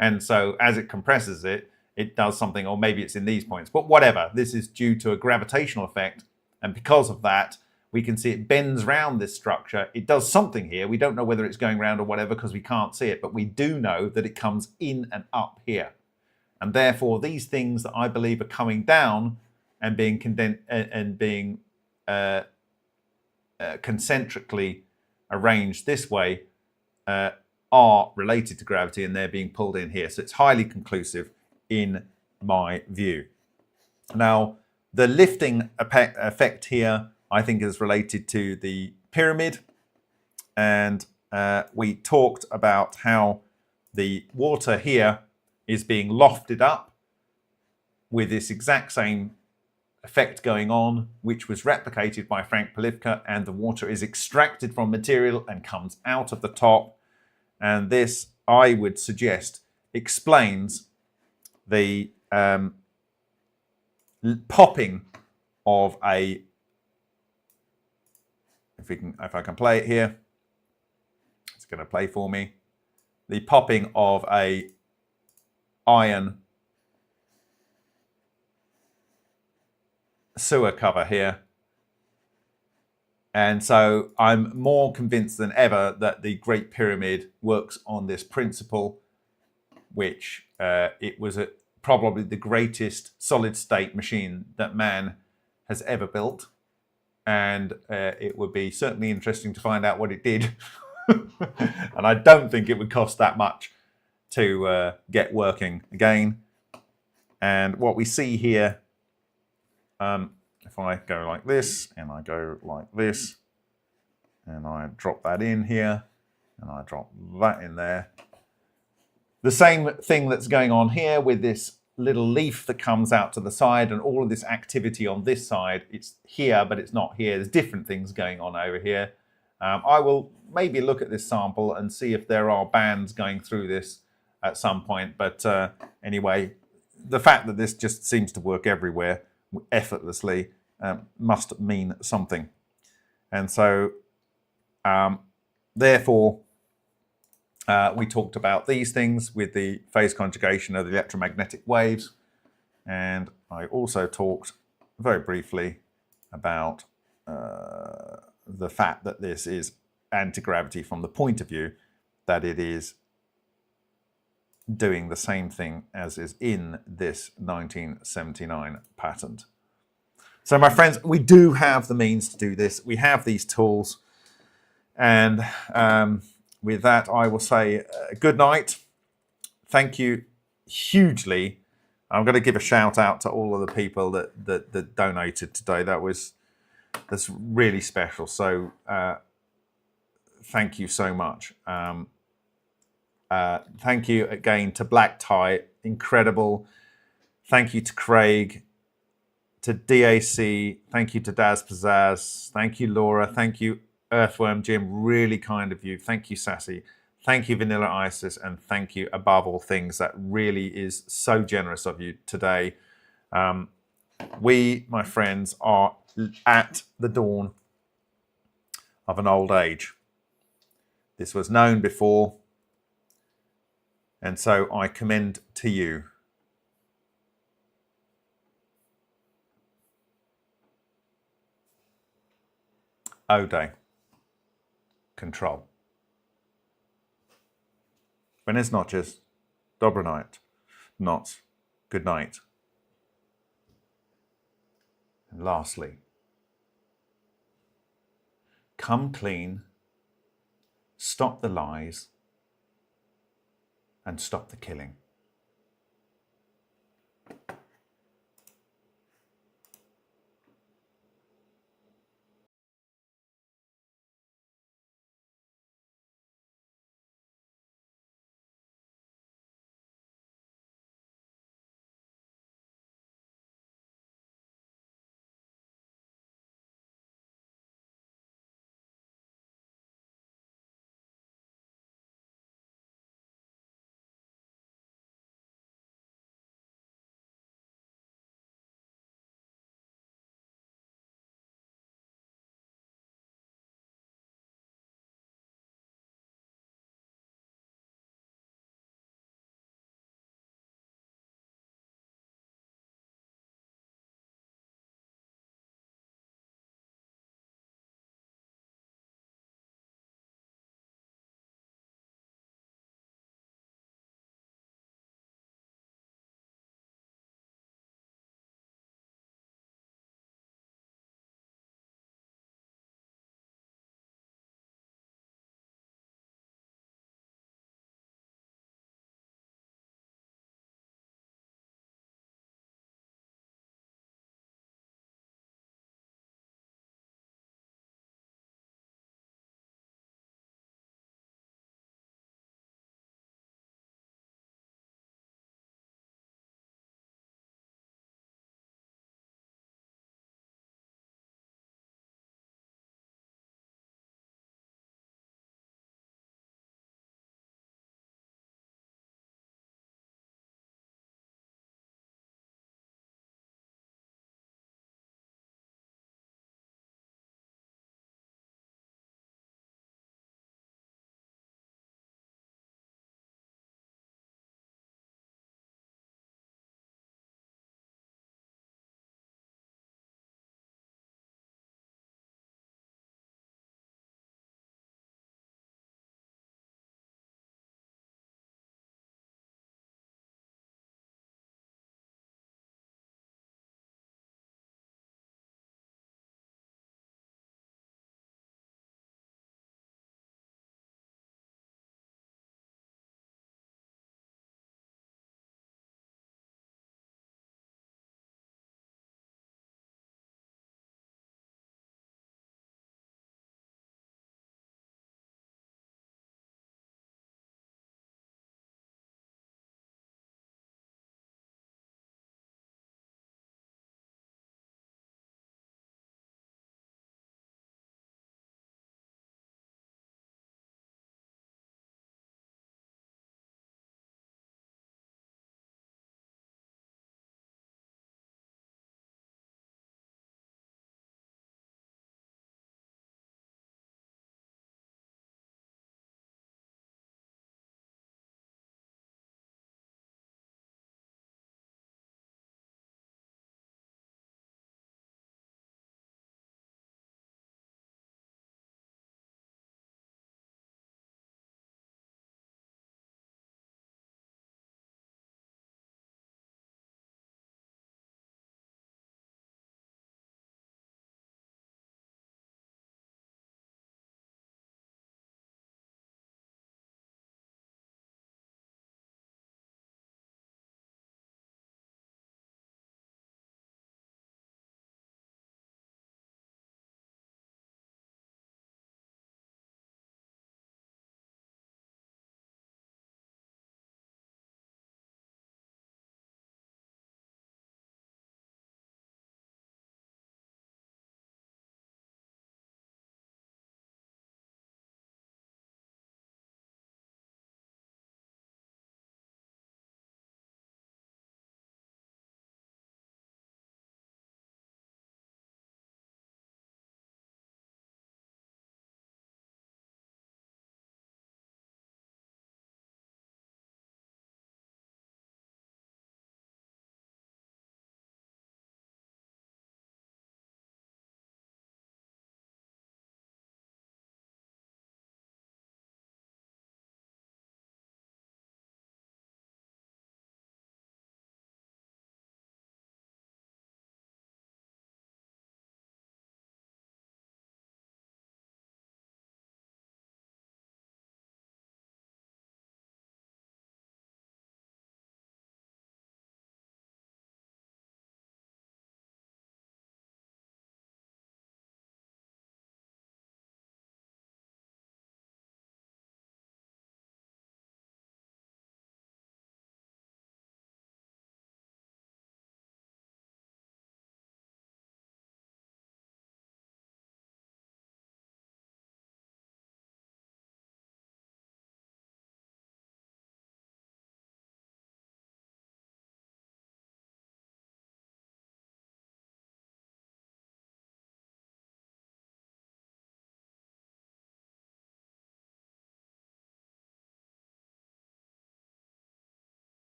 and so as it compresses it, it does something, or maybe it's in these points, but whatever. This is due to a gravitational effect, and because of that, we can see it bends round this structure. It does something here. We don't know whether it's going round or whatever because we can't see it, but we do know that it comes in and up here. And therefore, these things that I believe are coming down and being concentrically arranged this way are related to gravity, and they're being pulled in here. So it's highly conclusive in my view. Now, the lifting effect here, I think, is related to the pyramid. And we talked about how the water here is being lofted up with this exact same effect going on, which was replicated by Frank Polivka, and the water is extracted from material and comes out of the top. And this, I would suggest, explains the popping of a, if I can play it here, it's going to play for me, the popping of a iron sewer cover here. And so I'm more convinced than ever that the Great Pyramid works on this principle, which it was probably the greatest solid state machine that man has ever built. And it would be certainly interesting to find out what it did. And I don't think it would cost that much to get working again. And what we see here, if I go like this, and I go like this, and I drop that in here, and I drop that in there, the same thing that's going on here with this little leaf that comes out to the side and all of this activity on this side, it's here, but it's not here. There's different things going on over here. I will maybe look at this sample and see if there are bands going through this at some point. But anyway, the fact that this just seems to work everywhere effortlessly must mean something. And so, therefore, we talked about these things with the phase conjugation of the electromagnetic waves. And I also talked very briefly about the fact that this is anti-gravity from the point of view that it is doing the same thing as is in this 1979 patent. So my friends, we do have the means to do this. We have these tools. And with that, I will say good night. Thank you hugely. I'm going to give a shout out to all of the people that donated today. That's really special. So thank you so much. Thank you again to Black Tie, incredible. Thank you to Craig, to DAC. Thank you to Daz Pizzazz. Thank you, Laura. Thank you, Earthworm Jim, really kind of you. Thank you, Sassy. Thank you, Vanilla Isis, and thank you above all things. That really is so generous of you today. We, my friends, are at the dawn of an old age. This was known before, and so I commend to you Ode. Control. Buenas noches, dobra night, noc, good night. And lastly, come clean, stop the lies, and stop the killing.